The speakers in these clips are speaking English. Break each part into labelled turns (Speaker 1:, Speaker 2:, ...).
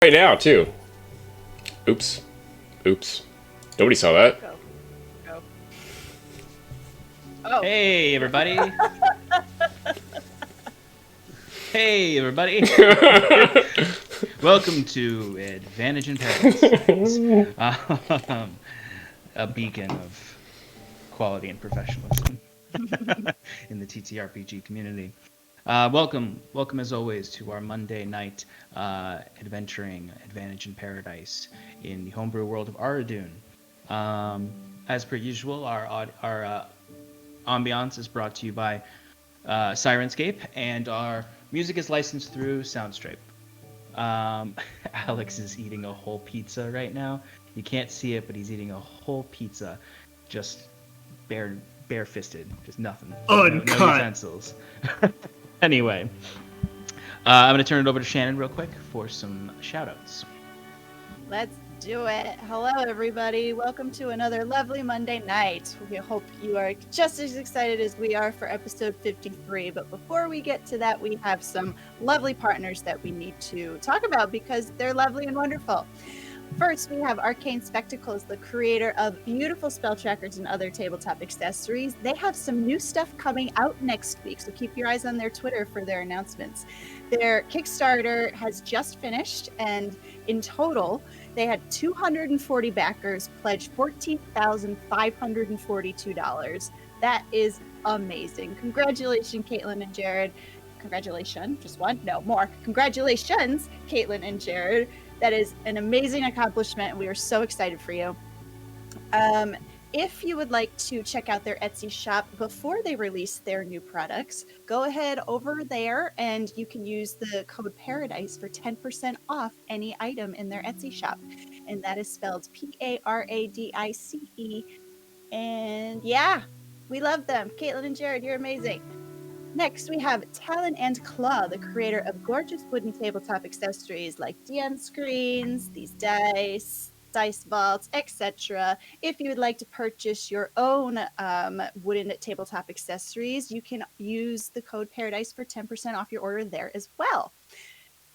Speaker 1: Right now, too. Oops. Oops. Nobody saw that.
Speaker 2: Go. Go. Oh.
Speaker 3: Hey, everybody. Hey, everybody. Welcome to Advantage in Paradise. A beacon of quality and professionalism in the TTRPG community. Welcome as always to our Monday night adventuring Advantage in Paradise in the homebrew world of Aradun. As per usual, our ambiance is brought to you by Sirenscape, and our music is licensed through Soundstripe. Alex is eating a whole pizza right now. You can't see it, but he's eating a whole pizza, just bare-fisted, just nothing. No utensils. Anyway, I'm going to turn it over to Shannon real quick for some shout-outs.
Speaker 2: Let's do it. Hello, everybody. Welcome to another lovely Monday night. We hope you are just as excited as we are for episode 53. But before we get to that, we have some lovely partners that we need to talk about because they're lovely and wonderful. First, we have Arcane Spectacles, the creator of beautiful spell trackers and other tabletop accessories. They have some new stuff coming out next week, so keep your eyes on their Twitter for their announcements. Their Kickstarter has just finished, and in total, they had 240 backers pledge $14,542. That is amazing. Congratulations, Caitlin and Jared. Congratulations, just one? No, more. Congratulations, Caitlin and Jared. That is an amazing accomplishment, and we are so excited for you. If you would like to check out their Etsy shop before they release their new products, go ahead over there and you can use the code Paradice for 10% off any item in their Etsy shop. And that is spelled Paradice. And yeah, we love them. Caitlin and Jared, you're amazing. Next, we have Talon and Claw, the creator of gorgeous wooden tabletop accessories like DM screens, these dice vaults, etc. If you would like to purchase your own wooden tabletop accessories, you can use the code Paradice for 10% off your order there as well.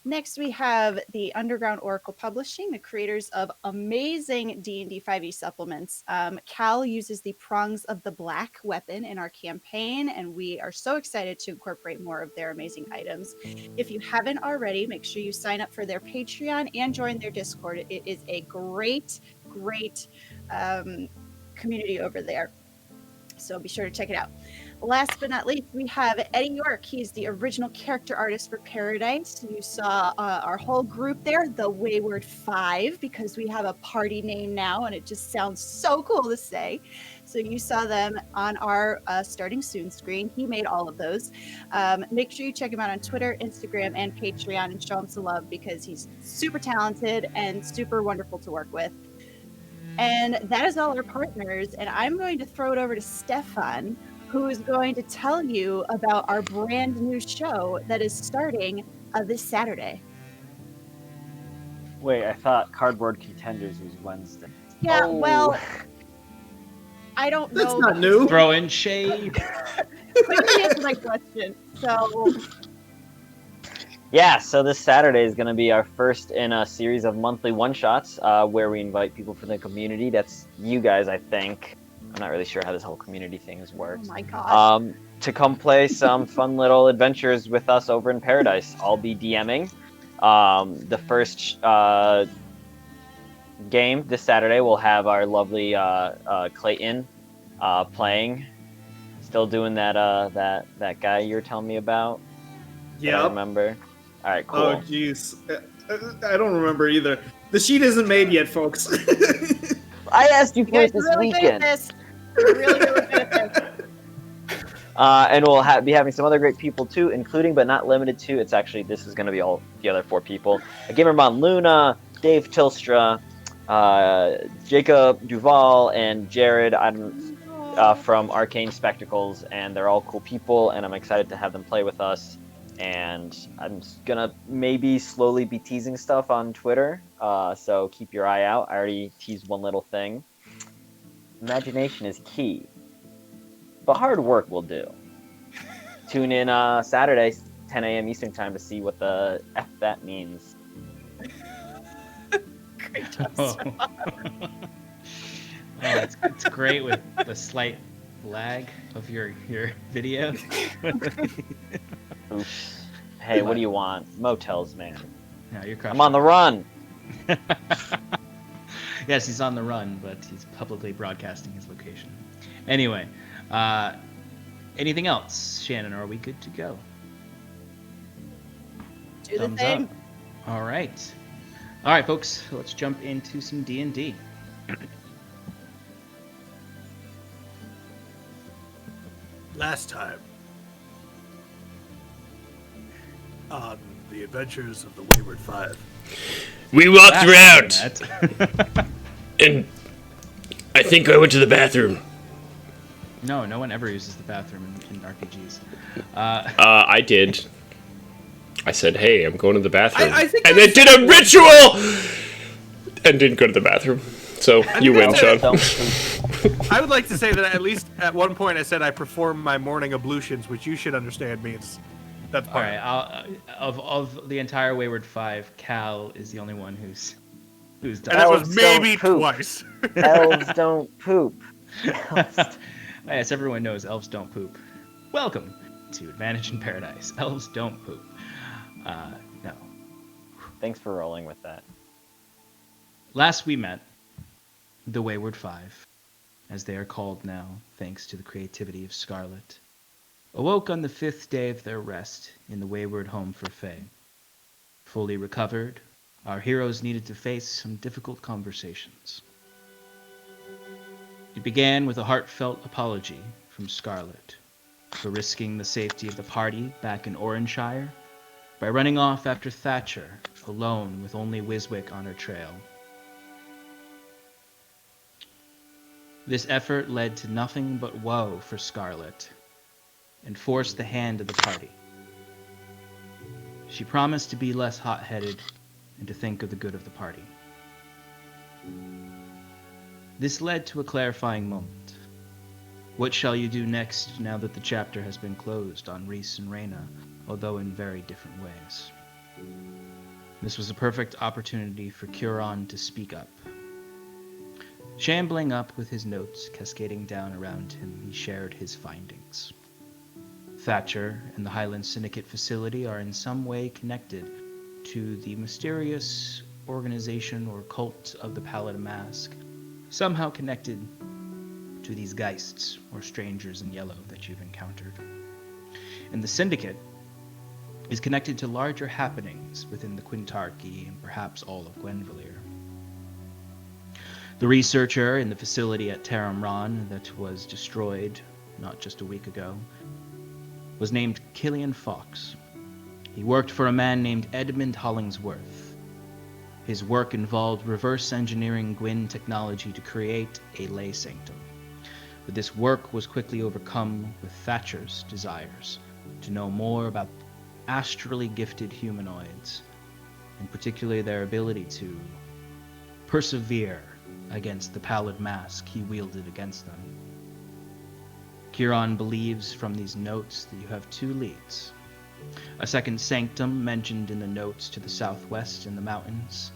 Speaker 2: Next, we have the Underground Oracle Publishing, the creators of amazing D&D 5e supplements. Cal uses the Prongs of the Black weapon in our campaign, and we are so excited to incorporate more of their amazing items. If you haven't already, make sure you sign up for their Patreon and join their Discord. It is a great community over there. So be sure to check it out. Last but not least, we have Eddie York. He's the original character artist for Paradice. You saw our whole group there, the Wayward Five, because we have a party name now, and it just sounds so cool to say. So you saw them on our Starting Soon screen. He made all of those. Make sure you check him out on Twitter, Instagram, and Patreon, and show him some love because he's super talented and super wonderful to work with. And that is all our partners. And I'm going to throw it over to Stefan, who is going to tell you about our brand new show that is starting this Saturday.
Speaker 4: Wait, I thought Cardboard Contenders was Wednesday.
Speaker 2: Yeah, well, I don't know.
Speaker 5: That's not new.
Speaker 3: Throw in shade.
Speaker 2: Quickly answer my question. So...
Speaker 4: Yeah, so this Saturday is going to be our first in a series of monthly one-shots where we invite people from the community. That's you guys, I think. I'm not really sure how this whole community thing works.
Speaker 2: Oh my gosh.
Speaker 4: To come play some fun little adventures with us over in Paradise. I'll be DMing. The first game this Saturday will have our lovely Clayton playing. Still doing that guy you were telling me about.
Speaker 5: Yeah.
Speaker 4: I remember. All right, cool.
Speaker 5: Oh, jeez. I don't remember either. The sheet isn't made yet, folks.
Speaker 4: I asked you for it this
Speaker 2: really
Speaker 4: weekend.
Speaker 2: Good at this. You're really good at this.
Speaker 4: And we'll be having some other great people too, including but not limited to. This is going to be all the other 4 people: Gamermon Luna, Dave Tilstra, Jacob Duval, and Jared. From Arcane Spectacles, and they're all cool people, and I'm excited to have them play with us. And I'm gonna maybe slowly be teasing stuff on Twitter, so keep your eye out. I already teased one little thing. Imagination is key, but hard work will do. Tune in Saturday, 10 a.m. Eastern Time to see what the F that means.
Speaker 2: Great job,
Speaker 3: Oh.
Speaker 2: Star.
Speaker 3: It's great with the slight lag of your video.
Speaker 4: Oops. Hey, what do you want? Motels, man.
Speaker 3: No, you're crushing.
Speaker 4: I'm on the run.
Speaker 3: Yes, he's on the run, but he's publicly broadcasting his location. Anyway, anything else, Shannon? Or are we good to go?
Speaker 2: Do the
Speaker 3: Thumbs
Speaker 2: thing.
Speaker 3: up. All right, folks. Let's jump into some D&D.
Speaker 6: Last time on the adventures of the Wayward Five.
Speaker 1: We walked around,
Speaker 3: That.
Speaker 1: and I think I went to the bathroom.
Speaker 3: No one ever uses the bathroom in RPGs.
Speaker 1: I did. I said, "Hey, I'm going to the bathroom,"
Speaker 5: I think
Speaker 1: and
Speaker 5: I
Speaker 1: then did a ritual, and didn't go to the bathroom. So you win, Sean.
Speaker 6: I would like to say that at least at one point I said I perform my morning ablutions, which you should understand means that's
Speaker 3: All
Speaker 6: part
Speaker 3: right, of the entire Wayward Five, Cal is the only one who's done.
Speaker 6: And it was
Speaker 4: Elves
Speaker 6: maybe
Speaker 4: don't poop.
Speaker 6: twice.
Speaker 4: Elves don't poop.
Speaker 3: Yes, everyone knows elves don't poop. Welcome to Advantage in Paradise. Elves don't poop. No.
Speaker 4: Thanks for rolling with that.
Speaker 3: Last we met, the Wayward Five, as they are called now, thanks to the creativity of Scarlet, awoke on the 5th day of their rest in the Wayward home for Fae. Fully recovered, our heroes needed to face some difficult conversations. It began with a heartfelt apology from Scarlet for risking the safety of the party back in Oranshire by running off after Thatcher, alone with only Wiswick on her trail. This effort led to nothing but woe for Scarlet and forced the hand of the party. She promised to be less hot-headed and to think of the good of the party. This led to a clarifying moment. What shall you do next now that the chapter has been closed on Rhys and Reyna, although in very different ways? This was a perfect opportunity for Curon to speak up. Shambling up with his notes cascading down around him, he shared his findings. Thatcher and the Highland Syndicate facility are in some way connected to the mysterious organization or cult of the Pallid Mask, somehow connected to these geists or strangers in yellow that you've encountered. And the Syndicate is connected to larger happenings within the Quintarchy and perhaps all of Gwenvalier. The researcher in the facility at Taramran that was destroyed not just a week ago was named Killian Fox. He worked for a man named Edmund Hollingsworth. His work involved reverse engineering Gwyn technology to create a lay sanctum. But this work was quickly overcome with Thatcher's desires to know more about astrally gifted humanoids, and particularly their ability to persevere against the pallid mask he wielded against them. Curon believes from these notes that you have two leads. A second sanctum mentioned in the notes to the southwest in the mountains,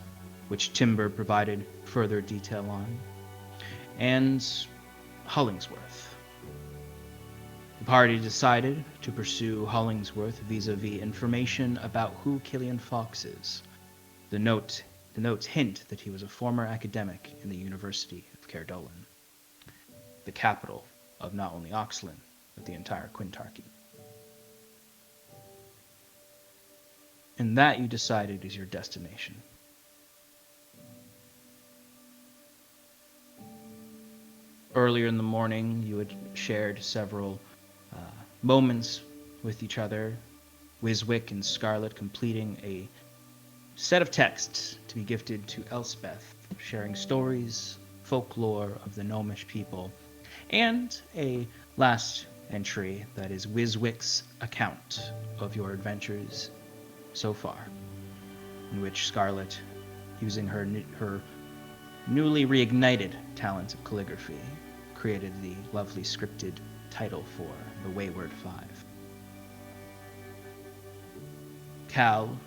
Speaker 3: which Timber provided further detail on, and Hollingsworth. The party decided to pursue Hollingsworth vis-a-vis information about who Killian Fox is. The notes hint that he was a former academic in the University of Caerdolan, the capital of not only Oxlin, but the entire Quintarchy. And that, you decided, is your destination. Earlier in the morning, you had shared several moments with each other, Wiswick and Scarlet completing a set of texts to be gifted to Elspeth, sharing stories, folklore of the gnomish people, and a last entry that is Wiswick's account of your adventures so far, in which Scarlet, using her newly reignited talent of calligraphy, created the lovely scripted title for the Wayward Five. Cal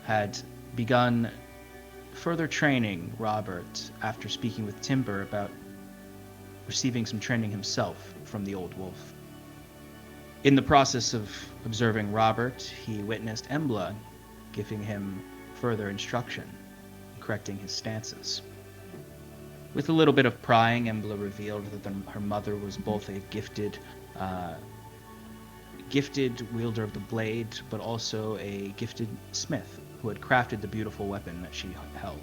Speaker 3: had begun further training Robert after speaking with Timber about receiving some training himself from the Old Wolf. In the process of observing Robert, he witnessed Embla giving him further instruction, correcting his stances. With a little bit of prying, Embla revealed that her mother was both a gifted wielder of the blade, but also a gifted smith who had crafted the beautiful weapon that she held.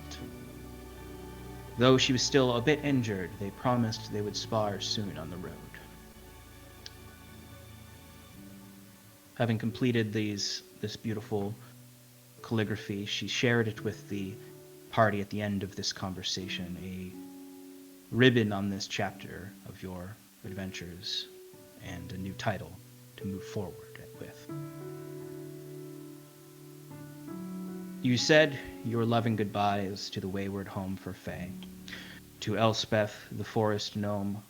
Speaker 3: Though she was still a bit injured, they promised they would spar soon on the road. Having completed this beautiful calligraphy, she shared it with the party at the end of this conversation, a ribbon on this chapter of your adventures, and a new title to move forward with. You said your loving goodbyes to the wayward home for Faye, to Elspeth, the forest gnome,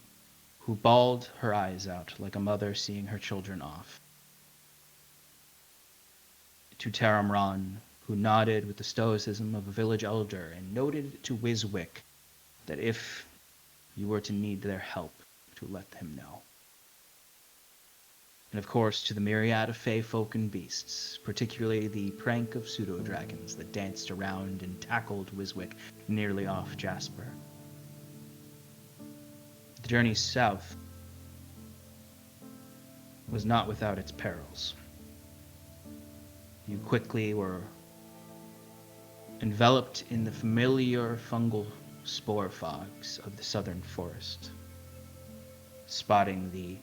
Speaker 3: who bawled her eyes out like a mother seeing her children off, to Taramran, who nodded with the stoicism of a village elder and noted to Wiswick that if you were to need their help, to let him know. And of course, to the myriad of fey folk and beasts, particularly the prank of pseudo-dragons that danced around and tackled Wiswick nearly off Jasper. The journey south was not without its perils. You quickly were enveloped in the familiar fungal spore fogs of the southern forest, spotting the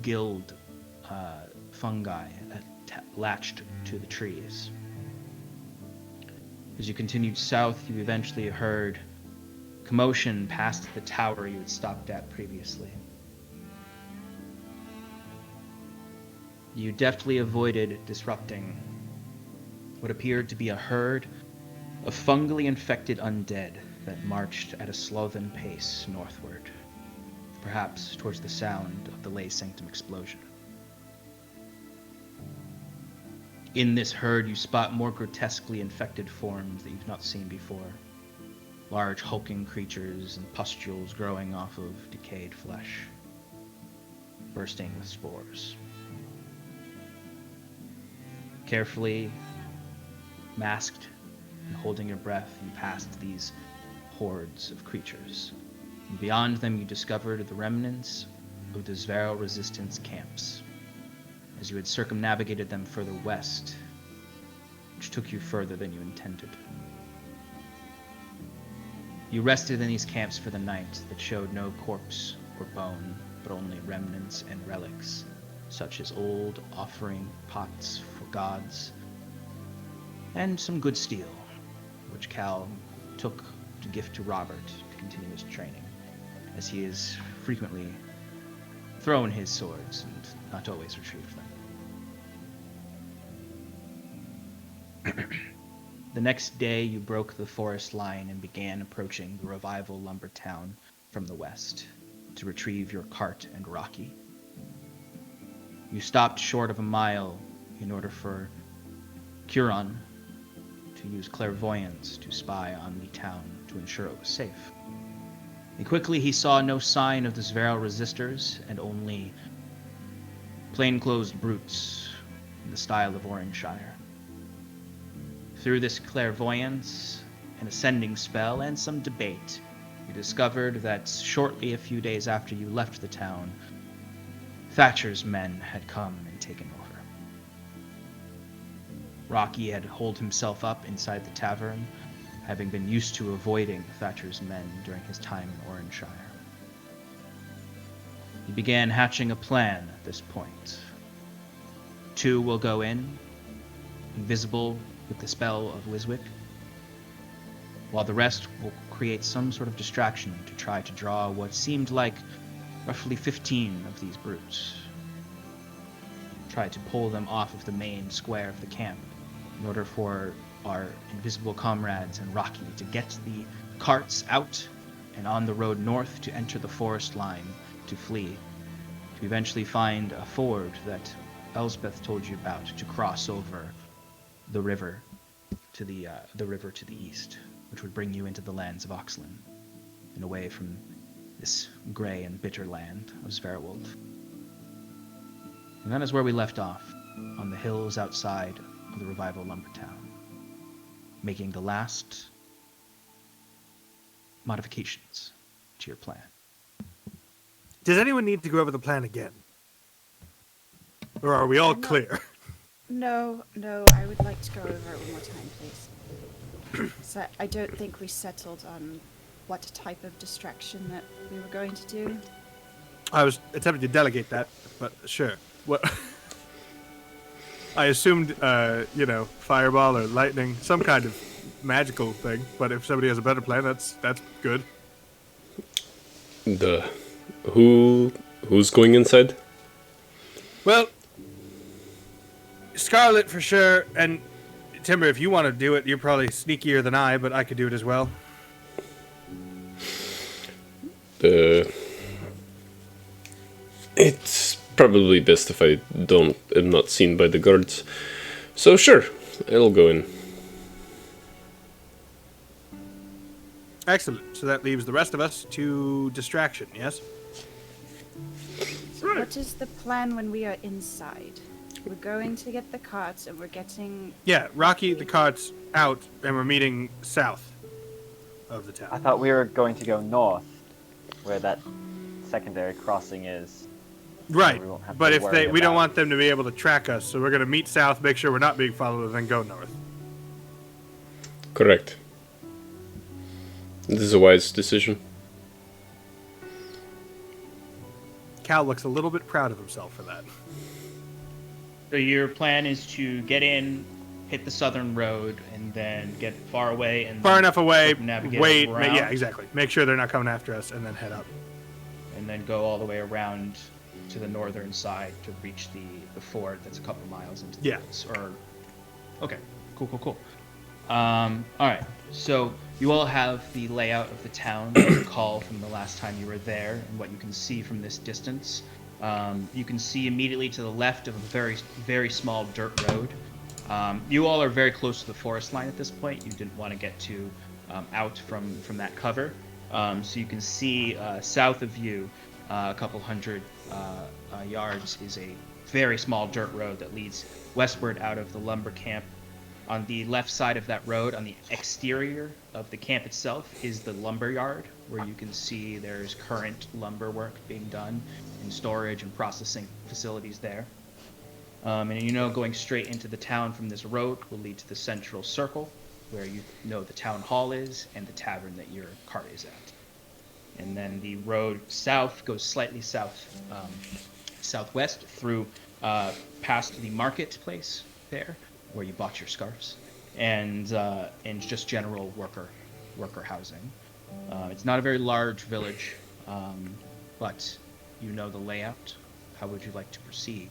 Speaker 3: guild fungi latched to the trees. As you continued south, you eventually heard commotion past the tower you had stopped at previously. You deftly avoided disrupting what appeared to be a herd of fungally infected undead that marched at a sloven pace northward, perhaps towards the sound of the Lay Sanctum explosion. In this herd, you spot more grotesquely infected forms that you've not seen before. Large hulking creatures and pustules growing off of decayed flesh, bursting with spores. Carefully, masked and holding your breath, you passed these hordes of creatures. And beyond them, you discovered the remnants of the Zveral resistance camps, as you had circumnavigated them further west, which took you further than you intended. You rested in these camps for the night that showed no corpse or bone, but only remnants and relics, such as old offering pots for gods, and some good steel, which Cal took to gift to Robert to continue his training, as he has frequently thrown his swords and not always retrieved them. The next day, you broke the forest line and began approaching the Revival lumber town from the west to retrieve your cart and Rocky. You stopped short of a mile in order for Curon to use clairvoyance to spy on the town to ensure it was safe. And quickly he saw no sign of the Zveral resistors and only plainclothes brutes in the style of Oranshire. Through this clairvoyance, an ascending spell, and some debate, you discovered that shortly a few days after you left the town, Thatcher's men had come and taken over. Rocky had holed himself up inside the tavern, having been used to avoiding Thatcher's men during his time in Oranshire. He began hatching a plan at this point. 2 will go in, invisible with the spell of Wiswick, while the rest will create some sort of distraction to try to draw what seemed like roughly 15 of these brutes. Try to pull them off of the main square of the camp in order for our invisible comrades and Rocky to get the carts out and on the road north to enter the forest line to flee, to eventually find a ford that Elspeth told you about to cross over the river to the east, which would bring you into the lands of Oxlin and away from this gray and bitter land of Sverwold. And that is where we left off, on the hills outside of the Revival Lumber Town, making the last modifications to your plan.
Speaker 6: Does anyone need to go over the plan again? Or are we all clear?
Speaker 2: No, I would like to go over it one more time, please. So I don't think we settled on what type of distraction that we were going to do.
Speaker 6: I was attempting to delegate that, but sure. What? I assumed, fireball or lightning, some kind of magical thing. But if somebody has a better plan, that's good.
Speaker 1: Who's going inside?
Speaker 6: Well, Scarlet for sure, and Timber, if you want to do it, you're probably sneakier than I, but I could do it as well.
Speaker 1: It's probably best if I am not seen by the guards. So sure, I'll go in.
Speaker 6: Excellent. So that leaves the rest of us to distraction, yes?
Speaker 2: So what is the plan when we are inside? We're going to get the carts and we're getting...
Speaker 6: Yeah, Rocky, the cart's out, and we're meeting south of the town.
Speaker 4: I thought we were going to go north, where that secondary crossing is.
Speaker 6: Right,
Speaker 4: We won't have
Speaker 6: but
Speaker 4: to
Speaker 6: if
Speaker 4: worry
Speaker 6: we don't about- want them to be able to track us, so we're going to meet south, make sure we're not being followed, and then go north.
Speaker 1: Correct. This is a wise decision.
Speaker 6: Cal looks a little bit proud of himself for that.
Speaker 3: So your plan is to get in, hit the southern road, and then get far away and
Speaker 6: Far enough away,
Speaker 3: navigate
Speaker 6: wait,
Speaker 3: around.
Speaker 6: yeah, exactly. Make sure they're not coming after us, and then head up.
Speaker 3: and then go all the way around to the northern side to reach the ford that's a couple miles into the
Speaker 6: Yeah.
Speaker 3: woods. Okay, cool. All right, so you all have the layout of the town that you recall from the last time you were there, and what you can see from this distance. You can see immediately to the left of a very, very small dirt road. You all are very close to the forest line at this point. You didn't want to get too out from that cover. So you can see south of you, a couple hundred yards, is a very small dirt road that leads westward out of the lumber camp. On the left side of that road, on the exterior of the camp itself, is the lumber yard, where you can see there's current lumber work being done in storage and processing facilities there. And going straight into the town from this road will lead to the central circle, where the town hall is and the tavern that your cart is at. And then the road south goes slightly southwest through past the marketplace there, where you bought your scarves, and just general worker housing. It's not a very large village, but you know the layout. How would you like to proceed?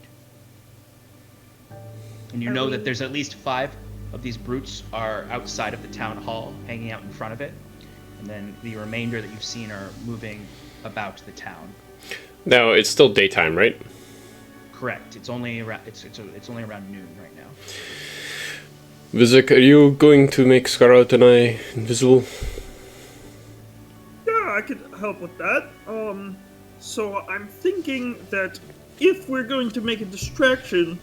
Speaker 3: And you know that there's at least 5 of these brutes are outside of the town hall, hanging out in front of it, and then the remainder that you've seen are moving about the town.
Speaker 1: Now it's still daytime, right?
Speaker 3: Correct. It's only around. It's only around noon right now.
Speaker 1: Vizek, are you going to make Scarlet and I invisible?
Speaker 5: Yeah, I could help with that. So I'm thinking that if we're going to make a distraction,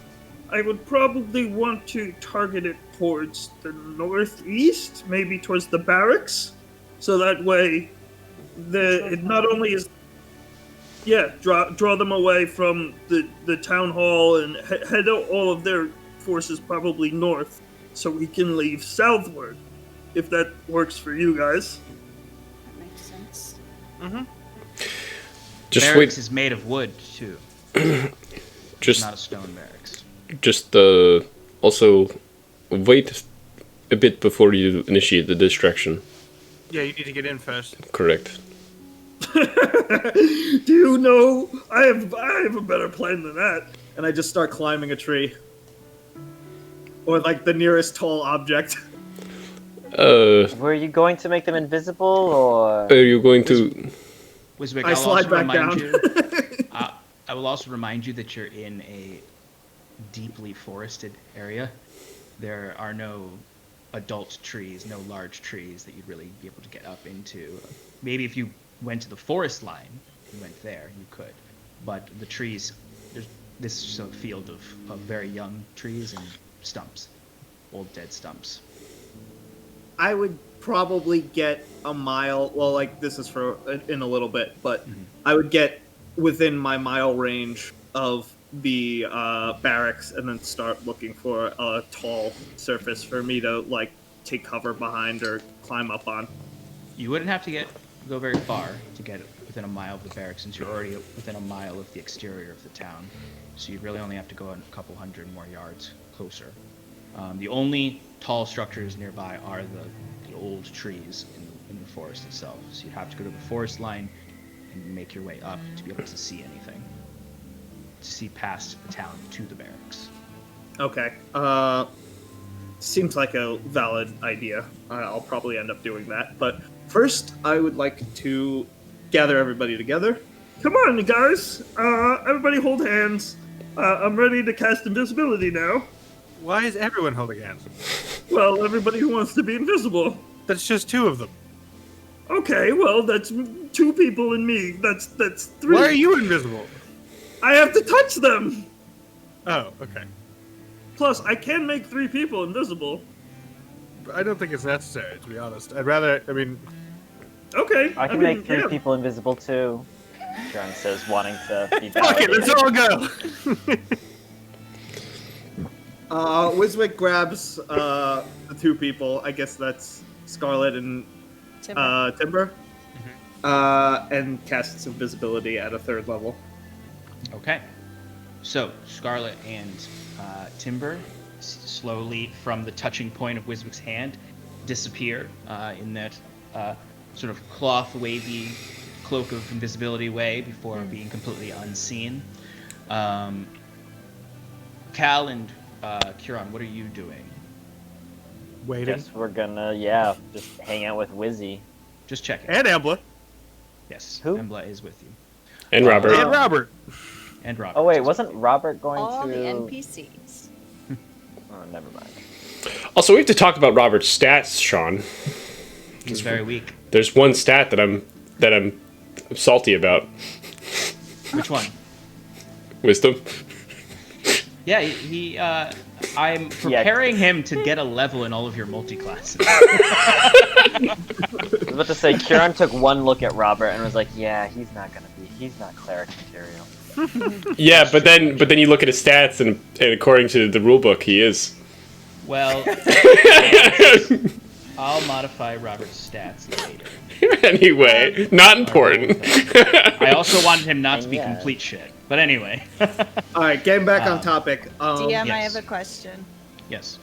Speaker 5: I would probably want to target it towards the northeast, maybe towards the barracks. So that way, it not only is, draw them away from the town hall and head all of their forces probably north, so we can leave southward, if that works for you guys.
Speaker 2: That makes sense.
Speaker 6: Mm-hmm.
Speaker 1: Just
Speaker 3: Barracks
Speaker 1: wait.
Speaker 3: is made of wood too.
Speaker 1: Just
Speaker 3: Not a stone barracks.
Speaker 1: Also wait a bit before you initiate the distraction.
Speaker 6: Yeah, you need to get in first.
Speaker 1: Correct.
Speaker 5: Do you know? I have a better plan than that. And I just start climbing a tree. Or like the nearest tall object.
Speaker 4: Were you going to make them invisible, or?
Speaker 1: Are you going to...
Speaker 3: Wiswick,
Speaker 5: I
Speaker 3: I'll
Speaker 5: slide
Speaker 3: also
Speaker 5: back
Speaker 3: remind
Speaker 5: down.
Speaker 3: you. I will also remind you that you're in a deeply forested area. there are no adult trees, no large trees that you'd really be able to get up into. Maybe if you went to the forest line, you went there, you could. But the trees, this is just a field of very young trees and stumps, old dead stumps.
Speaker 7: I would probably get a mile. Well, like this is for in a little bit, but I would get within my mile range of the barracks and then start looking for a tall surface for me to like take cover behind or climb up on.
Speaker 3: You wouldn't have to go very far to get within a mile of the barracks, since you're already within a mile of the exterior of the town. So you'd really only have to go a couple hundred more yards closer. The only tall structures nearby are the old trees in the forest itself. So you'd have to go to the forest line and make your way up to be able to see anything. To see past the town to the barracks.
Speaker 7: Okay. Seems like a valid idea. I'll probably end up doing that. But first, I would like to gather everybody together.
Speaker 5: Come on, guys. Everybody hold hands. I'm ready to cast invisibility now.
Speaker 6: Why is everyone holding hands?
Speaker 5: Well, everybody who wants to be invisible.
Speaker 6: That's just 2 of them.
Speaker 5: Okay, well, that's 2 people and me. That's 3.
Speaker 6: Why are you invisible?
Speaker 5: I have to touch them.
Speaker 6: Oh, okay.
Speaker 5: Plus, I can make 3 people invisible.
Speaker 6: I don't think it's necessary, to be honest. I'd rather, I mean...
Speaker 5: Okay.
Speaker 4: I can make 3 people invisible too. John says, wanting to be
Speaker 6: Fuck it, let's all go!
Speaker 7: Wiswick grabs the 2 people. I guess that's Scarlet and Timber. And casts invisibility at a 3rd level.
Speaker 3: Okay. So Scarlet and Timber slowly, from the touching point of Wiswick's hand, disappear in that sort of cloth wavy cloak of invisibility way before being completely unseen. Cal and Kieran, what are you doing?
Speaker 6: Waiting.
Speaker 4: Guess we're gonna, just hang out with Wizzy.
Speaker 3: Just checking.
Speaker 6: And Embla.
Speaker 3: Yes,
Speaker 4: Who?
Speaker 3: Embla is with you.
Speaker 1: And Robert.
Speaker 6: And Robert.
Speaker 3: And Robert.
Speaker 4: Oh wait, wasn't Robert going
Speaker 2: All
Speaker 4: to...
Speaker 2: the NPCs.
Speaker 4: Oh, never mind.
Speaker 1: Also, we have to talk about Robert's stats, Sean.
Speaker 3: He's very weak.
Speaker 1: There's one stat that I'm salty about.
Speaker 3: Which one?
Speaker 1: Wisdom.
Speaker 3: Yeah, he I'm preparing him to get a level in all of your multi-classes.
Speaker 4: I was about to say, Kieran took one look at Robert and was like, yeah, he's not cleric material.
Speaker 1: Yeah, but then you look at his stats, and according to the rulebook, he is.
Speaker 3: Well, I'll modify Robert's stats later.
Speaker 1: Anyway, not important.
Speaker 3: I also wanted him not to be complete shit. But anyway.
Speaker 7: Alright, getting back on topic.
Speaker 2: DM, I
Speaker 3: yes.
Speaker 2: have a question.
Speaker 3: Yes.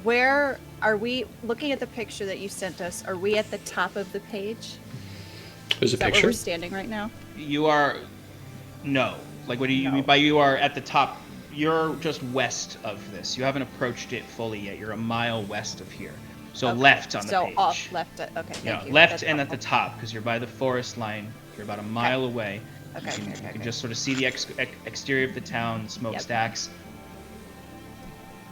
Speaker 2: Where are we looking at the picture that you sent us? Are we at the top of the page?
Speaker 1: There's a
Speaker 2: Is that where
Speaker 1: picture.
Speaker 2: we're standing right now?
Speaker 3: You are... No. Like, what do you mean by you are at the top? You're just west of this. You haven't approached it fully yet. You're a mile west of here. So
Speaker 2: Okay.
Speaker 3: left on the page.
Speaker 2: So off left. Okay, thank
Speaker 3: Yeah,
Speaker 2: you.
Speaker 3: left
Speaker 2: That's
Speaker 3: and at the
Speaker 2: helpful.
Speaker 3: top, because you're by the forest line. You're about a mile away.
Speaker 2: Okay,
Speaker 3: You
Speaker 2: okay,
Speaker 3: can
Speaker 2: okay.
Speaker 3: just sort of see the exterior of the town, smokestacks.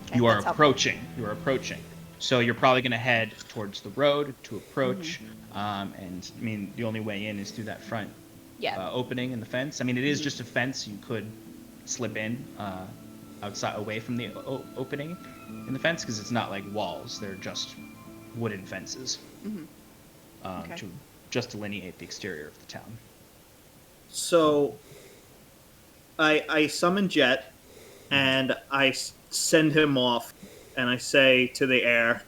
Speaker 2: Okay,
Speaker 3: You are
Speaker 2: that's helpful.
Speaker 3: approaching. You are approaching. So you're probably going to head towards the road to approach.
Speaker 2: Mm-hmm.
Speaker 3: And I mean, the only way in is through that front
Speaker 2: Yeah.
Speaker 3: opening in the fence. I mean, it is just a fence. You could slip in outside, away from the opening in the fence, because it's not like walls. They're just wooden fences
Speaker 2: Okay.
Speaker 3: to just delineate the exterior of the town.
Speaker 7: So, I summon Jet, and I send him off, and I say to the air,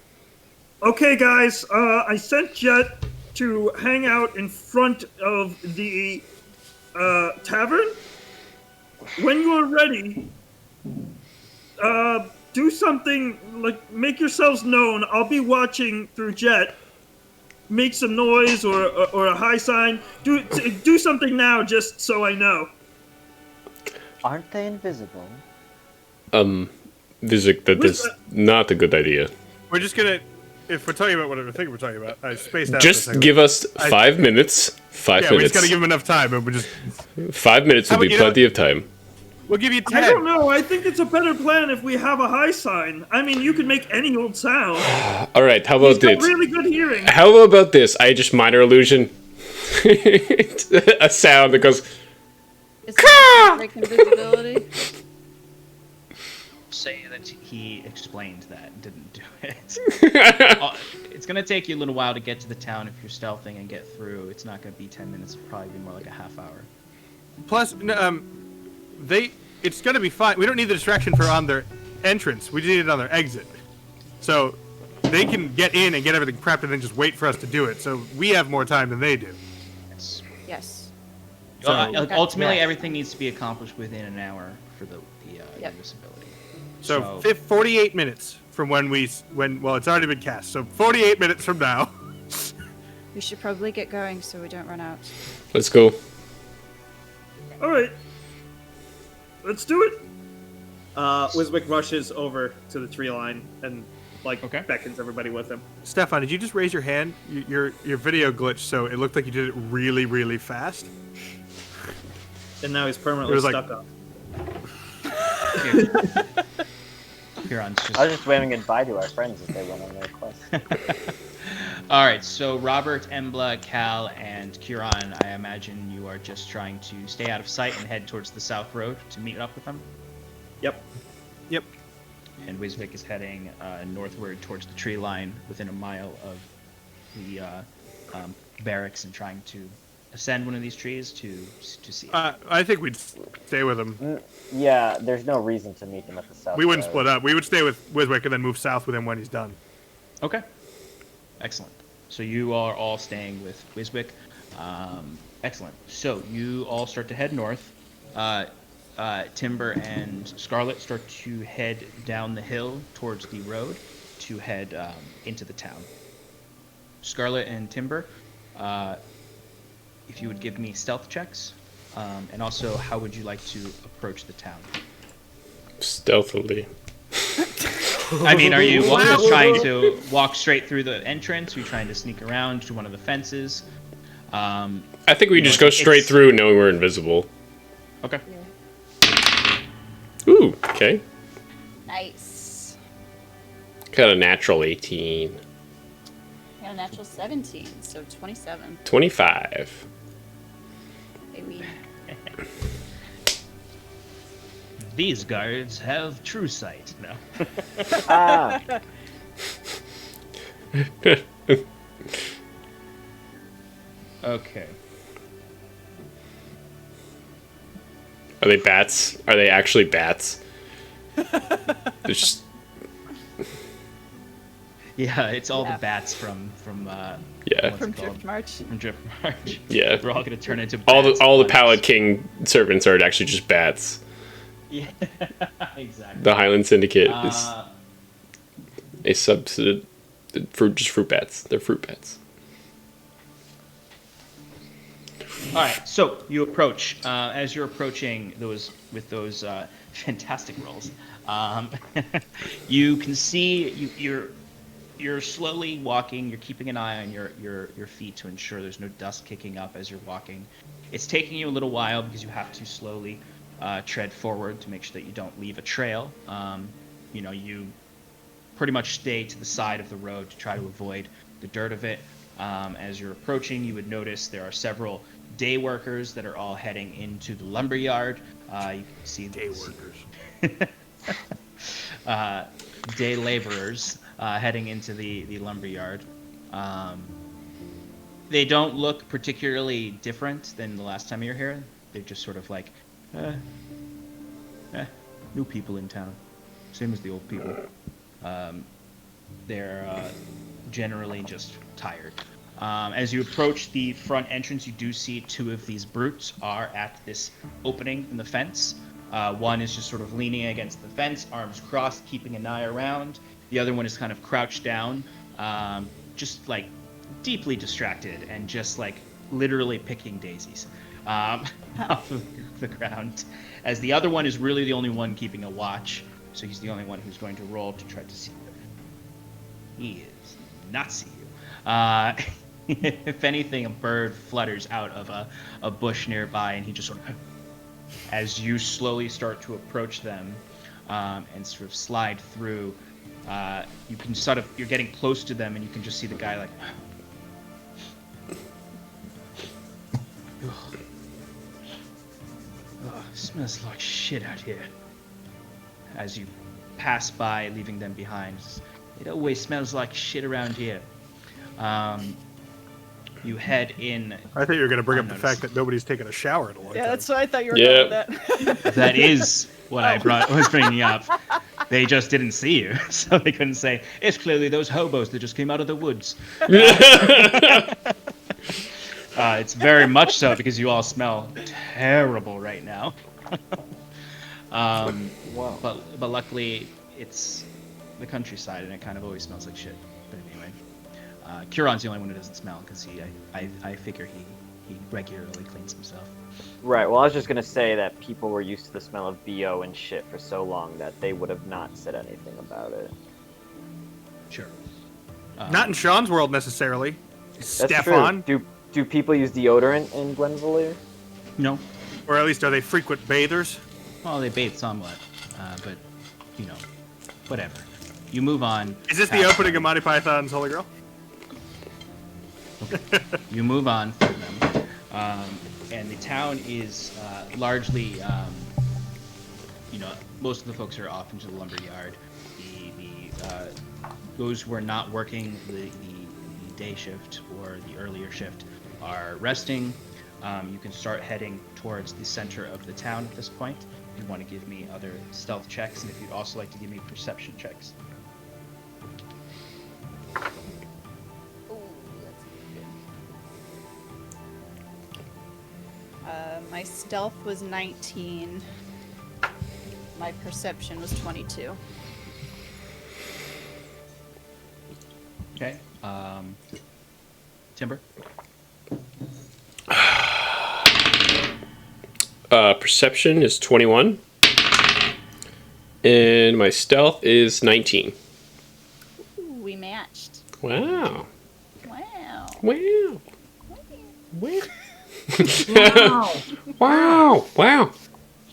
Speaker 5: Okay, guys, I sent Jet to hang out in front of the tavern. When you're ready, do something, like, make yourselves known. I'll be watching through Jet. Make some noise or a high sign. Do something now, just so I know.
Speaker 4: Aren't they invisible?
Speaker 1: That's not a good idea.
Speaker 6: We're just gonna, if we're talking about whatever thing we're talking about, I spaced out.
Speaker 1: Just
Speaker 6: for a second.
Speaker 1: give us 5 minutes. 5
Speaker 6: Yeah, we
Speaker 1: minutes.
Speaker 6: just gotta give him enough time, and we're just.
Speaker 1: 5 minutes
Speaker 6: How
Speaker 1: will be
Speaker 6: about, you know
Speaker 1: plenty of time.
Speaker 6: We'll give you 10.
Speaker 5: I don't know. I think it's a better plan if we have a high sign. I mean, you can make any old sound.
Speaker 1: All right, how
Speaker 5: He's
Speaker 1: about
Speaker 5: got
Speaker 1: this?
Speaker 5: really good hearing.
Speaker 1: How about this? I just minor illusion a sound that goes.
Speaker 2: Is it break invisibility?
Speaker 3: Say that he explained that, didn't do it. It's going to take you a little while to get to the town if you're stealthing and get through. It's not going to be 10 minutes. It'll probably be more like a half hour.
Speaker 6: Plus, it's gonna be fine. We don't need the distraction for on their entrance. We just need it on their exit. So they can get in and get everything prepped and then just wait for us to do it. So we have more time than they do.
Speaker 2: Yes.
Speaker 6: So,
Speaker 3: Ultimately,
Speaker 4: Yes.
Speaker 3: everything needs to be accomplished within an hour for the
Speaker 2: Yep.
Speaker 3: invisibility.
Speaker 6: so 48 minutes from when it's already been cast. So 48 minutes from now.
Speaker 2: We should probably get going so we don't run out.
Speaker 1: Let's go.
Speaker 5: All right. Let's do it.
Speaker 7: Wiswick rushes over to the tree line and
Speaker 3: Okay.
Speaker 7: beckons everybody with him.
Speaker 6: Stefan, did you just raise your hand? Your video glitched, so it looked like you did it really, really fast.
Speaker 7: And now he's permanently
Speaker 6: It was like-
Speaker 7: stuck up.
Speaker 3: Huron's just...
Speaker 4: I was just waving goodbye to our friends as they went on their quest.
Speaker 3: All right, so Robert, Embla, Cal, and Huron, I imagine you are just trying to stay out of sight and head towards the south road to meet up with them.
Speaker 7: Yep.
Speaker 3: And Wisvik is heading northward towards the tree line within a mile of the barracks and trying to ascend one of these trees to see it.
Speaker 6: I think we'd stay with him.
Speaker 4: Yeah, there's no reason to meet them at the south.
Speaker 6: We wouldn't
Speaker 4: road.
Speaker 6: split up. We would stay with Wiswick and then move south with him when he's done.
Speaker 3: Okay. Excellent. So you are all staying with Wiswick. Excellent. So you all start to head north. Timber and Scarlet start to head down the hill towards the road to head into the town. Scarlet and Timber, if you would give me stealth checks, and also how would you like to approach the town?
Speaker 1: Stealthily.
Speaker 3: I mean, are you just trying to walk straight through the entrance? Are you trying to sneak around to one of the fences?
Speaker 1: I think we just go
Speaker 3: it's-
Speaker 1: straight through knowing we're invisible.
Speaker 3: Okay.
Speaker 1: Ooh, okay.
Speaker 2: Nice.
Speaker 1: Got a natural 18.
Speaker 2: I got a natural 17, so 27.
Speaker 1: 25.
Speaker 2: Maybe.
Speaker 3: These guards have true sight. No.
Speaker 4: Ah,
Speaker 3: Okay.
Speaker 1: Are they bats? Are they actually bats? They're just...
Speaker 3: Yeah, it's all
Speaker 2: Yeah.
Speaker 3: the bats from
Speaker 1: Yeah.
Speaker 3: what's
Speaker 2: From
Speaker 3: it called?
Speaker 2: Drift March.
Speaker 3: From Drift March.
Speaker 1: Yeah.
Speaker 3: We're all gonna turn into
Speaker 1: All
Speaker 3: bats
Speaker 1: the
Speaker 3: at
Speaker 1: Pallid
Speaker 3: once.
Speaker 1: King servants are actually just bats.
Speaker 3: Yeah, exactly.
Speaker 1: The Highland Syndicate is
Speaker 3: Uh,
Speaker 1: a subset fruit bats. They're fruit bats.
Speaker 3: all right, so you approach. As you're approaching those fantastic rolls, you can see you're slowly walking. You're keeping an eye on your feet to ensure there's no dust kicking up as you're walking. It's taking you a little while because you have to slowly tread forward to make sure that you don't leave a trail. You pretty much stay to the side of the road to try to avoid the dirt of it. As you're approaching, you would notice there are several day workers that are all heading into the lumber yard. You can see
Speaker 6: Day workers.
Speaker 3: day laborers heading into the lumber yard. They don't look particularly different than the last time you were here. They're just sort of like, new people in town, same as the old people. They're generally just tired. As you approach the front entrance, you do see two of these brutes are at this opening in the fence. One is just sort of leaning against the fence, arms crossed, keeping an eye around. The other one is kind of crouched down, just like deeply distracted and just like literally picking daisies off of the ground. As the other one is really the only one keeping a watch, so he's the only one who's going to roll to try to see you. He is not see you. If anything, a bird flutters out of a bush nearby, and he just sort of as you slowly start to approach them and sort of slide through, you can you're getting close to them, and you can just see the guy like. Smells like shit out here. As you pass by, leaving them behind, it always smells like shit around here. You head in.
Speaker 6: I thought you were going to bring up the
Speaker 3: unnoticed.
Speaker 6: fact that nobody's taken a shower in a long
Speaker 2: Yeah,
Speaker 6: time.
Speaker 2: that's what I thought you were going with that.
Speaker 3: That is what I was bringing up. They just didn't see you, so they couldn't say, it's clearly those hobos that just came out of the woods. It's very much so, because you all smell terrible right now.
Speaker 4: Wow.
Speaker 3: But luckily, it's the countryside, and it kind of always smells like shit. But anyway, Curon's the only one who doesn't smell, because I figure he regularly cleans himself.
Speaker 4: Right. Well, I was just gonna say that people were used to the smell of BO and shit for so long that they would have not said anything about it.
Speaker 3: Sure.
Speaker 6: Not in Sean's world necessarily.
Speaker 4: That's
Speaker 6: Stefan,
Speaker 4: true. Do people use deodorant in Gwenvalir?
Speaker 3: No.
Speaker 6: or at least are they frequent bathers?
Speaker 3: Well, they bathe somewhat, but whatever. You move on.
Speaker 6: Is this the
Speaker 3: past
Speaker 6: opening
Speaker 3: them.
Speaker 6: of Monty Python's Holy Grail?
Speaker 3: You move on through them, and the town is largely, most of the folks are off into the lumber yard. Those who are not working the day shift or the earlier shift are resting. You can start heading towards the center of the town at this point. If you want to give me other stealth checks, and if you'd also like to give me perception checks.
Speaker 2: My stealth was 19. My perception was 22.
Speaker 3: Okay. Timber.
Speaker 1: Perception is 21. And my stealth is 19.
Speaker 2: Ooh, we matched.
Speaker 1: Wow.
Speaker 2: Wow.
Speaker 1: Wow. Wow.
Speaker 7: Wow.
Speaker 1: Wow. Wow.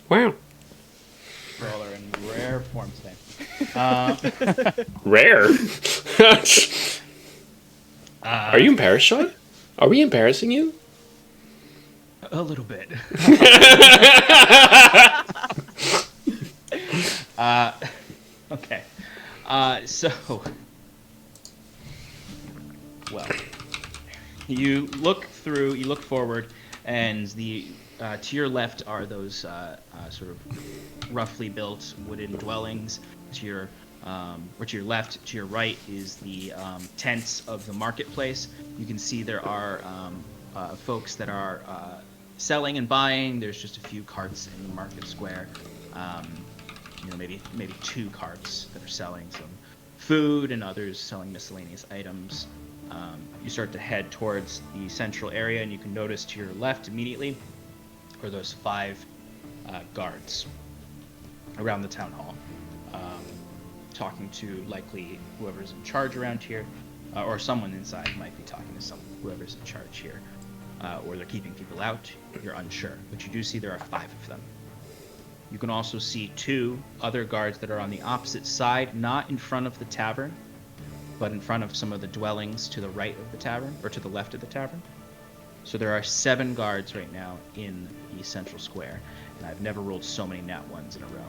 Speaker 1: Wow.
Speaker 3: Roller in rare form today.
Speaker 1: Rare. Are you embarrassed, Sean? Are we embarrassing you?
Speaker 3: A little bit. Okay. Well, you look forward, and to your left are those sort of roughly built wooden dwellings. To your left, to your right is the tents of the marketplace. You can see there are folks that are selling and buying. There's just a few carts in the market square. Maybe 2 carts that are selling some food, and others selling miscellaneous items. You start to head towards the central area, and you can notice to your left immediately are those 5 guards around the town hall, talking to likely whoever's in charge around here, or someone inside might be talking to whoever's in charge here, or they're keeping people out. You're unsure, but you do see there are 5 of them. You can also see 2 other guards that are on the opposite side, not in front of the tavern, but in front of some of the dwellings to the right of the tavern, or to the left of the tavern. So there are 7 guards right now in the central square, and I've never rolled so many nat ones in a row.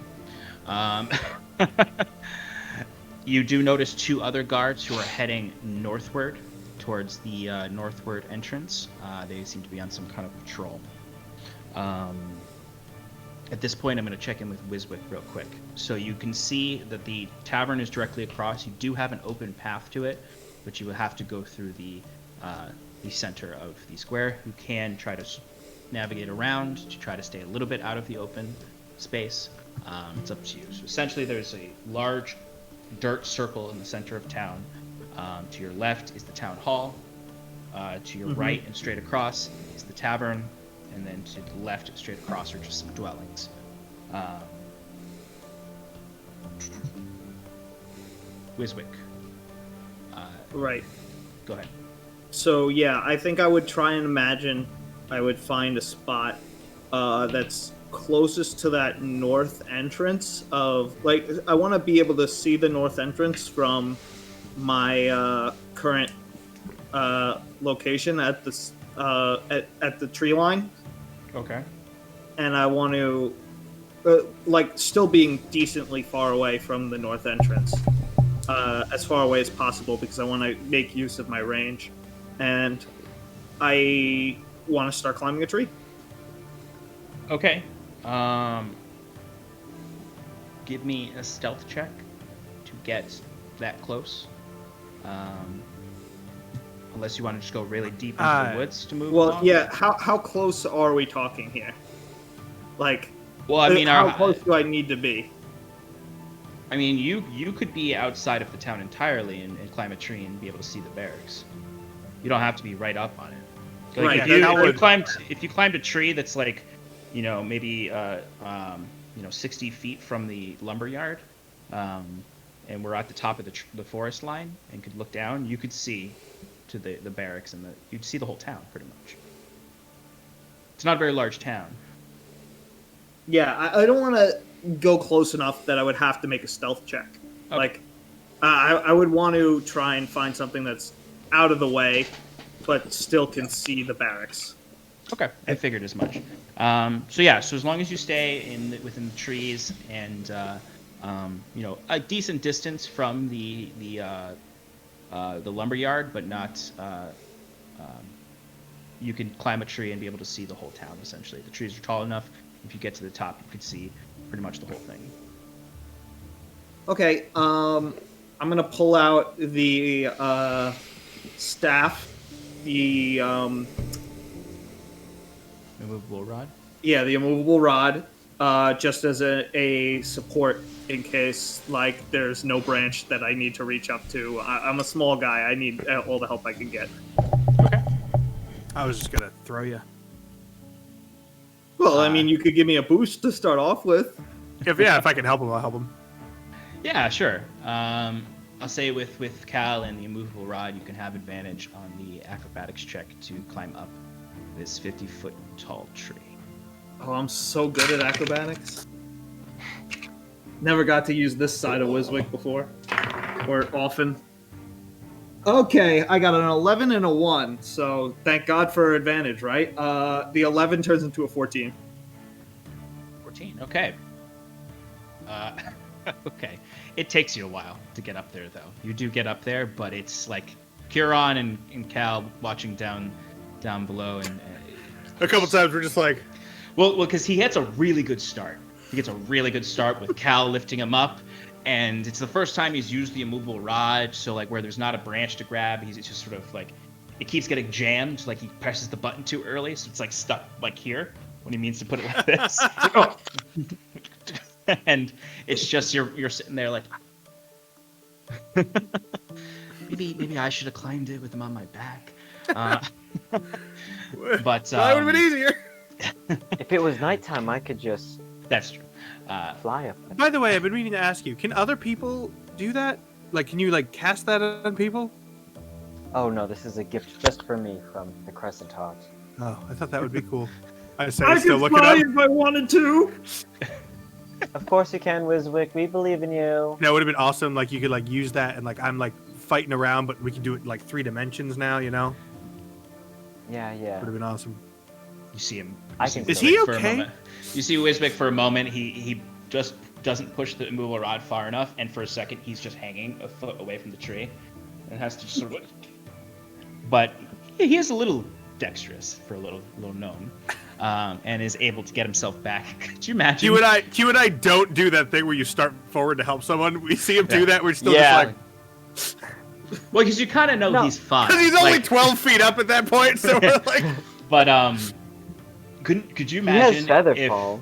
Speaker 3: You do notice 2 other guards who are heading northward, towards the northward entrance. They seem to be on some kind of patrol. At this point, I'm going to check in with Wiswick real quick. So you can see that the tavern is directly across. You do have an open path to it, but you will have to go through the center of the square. You can try to navigate around to try to stay a little bit out of the open space. It's up to you. So essentially, there's a large dirt circle in the center of town. To your left is the town hall. To your right and straight across is the tavern. And then to the left, straight across, are just some dwellings. Wiswick.
Speaker 7: Right.
Speaker 3: Go ahead.
Speaker 7: So yeah, I think I would try and imagine I would find a spot that's closest to that north entrance of like I want to be able to see the north entrance from my current location at the at the tree line,
Speaker 3: Okay.
Speaker 7: and I want to like still being decently far away from the north entrance, as far away as possible because I want to make use of my range, and I want to start climbing a tree.
Speaker 3: Okay. Give me a stealth check to get that close. Unless you want to just go really deep into the woods to move
Speaker 7: Well,
Speaker 3: along.
Speaker 7: yeah. How close are we talking here? Like,
Speaker 3: Well, I mean,
Speaker 7: how close do I need to be?
Speaker 3: I mean, you could be outside of the town entirely and climb a tree and be able to see the barracks. You don't have to be right up on it. Like
Speaker 7: Right,
Speaker 3: if you climbed a tree that's like, you know, maybe 60 feet from the lumber yard, and we're at the top of the forest line and could look down, you could see to the barracks and you'd see the whole town pretty much. It's not a very large town.
Speaker 7: Yeah, I don't want to go close enough that I would have to make a stealth check.
Speaker 3: Okay.
Speaker 7: Like, I would want to try and find something that's out of the way, but still can see the barracks.
Speaker 3: Okay, I figured as much. So as long as you stay within the trees and a decent distance from the lumber yard, but not you can climb a tree and be able to see the whole town. Essentially, the trees are tall enough. If you get to the top, you could see pretty much the whole thing.
Speaker 7: Okay, I'm gonna pull out the staff, the
Speaker 3: Immovable rod.
Speaker 7: yeah, the immovable rod, just as a support in case like there's no branch that I need to reach up to. I'm a small guy. I need all the help I can get.
Speaker 3: Okay.
Speaker 6: I was just gonna throw you.
Speaker 7: Well, I mean, you could give me a boost to start off with.
Speaker 6: If I can help him, I'll help him.
Speaker 3: Yeah, sure. I'll say with Cal and the immovable rod, you can have advantage on the acrobatics check to climb up this 50-foot tall tree.
Speaker 7: Oh, I'm so good at acrobatics. Never got to use this side of Wiswick before, or often. Okay, I got an 11 and a 1, so thank God for advantage, right? The 11 turns into a 14.
Speaker 3: 14. Okay. Okay. It takes you a while to get up there, though. You do get up there, but it's like Huron and Cal watching down below, and
Speaker 6: A couple times we're just like,
Speaker 3: well, because he gets a really good start. He gets a really good start with Cal lifting him up, and it's the first time he's used the immovable rod. So like where there's not a branch to grab, he's just sort of like it keeps getting jammed. Like he presses the button too early, so it's like stuck like here when he means to put it like this. Oh. And it's just you're sitting there like maybe I should have climbed it with him on my back. But
Speaker 6: that would have been easier.
Speaker 4: If it was nighttime, I could just
Speaker 3: That's true.
Speaker 4: fly up.
Speaker 6: By the way, I've been meaning to ask you: can other people do that? Like, can you like cast that on people?
Speaker 4: Oh no, this is a gift just for me from the Crescent Heart.
Speaker 6: Oh, I thought that would be cool. I
Speaker 5: I
Speaker 6: still
Speaker 5: could
Speaker 6: look it
Speaker 5: fly
Speaker 6: up.
Speaker 5: if I wanted to.
Speaker 4: Of course you can, Wiswick. We believe in you.
Speaker 6: That would have been awesome. Like, you could like use that, and like I'm like fighting around, but we can do it in, like 3 dimensions now. You know,
Speaker 4: Yeah, yeah.
Speaker 6: would have been awesome.
Speaker 3: You see him.
Speaker 4: I
Speaker 3: see
Speaker 4: can
Speaker 3: Wiswick
Speaker 6: Is he
Speaker 3: for a
Speaker 6: okay?
Speaker 3: moment. You see Wiswick for a moment. He just doesn't push the immovable rod far enough, and for a second he's just hanging a foot away from the tree, and has to sort of. But he is a little dexterous for a little gnome, and is able to get himself back. Could you imagine?
Speaker 6: Q and I don't do that thing where you start forward to help someone. We see him do
Speaker 3: Yeah.
Speaker 6: that. We're still
Speaker 4: Yeah.
Speaker 6: just like,
Speaker 3: Well, because you kind of know
Speaker 4: No.
Speaker 3: he's fine.
Speaker 6: because he's only
Speaker 3: Like,
Speaker 6: 12 feet up at that point. So we're like,
Speaker 3: But could you
Speaker 4: He has
Speaker 3: imagine
Speaker 4: feather
Speaker 3: if
Speaker 4: fall.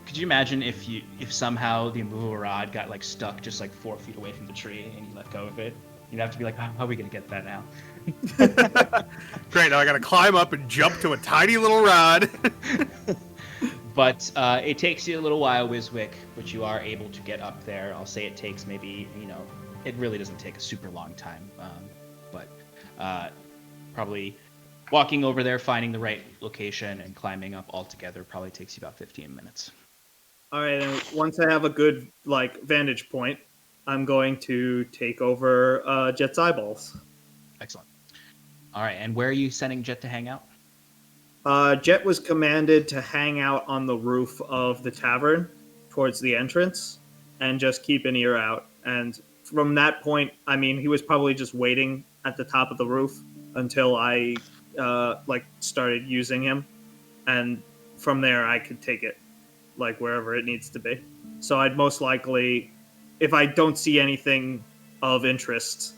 Speaker 3: could you imagine if somehow the immovable rod got like stuck just like 4 feet away from the tree and you let go of it? You'd have to be like, how are we gonna get that now?
Speaker 6: great. Now I got to climb up and jump to a tiny little rod.
Speaker 3: But it takes you a little while, Wiswick, but you are able to get up there. I'll say it takes maybe, it really doesn't take a super long time, but probably walking over there, finding the right location, and climbing up all together probably takes you about 15 minutes.
Speaker 7: All right, and once I have a good vantage point, I'm going to take over Jet's eyeballs.
Speaker 3: Excellent. All right, and where are you sending Jet to hang out?
Speaker 7: Jet was commanded to hang out on the roof of the tavern towards the entrance and just keep an ear out. And from that point, I mean, he was probably just waiting at the top of the roof until I started using him, and from there I could take it wherever it needs to be. So I'd most likely, if I don't see anything of interest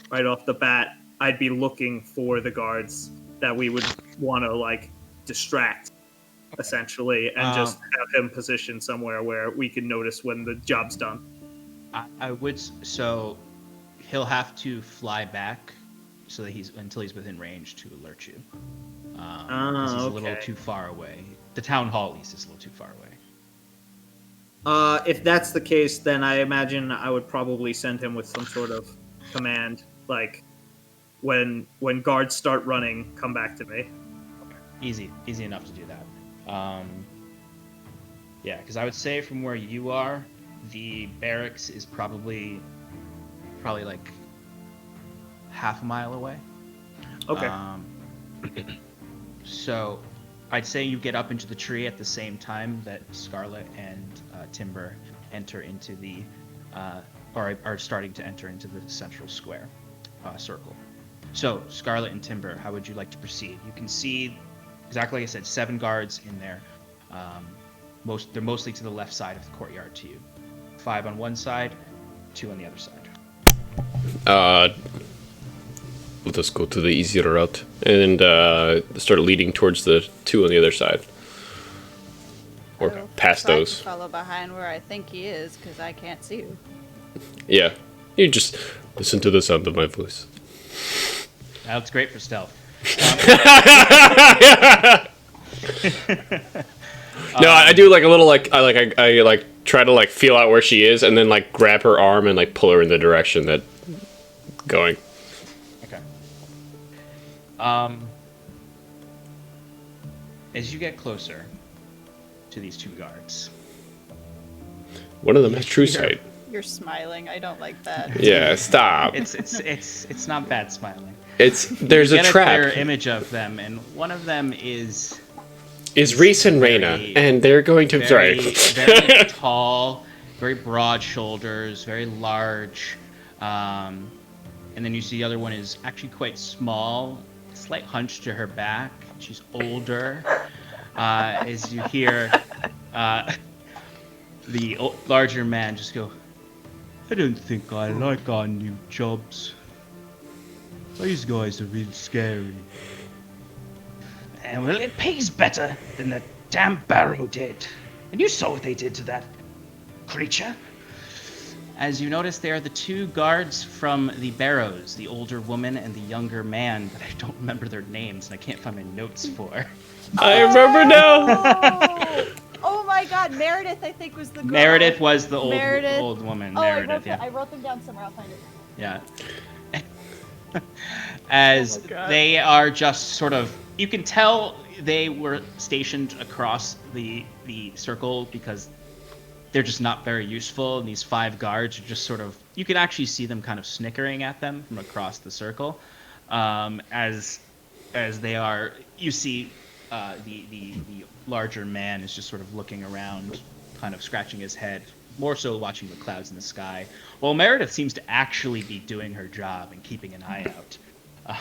Speaker 7: right off the bat, I'd be looking for the guards that we would want to distract, essentially, and just have him positioned somewhere where we can notice when the job's done.
Speaker 3: I would, so he'll have to fly back so that until he's within range to alert you. Because he's a little too far away. The town hall, at least, is a little too far away.
Speaker 7: If that's the case, then I imagine I would probably send him with some sort of command, when guards start running, come back to me.
Speaker 3: Okay. Easy enough to do that. Yeah, because I would say from where you are, the barracks is probably half a mile away.
Speaker 7: Okay.
Speaker 3: So I'd say you get up into the tree at the same time that Scarlet and Timber enter into the, or are starting to enter into the central square circle. So Scarlet and Timber, how would you like to proceed? You can see, exactly like I said, 7 guards in there. They're mostly to the left side of the courtyard to you. 5 on one side, 2 on the other side.
Speaker 1: Let us go to the easier route and start leading towards the 2 on the other side. Or past
Speaker 2: try to
Speaker 1: those.
Speaker 2: follow behind where I think he is, because I can't see you.
Speaker 1: Yeah. You just listen to the sound of my voice.
Speaker 3: That looks great for stealth.
Speaker 1: No, I do a little I try to feel out where she is and then grab her arm and pull her in the direction that going.
Speaker 3: Okay. As you get closer to these 2 guards,
Speaker 1: One of them has true sight.
Speaker 2: You're smiling. I don't like that.
Speaker 1: Yeah, stop.
Speaker 3: it's not bad smiling.
Speaker 1: There's a
Speaker 3: Get
Speaker 1: trap.
Speaker 3: a clear image of them, and one of them is
Speaker 1: Reese and Reyna, and they're going to
Speaker 3: very tall, very broad shoulders, very large, and then you see the other one is actually quite small, slight hunch to her back. She's older. As you hear the larger man just go, "I don't think I like our new jobs. These guys are really scary. And well, it pays better than the damn barrow did. And you saw what they did to that creature." As you notice, they are the 2 guards from the barrows, the older woman and the younger man, but I don't remember their names and I can't find my notes for.
Speaker 1: I remember now.
Speaker 2: Oh my God, Meredith, I think was the girl.
Speaker 3: Meredith was the
Speaker 2: Meredith.
Speaker 3: old woman.
Speaker 2: Oh,
Speaker 3: Meredith,
Speaker 2: I wrote them down somewhere. I'll find it.
Speaker 3: Yeah. As they are just sort of, you can tell they were stationed across the circle because they're just not very useful, and these 5 guards are just sort of, you can actually see them kind of snickering at them from across the circle. As they are, you see the larger man is just sort of looking around, kind of scratching his head, more so watching the clouds in the sky, while Meredith seems to actually be doing her job and keeping an eye out. I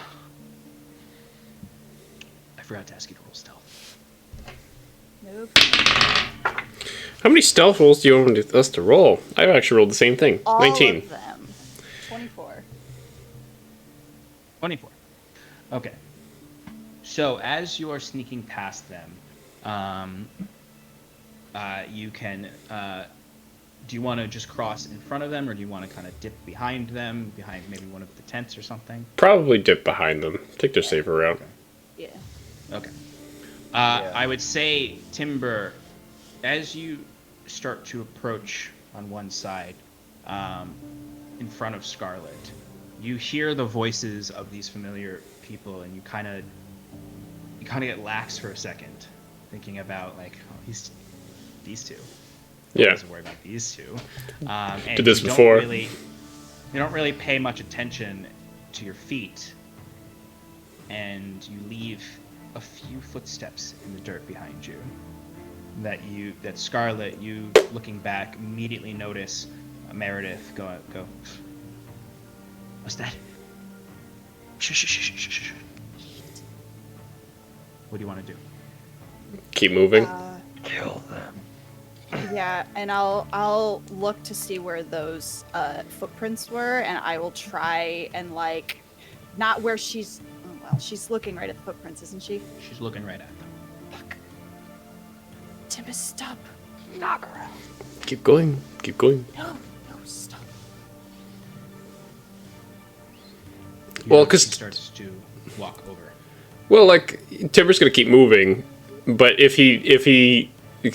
Speaker 3: forgot to ask you to roll stealth.
Speaker 2: Nope.
Speaker 1: How many stealth rolls do you want us to roll? I've actually rolled the same thing.
Speaker 2: All
Speaker 1: 19.
Speaker 2: of them. 24.
Speaker 3: 24. Okay. So as you are sneaking past them, you can. Do you want to just cross in front of them, or do you want to kind of dip behind them, behind maybe one of the tents or something?
Speaker 1: Probably dip behind them. Take the safer route.
Speaker 2: Yeah.
Speaker 3: Okay. I would say, Timber, as you start to approach on one side, in front of Scarlet, you hear the voices of these familiar people, and you kind of kind of get lax for a second, thinking about like, oh, these two.
Speaker 1: Yeah.
Speaker 3: Doesn't worry about these two. And
Speaker 1: Did this
Speaker 3: you
Speaker 1: before.
Speaker 3: You don't really pay much attention to your feet, and you leave a few footsteps in the dirt behind you. That Scarlet, you looking back, immediately notice Meredith go. What's that? Shh. What do you want to do?
Speaker 1: Keep moving.
Speaker 4: Kill them.
Speaker 2: Yeah, and I'll look to see where those footprints were, and I will try and like, not where she's. Well, she's looking right at the footprints, isn't she?
Speaker 3: She's looking right at them.
Speaker 2: Fuck. Timbus, stop.
Speaker 4: Knock her out.
Speaker 1: Keep going. Keep going.
Speaker 2: No, stop.
Speaker 1: Well,
Speaker 3: She
Speaker 1: 'cause-
Speaker 3: starts to walk over.
Speaker 1: Well, like Timber's gonna keep moving, but if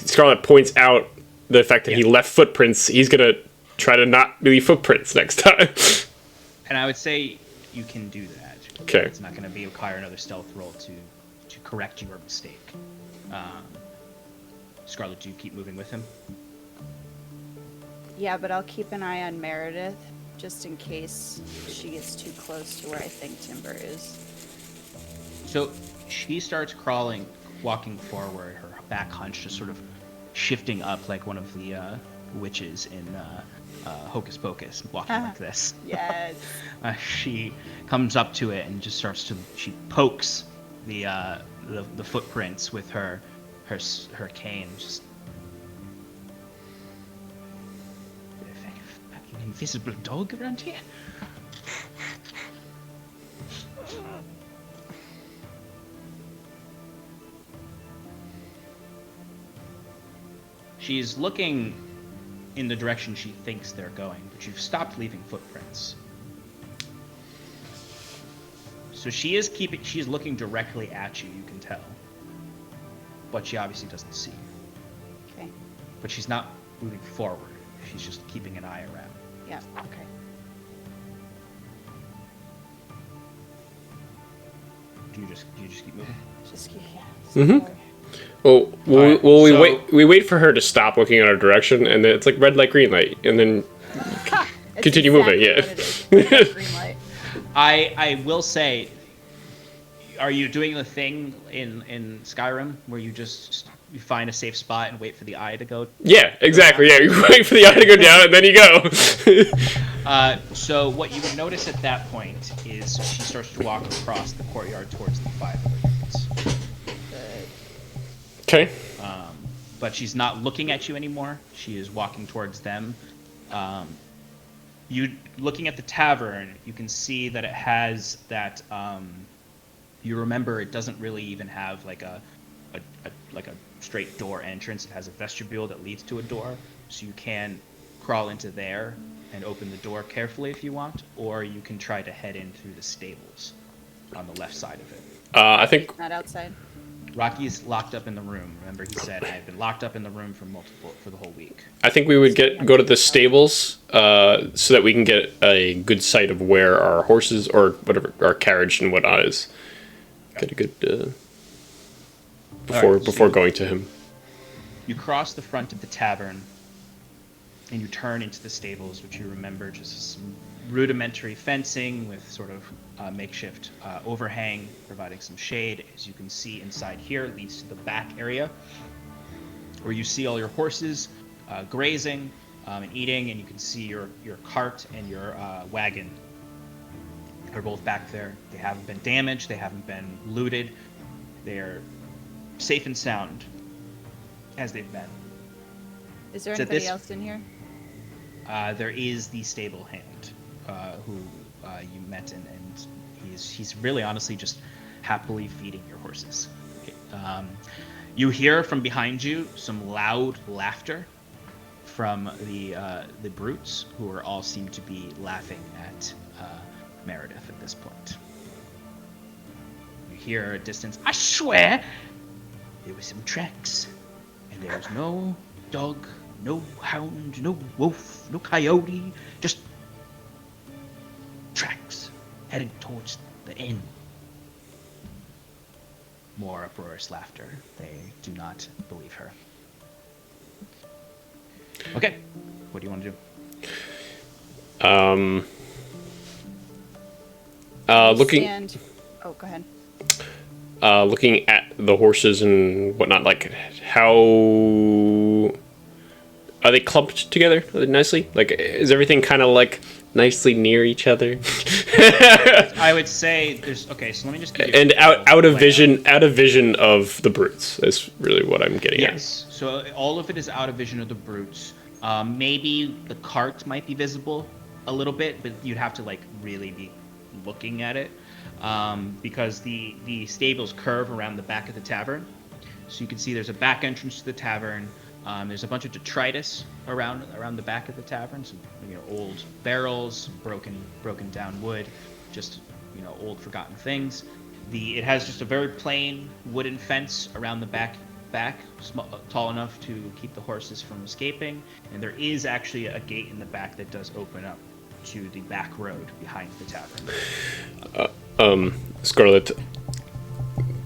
Speaker 1: Scarlet points out the fact that he left footprints, he's gonna try to not leave footprints next time.
Speaker 3: And I would say you can do that.
Speaker 1: Okay.
Speaker 3: It's not going to require another stealth roll to correct your mistake. Scarlet, do you keep moving with him?
Speaker 2: Yeah, but I'll keep an eye on Meredith just in case she gets too close to where I think Timber is.
Speaker 3: So she starts walking forward, her back hunched, just sort of shifting up like one of the witches in Hocus Pocus, walking like this.
Speaker 2: Yes.
Speaker 3: She comes up to it and just she pokes the footprints with her cane. Just fucking invisible dog around here. She's looking in the direction she thinks they're going, but you've stopped leaving footprints. So she's looking directly at you, you can tell. But she obviously doesn't see you.
Speaker 2: Okay.
Speaker 3: But she's not moving forward. She's just keeping an eye around.
Speaker 2: Yeah. Okay.
Speaker 3: Do you just keep moving?
Speaker 2: Just keep. Yeah.
Speaker 1: Mhm.
Speaker 2: Sorry.
Speaker 1: Well,
Speaker 3: Alright, so-
Speaker 1: we wait for her to stop looking in our direction, and then it's like red light, green light, and then
Speaker 2: It's
Speaker 1: continue moving.
Speaker 2: exactly
Speaker 1: Yeah.
Speaker 2: what it is. Green light.
Speaker 3: I will say, are you doing the thing in Skyrim where you find a safe spot and wait for the eye to go?
Speaker 1: Yeah, exactly. Yeah, you wait for the eye to go down, and then you go.
Speaker 3: So what you would notice at that point is she starts to walk across the courtyard towards the 5 other units.
Speaker 1: Okay.
Speaker 3: But she's not looking at you anymore. She is walking towards them. You looking at the tavern, you can see that it has that. You remember it doesn't really even have like a straight door entrance. It has a vestibule that leads to a door, so you can crawl into there and open the door carefully if you want, or you can try to head in through the stables on the left side of it.
Speaker 1: I think
Speaker 2: Not outside.
Speaker 3: Rocky's locked up in the room. Remember, he said, "I've been locked up in the room for the whole week."
Speaker 1: we would go to the stables so that we can get a good sight of where our horses or whatever our carriage and whatnot is. Get a good before going to him.
Speaker 3: You cross the front of the tavern, and you turn into the stables, which you remember just some rudimentary fencing with sort of makeshift overhang, providing some shade. As you can see inside here, leads to the back area, where you see all your horses grazing and eating, and you can see your cart and your wagon. They're both back there. They haven't been damaged. They haven't been looted. They're safe and sound, as they've been.
Speaker 2: Is there
Speaker 3: So
Speaker 2: anybody
Speaker 3: this-
Speaker 2: else in here?
Speaker 3: There is the stable hand who you met, and he's really honestly just happily feeding your horses. You hear from behind you some loud laughter from the brutes, who are all seem to be laughing at Meredith at this point. You hear at a distance, "I swear there were some tracks, and there was no dog, no hound, no wolf, no coyote, just tracks heading towards the inn." more uproarious laughter. They do not believe her. Okay, what do you want to do?
Speaker 1: Looking
Speaker 2: Oh, go ahead.
Speaker 1: looking at the horses and whatnot, like how are they clumped together nicely? Like, is everything kind of like nicely near each other?
Speaker 3: I would say there's okay. So let me just give you
Speaker 1: And out of
Speaker 3: layout.
Speaker 1: out of vision of the brutes. That's really what I'm getting
Speaker 3: Yes. So all of it is out of vision of the brutes. Maybe the cart might be visible a little bit, but you'd have to like really be looking at it because the stables curve around the back of the tavern. So you can see there's a back entrance to the tavern. There's a bunch of detritus around the back of the tavern. Some old barrels, broken down wood, just old forgotten things. It has just a very plain wooden fence around the back, tall enough to keep the horses from escaping. And there is actually a gate in the back that does open up to the back road behind the tavern.
Speaker 1: Scarlet,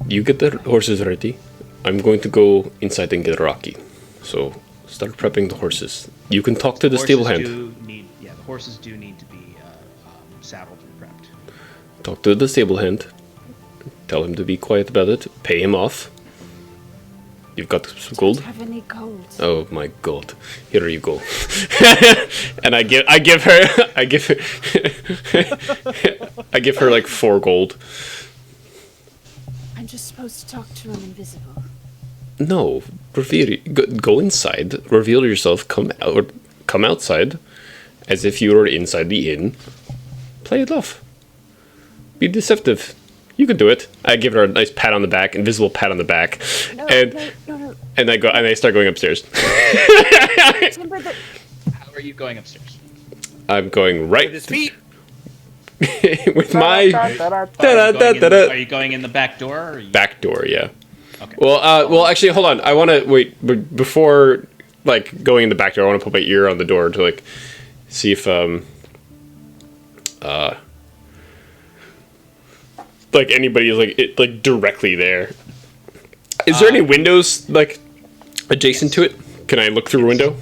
Speaker 1: you get the horses ready. I'm going to go inside and get Rocky. So start prepping the horses. You can talk to the stable hand.
Speaker 3: The horses do need to be saddled and prepped.
Speaker 1: Talk to the stable hand. Tell him to be quiet about it. Pay him off. You've got some gold.
Speaker 2: Have any gold?
Speaker 1: Oh my god! Here you go. And I give her like 4 gold.
Speaker 2: I'm just supposed to talk to him invisible.
Speaker 1: No, go inside. Reveal yourself. Come outside, as if you were inside the inn. Play it off. Be deceptive. You can do it. I give her a nice pat on the back, invisible pat on the back,
Speaker 2: No.
Speaker 1: and I start going upstairs.
Speaker 2: Timber,
Speaker 3: How are you going upstairs?
Speaker 1: I'm going right
Speaker 6: His feet.
Speaker 1: with my
Speaker 3: Are you going in the back door? Or are you...
Speaker 1: back door. Yeah.
Speaker 3: Okay.
Speaker 1: Well, actually, hold on. I want to wait before like going in the back door. I want to put my ear on the door to like see if like anybody is like directly there. Is there any windows like adjacent to it? Can I look through a window?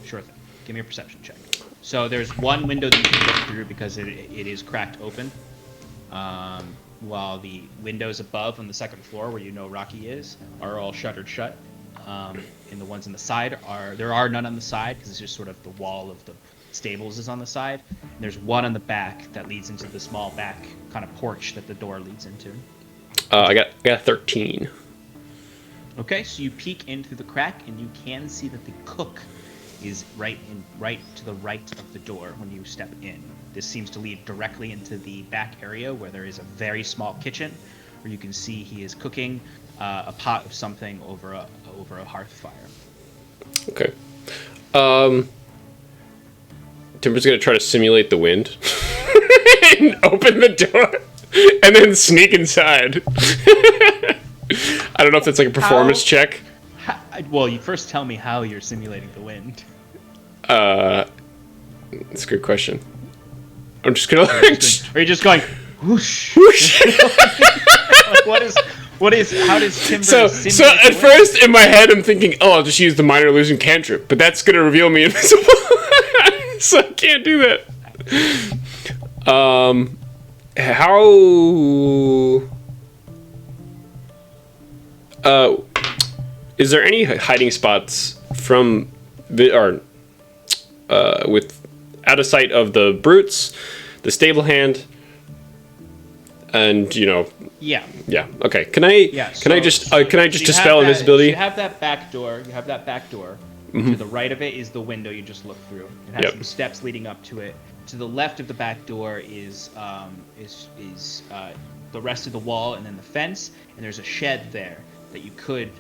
Speaker 3: Sure thing. Give me a perception check. So there's one window that you can look through because it is cracked open. While the windows above on the second floor where Rocky is are all shuttered shut. And the ones on the side there are none on the side because it's just sort of the wall of the stables is on the side. And there's one on the back that leads into the small back kind of porch that the door leads into.
Speaker 1: I got 13.
Speaker 3: Okay, so you peek in through the crack and you can see that the cook is right to the right of the door when you step in. This seems to lead directly into the back area where there is a very small kitchen where you can see he is cooking a pot of something over a hearth fire.
Speaker 1: Okay. Timber's gonna try to simulate the wind and open the door and then sneak inside. I don't know if that's like a performance check.
Speaker 3: Well, you first tell me how you're simulating the wind.
Speaker 1: It's a good question. I'm just gonna.
Speaker 3: Are you just going whoosh?
Speaker 1: Whoosh.
Speaker 3: What is? How does Timber?
Speaker 1: So
Speaker 3: simulate
Speaker 1: at
Speaker 3: the wind?
Speaker 1: first in my head I'm thinking, oh, I'll just use the minor illusion cantrip, but that's gonna reveal me invisible, so I can't do that. Is there any hiding spots from with out of sight of the brutes, the stable hand, and
Speaker 3: Yeah.
Speaker 1: yeah. Okay. Can I just dispel invisibility?
Speaker 3: You have that back door. To the right of it is the window you just looked through. It has some steps leading up to it. To the left of the back door is the rest of the wall and then the fence. And there's a shed there that you could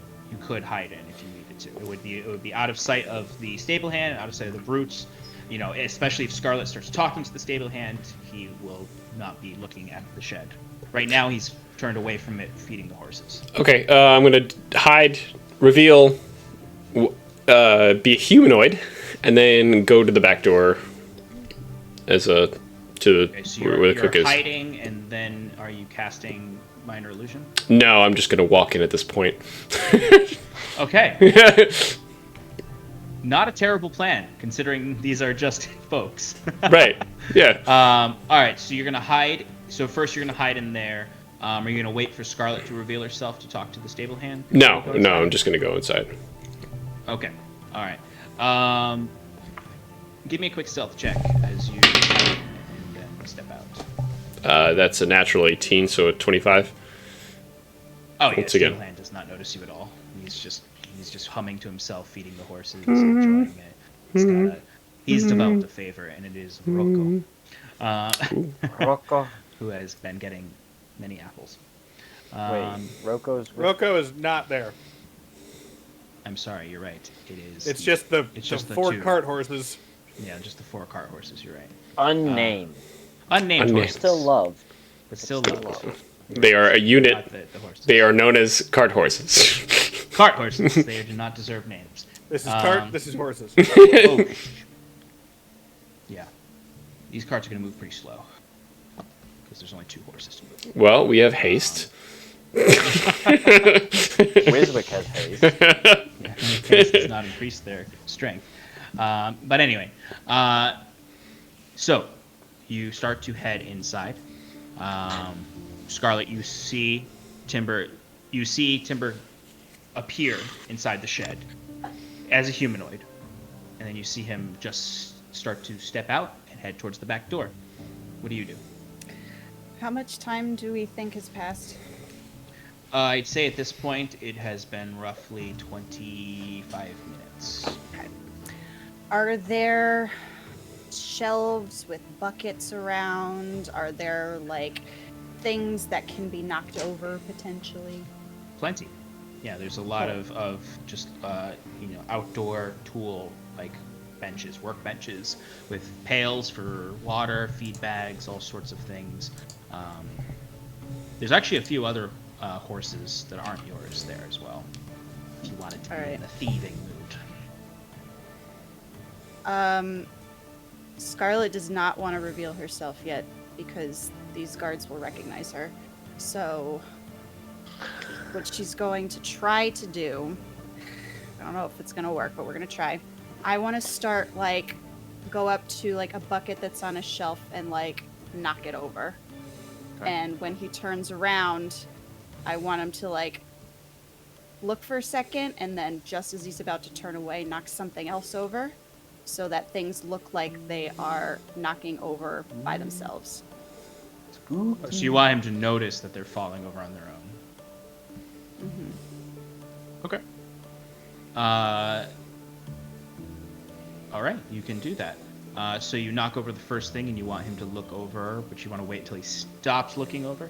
Speaker 3: hide in if you needed to. It would be out of sight of the stable hand, out of sight of the brutes. Especially if Scarlet starts talking to the stable hand, he will not be looking at the shed. Right now, he's turned away from it, feeding the horses.
Speaker 1: Okay, I'm gonna hide, reveal, be a humanoid, and then go to the back door as a to
Speaker 3: Okay, so
Speaker 1: where the cook
Speaker 3: you're
Speaker 1: is.
Speaker 3: hiding, and then are you casting Minor Illusion?
Speaker 1: No, I'm just gonna walk in at this point.
Speaker 3: Okay. Not a terrible plan, considering these are just folks.
Speaker 1: Right. Yeah.
Speaker 3: All right, so you're gonna hide. So first, you're gonna hide in there. Are you gonna wait for Scarlet to reveal herself to talk to the stable hand?
Speaker 1: No,
Speaker 3: Go
Speaker 1: no,
Speaker 3: inside?
Speaker 1: I'm just gonna go inside.
Speaker 3: Okay. All right. Give me a quick stealth check as you hide and then step out.
Speaker 1: That's a natural 18, so a 25.
Speaker 3: Oh yeah,
Speaker 1: Once
Speaker 3: stable
Speaker 1: again.
Speaker 3: hand does not notice you at all. He's just humming to himself, feeding the horses, enjoying it. He's developed a favorite, and it is Rocco,
Speaker 4: Rocco.
Speaker 3: who has been getting many apples.
Speaker 4: Wait, Rocco's.
Speaker 6: Rocco is not there.
Speaker 3: I'm sorry, you're right. It is.
Speaker 6: It's just the
Speaker 3: just the
Speaker 6: 4
Speaker 3: two.
Speaker 6: cart horses.
Speaker 3: Yeah, just the 4 cart horses. You're right.
Speaker 4: Unnamed.
Speaker 3: Unnamed
Speaker 1: Unnamed.
Speaker 3: horses.
Speaker 4: Still loved.
Speaker 3: but still loved.
Speaker 1: They are a unit.
Speaker 3: Not the horses.
Speaker 1: They are known as cart horses.
Speaker 3: Cart horses. They do not deserve names.
Speaker 6: This is cart. This is horses.
Speaker 3: Oh. Yeah. These carts are going to move pretty slow. Because there's only 2 horses to move.
Speaker 1: Well, we have haste.
Speaker 4: Wiswick has haste.
Speaker 3: Haste does not increase their strength. But anyway. So, you start to head inside. Scarlet, you see Timber appear inside the shed as a humanoid, and then you see him just start to step out and head towards the back door. What do you do?
Speaker 2: How much time do we think has passed?
Speaker 3: I'd say at this point it has been roughly 25 minutes.
Speaker 2: Are there shelves with buckets around? Are there, like, things that can be knocked over potentially?
Speaker 3: Plenty. Yeah, there's a lot of just outdoor tool like benches, work benches with pails for water, feed bags, all sorts of things. There's actually a few other horses that aren't yours there as well. If you wanted to be in a thieving mood.
Speaker 2: Scarlet does not want to reveal herself yet because these guards will recognize her. So what she's going to try to do, I don't know if it's going to work, but we're going to try. I want to start, like, go up to, like, a bucket that's on a shelf and, like, knock it over. Okay. And when he turns around, I want him to, like, look for a second, and then just as he's about to turn away, knock something else over so that things look like they are knocking over by themselves.
Speaker 3: So you want him to notice that they're falling over on their own.
Speaker 2: Mm-hmm.
Speaker 3: Okay. All right, you can do that. So you knock over the first thing, and you want him to look over, but you want to wait till he stops looking over.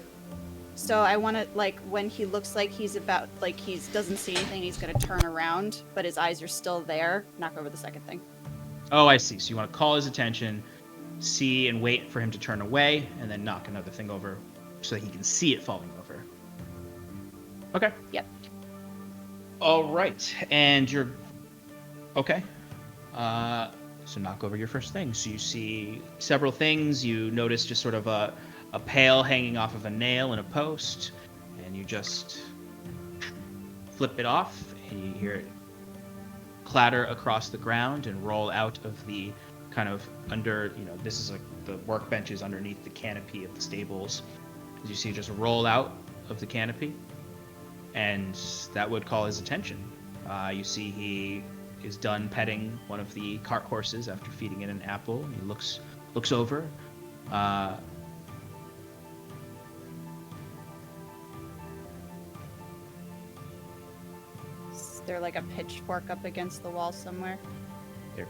Speaker 2: So I want to, like, when he looks like he's about, like, he doesn't see anything, he's going to turn around, but his eyes are still there, knock over the second thing.
Speaker 3: Oh, I see. So you want to call his attention, see and wait for him to turn away, and then knock another thing over so that he can see it falling over. Okay.
Speaker 2: Yep.
Speaker 3: All right. And you're... Okay. So knock over your first thing. So you see several things. You notice just sort of a pail hanging off of a nail in a post, and you just flip it off, and you hear it clatter across the ground and roll out of the kind of under, this is like the workbenches underneath the canopy of the stables. As you see, just roll out of the canopy, and that would call his attention. You see he is done petting one of the cart horses after feeding it an apple. He looks over.
Speaker 2: Is there, like, a pitchfork up against the wall somewhere?
Speaker 3: There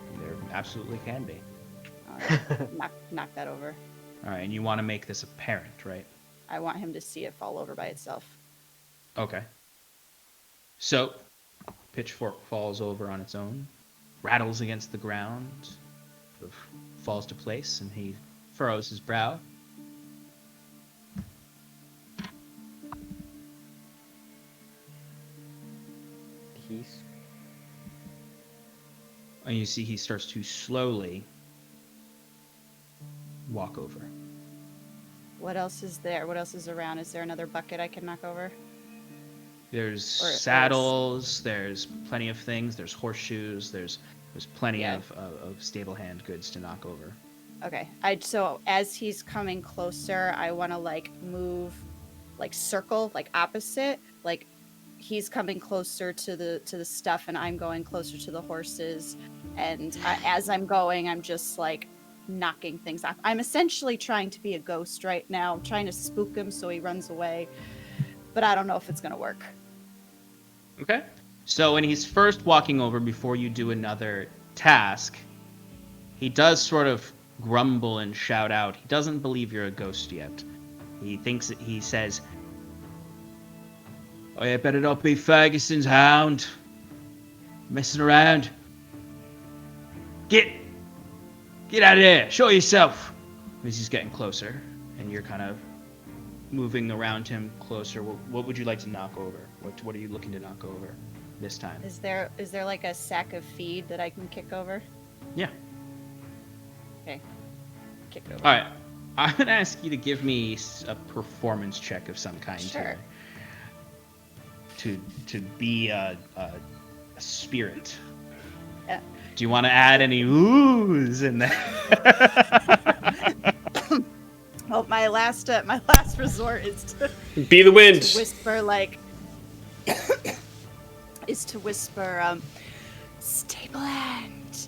Speaker 3: absolutely can be.
Speaker 2: Knock that over.
Speaker 3: All right, and you want to make this apparent, right?
Speaker 2: I want him to see it fall over by itself.
Speaker 3: Okay. So, pitchfork falls over on its own, rattles against the ground, sort of falls to place, and he furrows his brow. And you see he starts to slowly walk over.
Speaker 2: What else is there? What else is around? Is there another bucket I can knock over?
Speaker 3: There's
Speaker 2: Or-
Speaker 3: saddles. There's plenty of things. There's horseshoes. There's plenty
Speaker 2: Yeah.
Speaker 3: of stable hand goods to knock over.
Speaker 2: Okay. So as he's coming closer, I want to like move, like circle, like opposite. Like he's coming closer to the stuff, and I'm going closer to the horses. And as I'm going, I'm just like knocking things off. I'm essentially trying to be a ghost right now. I'm trying to spook him so he runs away, but I don't know if it's gonna work.
Speaker 3: Okay. So when he's first walking over, before you do another task, he does sort of grumble and shout out. He doesn't believe you're a ghost yet. He says, "Oh, you better not be Ferguson's hound. Messing around. Get out of there. Show yourself." As he's getting closer, and you're kind of moving around him closer, what would you like to knock over? What are you looking to knock over this time?
Speaker 2: Is there like a sack of feed that I can kick over?
Speaker 3: Yeah.
Speaker 2: Okay. Kick it over.
Speaker 3: All right. I'm gonna ask you to give me a performance check of some kind
Speaker 2: Sure.
Speaker 3: to be a spirit.
Speaker 2: Yeah.
Speaker 3: Do you want to add any oohs in there?
Speaker 2: Well, my last resort is to
Speaker 1: Be the wind.
Speaker 2: whisper like is to whisper stable hand.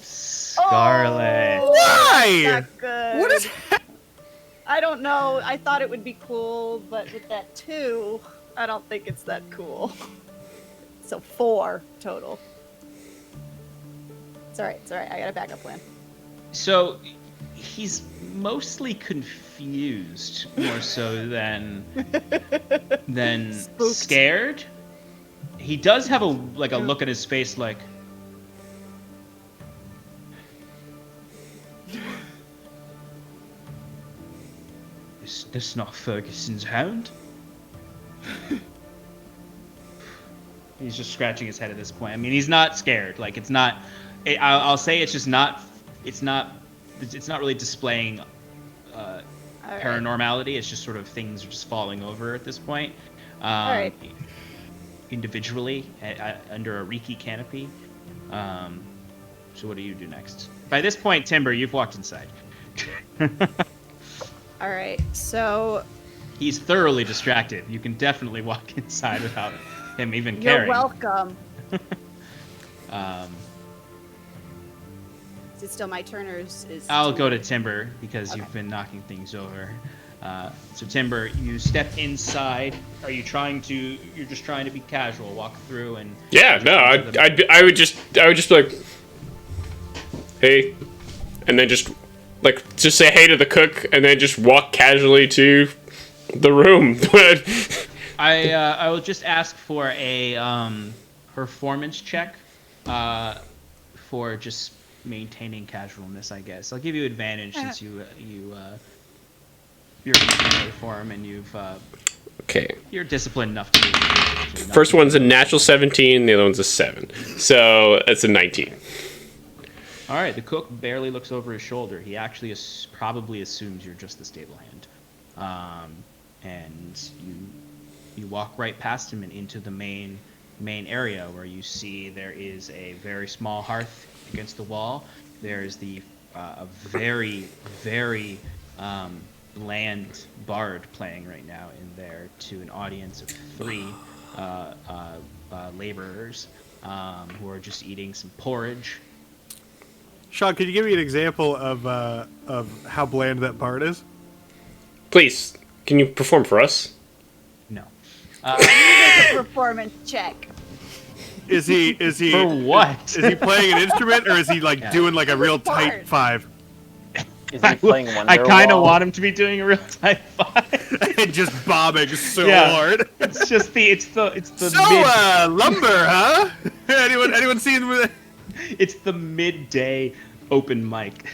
Speaker 3: Scarlet.
Speaker 2: Oh,
Speaker 6: Why?
Speaker 2: not good.
Speaker 6: What is?
Speaker 2: I don't know. I thought it would be cool, but with that 2, I don't think it's that cool. So 4 total. It's all right. I got a backup plan.
Speaker 3: So he's mostly confused more so than
Speaker 2: Spooked.
Speaker 3: scared. He does have a look at his face like, is this not Ferguson's hound? He's just scratching his head at this point. I mean, he's not scared. Like, it's not. I'll say it's just not. It's not really displaying
Speaker 2: All right.
Speaker 3: paranormality. It's just sort of things are just falling over at this point.
Speaker 2: All right.
Speaker 3: Individually under a Riki canopy. So what do you do next? By this point, Timber, you've walked inside.
Speaker 2: All right. So
Speaker 3: He's thoroughly distracted. You can definitely walk inside without him even
Speaker 2: you're
Speaker 3: caring.
Speaker 2: welcome.
Speaker 3: Um,
Speaker 2: Is it still my turn, or is
Speaker 3: I'll go to Timber because you've been knocking things over. So Timber, you step inside. Are you trying to? You're just trying to be casual, walk through and.
Speaker 1: Yeah, no, I would just be like, hey, and then just say hey to the cook, and then just walk casually to the room.
Speaker 3: I will just ask for a performance check for just maintaining casualness, I guess. I'll give you advantage since you're in familiar form and
Speaker 1: Okay.
Speaker 3: you're disciplined enough to do it.
Speaker 1: First one's a natural 17, the other one's a 7. So that's a 19.
Speaker 3: All right, the cook barely looks over his shoulder. He actually probably assumes you're just the stable hand. And you walk right past him and into the main area where you see there is a very small hearth against the wall. There's a very, very bland bard playing right now in there to an audience of 3 laborers who are just eating some porridge.
Speaker 6: Sean, could you give me an example of how bland that part is?
Speaker 1: Please, can you perform for us?
Speaker 3: No.
Speaker 2: a performance check?
Speaker 6: Is he
Speaker 3: For what?
Speaker 6: Is he playing an instrument, or is he doing like a real
Speaker 2: Part.
Speaker 6: tight 5
Speaker 4: Is he playing Wonderwall?
Speaker 3: I kind of want him to be doing a real type 5.
Speaker 6: and just bobbing so
Speaker 3: Yeah.
Speaker 6: hard?
Speaker 3: It's just it's the
Speaker 6: So, lumber, huh? anyone seen with?
Speaker 3: it's the midday open mic.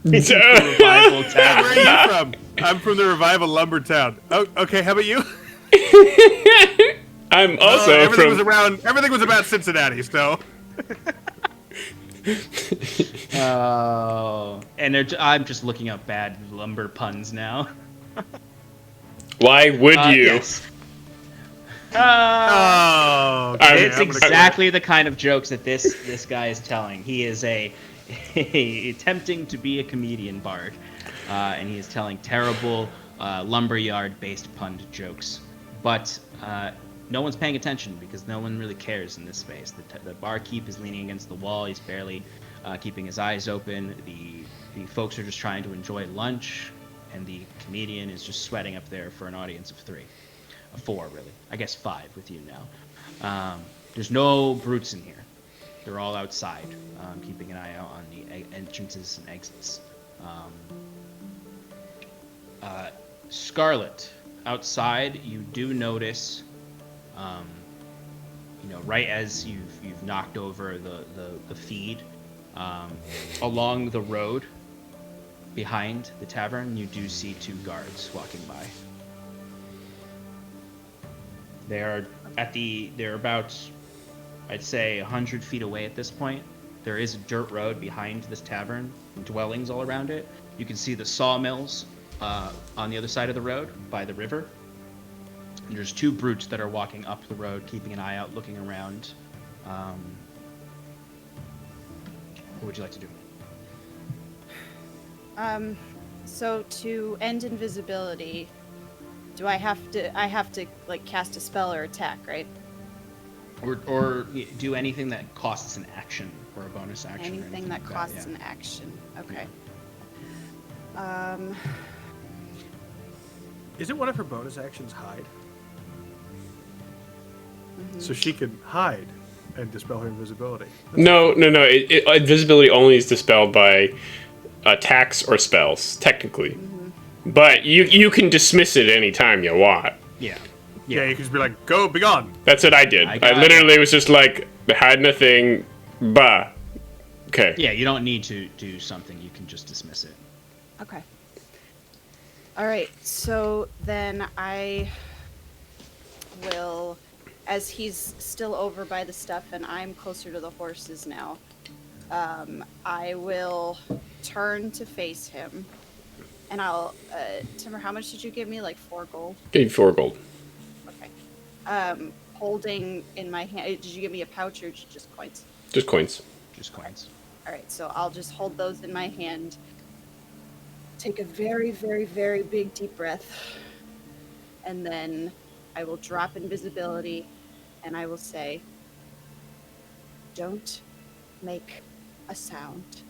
Speaker 1: It's
Speaker 3: The Revival
Speaker 6: Where
Speaker 3: Tavern.
Speaker 6: are you from? I'm from the Revival Lumber Town. Oh, okay. How about you?
Speaker 1: I'm also
Speaker 6: everything
Speaker 1: from.
Speaker 6: was about Cincinnati, so.
Speaker 3: Oh, and I'm just looking up bad lumber puns now.
Speaker 1: Why would you?
Speaker 3: Yes.
Speaker 6: Oh, okay.
Speaker 3: It's
Speaker 6: I'm gonna
Speaker 3: exactly the kind of jokes that this guy is telling. He is attempting to be a comedian bard, and he is telling terrible lumberyard-based punned jokes. But no one's paying attention because no one really cares in this space. The barkeep is leaning against the wall. He's barely keeping his eyes open. The folks are just trying to enjoy lunch, and the comedian is just sweating up there for an audience of 3. 4, really. I guess 5 with you now. There's no brutes in here. They're all outside, keeping an eye out on the entrances and exits. Scarlet, outside, you do notice, right as you've knocked over the feed, along the road behind the tavern, you do see 2 guards walking by. They're about, I'd say, 100 feet away at this point. There is a dirt road behind this tavern, and dwellings all around it. You can see the sawmills on the other side of the road by the river. And there's 2 brutes that are walking up the road, keeping an eye out, looking around. What would you like to do?
Speaker 2: So to end invisibility, I have to like cast a spell or attack, right?
Speaker 3: Or do anything that costs an action or a bonus action.
Speaker 2: Anything that costs an action. Okay.
Speaker 6: Isn't one of her bonus actions hide?
Speaker 2: Mm-hmm.
Speaker 6: So she can hide and dispel her invisibility.
Speaker 1: No. Invisibility only is dispelled by attacks or spells, technically.
Speaker 2: Mm-hmm.
Speaker 1: But you can dismiss it any time you want.
Speaker 6: Yeah, you can just be like, go, be gone.
Speaker 1: That's what I did. I literally was just like, hiding a thing, bah. Okay.
Speaker 3: Yeah, you don't need to do something. You can just dismiss it.
Speaker 2: Okay. All right. So then I will, as he's still over by the stuff and I'm closer to the horses now, I will turn to face him. And I'll, Timur, how much did you give me? Like 4 gold?
Speaker 1: Gave you 4 gold.
Speaker 2: Okay. Holding in my hand, did you give me a pouch or just coins?
Speaker 1: Just coins.
Speaker 3: Just coins.
Speaker 2: All right, so I'll just hold those in my hand. Take a very, very, very big deep breath. And then I will drop invisibility and I will say, don't make a sound.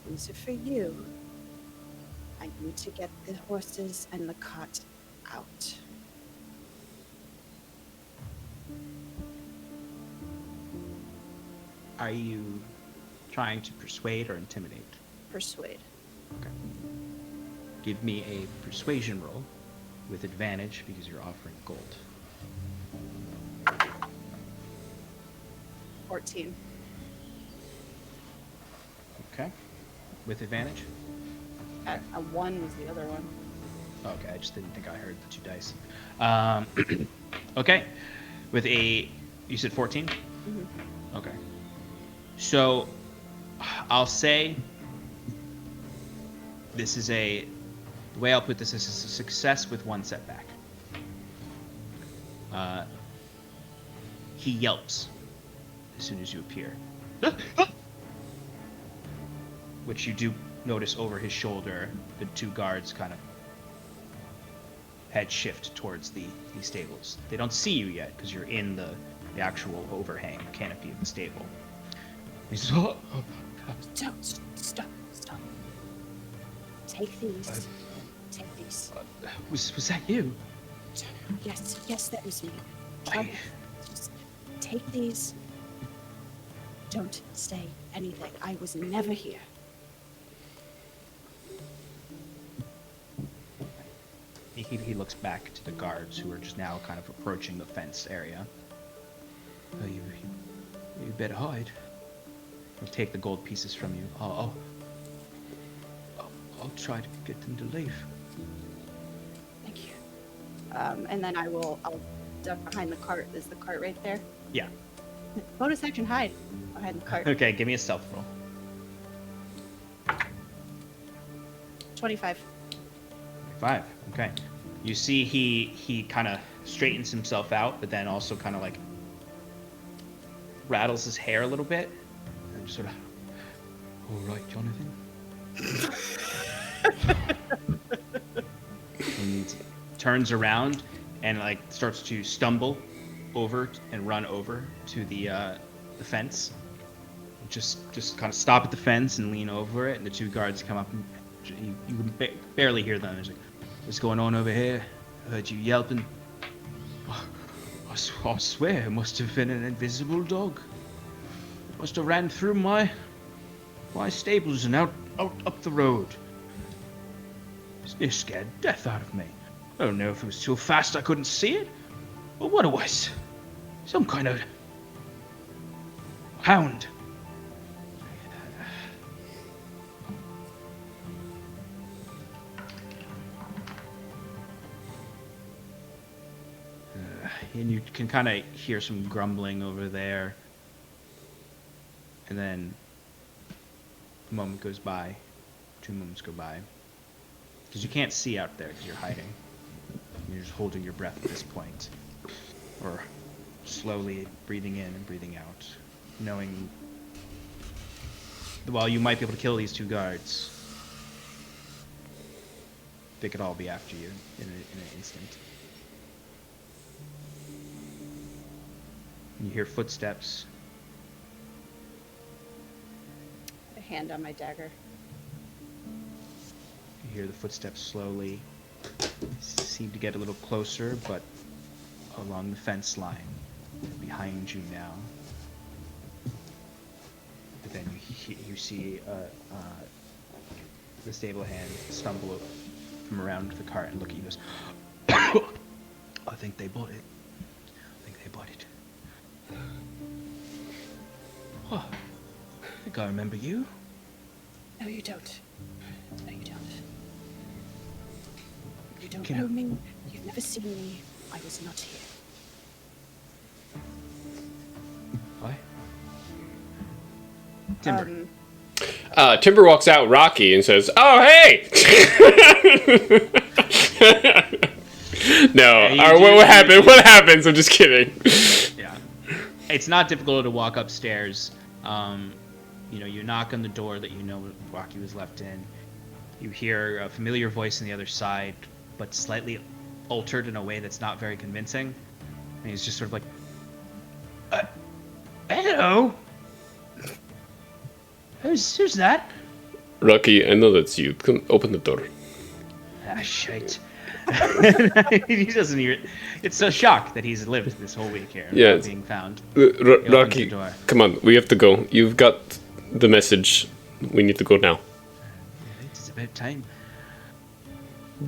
Speaker 2: These are for you. I need to get the horses and the cart out.
Speaker 3: Are you trying to persuade or intimidate?
Speaker 2: Persuade.
Speaker 3: Okay. Give me a persuasion roll with advantage because you're offering gold.
Speaker 2: 14.
Speaker 3: Okay. With advantage?
Speaker 2: A 1 was the other one.
Speaker 3: Okay, I just didn't think I heard the 2 dice. Okay. With a... You said 14?
Speaker 2: Mm-hmm.
Speaker 3: Okay. So, I'll say... This is a... The way I'll put this is a success with 1 setback. He yelps as soon as you appear. Which you do notice over his shoulder, the 2 guards kind of head shift towards the stables. They don't see you yet because you're in the actual overhang canopy of the stable. He says, "Oh, God.
Speaker 2: Don't stop. Take these. Take these.
Speaker 3: Was that you?"
Speaker 2: Yes, that was me.
Speaker 3: I-
Speaker 2: Just take these. Don't say anything. I was never here.
Speaker 3: He looks back to the guards who are just now kind of approaching the fence area. Oh, you better hide. I'll take the gold pieces from you. I'll try to get them to leave.
Speaker 2: Thank you. And then I'll duck behind the cart. Is the cart right there?
Speaker 3: Yeah.
Speaker 2: Bonus action hide. Go ahead in the cart.
Speaker 3: Okay, give me a stealth roll.
Speaker 2: 25.
Speaker 3: 5. Okay. You see he kind of straightens himself out, but then also kind of like rattles his hair a little bit. And just sort of, all right, Jonathan. And turns around and like starts to stumble over and run over to the fence. Just kind of stop at the fence and lean over it, and the two guards come up and you can barely hear them. It's like, what's going on over here? I heard you yelping. I swear it must have been an invisible dog. It must have ran through my stables and out up the road. It scared death out of me. I don't know if it was so fast I couldn't see it, or what it was. Some kind of hound. And you can kind of hear some grumbling over there. And then a moment goes by, 2 moments go by. Because you can't see out there because you're hiding. You're just holding your breath at this point. Or slowly breathing in and breathing out. Knowing, while you might be able to kill these two guards, they could all be after you in an instant. You hear footsteps.
Speaker 2: A hand on my dagger.
Speaker 3: You hear the footsteps slowly seem to get a little closer, but along the fence line behind you now. But then you see the stable hand stumble from around the cart and look at you and goes, I think they bought it. Oh, I think I remember you.
Speaker 2: No, you don't. No, you don't. You don't
Speaker 3: Can
Speaker 2: know
Speaker 3: I-
Speaker 2: me. You've never seen me. I was not here.
Speaker 3: Why? Timber.
Speaker 1: Timber walks out Rocky and says, "Oh, hey!" No, what happened? What happens? I'm just kidding.
Speaker 3: Yeah. It's not difficult to walk upstairs. You knock on the door that you know Rocky was left in. You hear a familiar voice on the other side, but slightly altered in a way that's not very convincing. And he's just sort of like, hello? Who's that?
Speaker 1: Rocky, I know that's you. Come open the door.
Speaker 3: Ah, shite. He doesn't hear it. It's a shock that he's lived this whole week here
Speaker 1: Yeah,
Speaker 3: without being found.
Speaker 1: Rocky,
Speaker 3: the door.
Speaker 1: come on, we have to go. You've got the message. We need to go now.
Speaker 3: It's about time.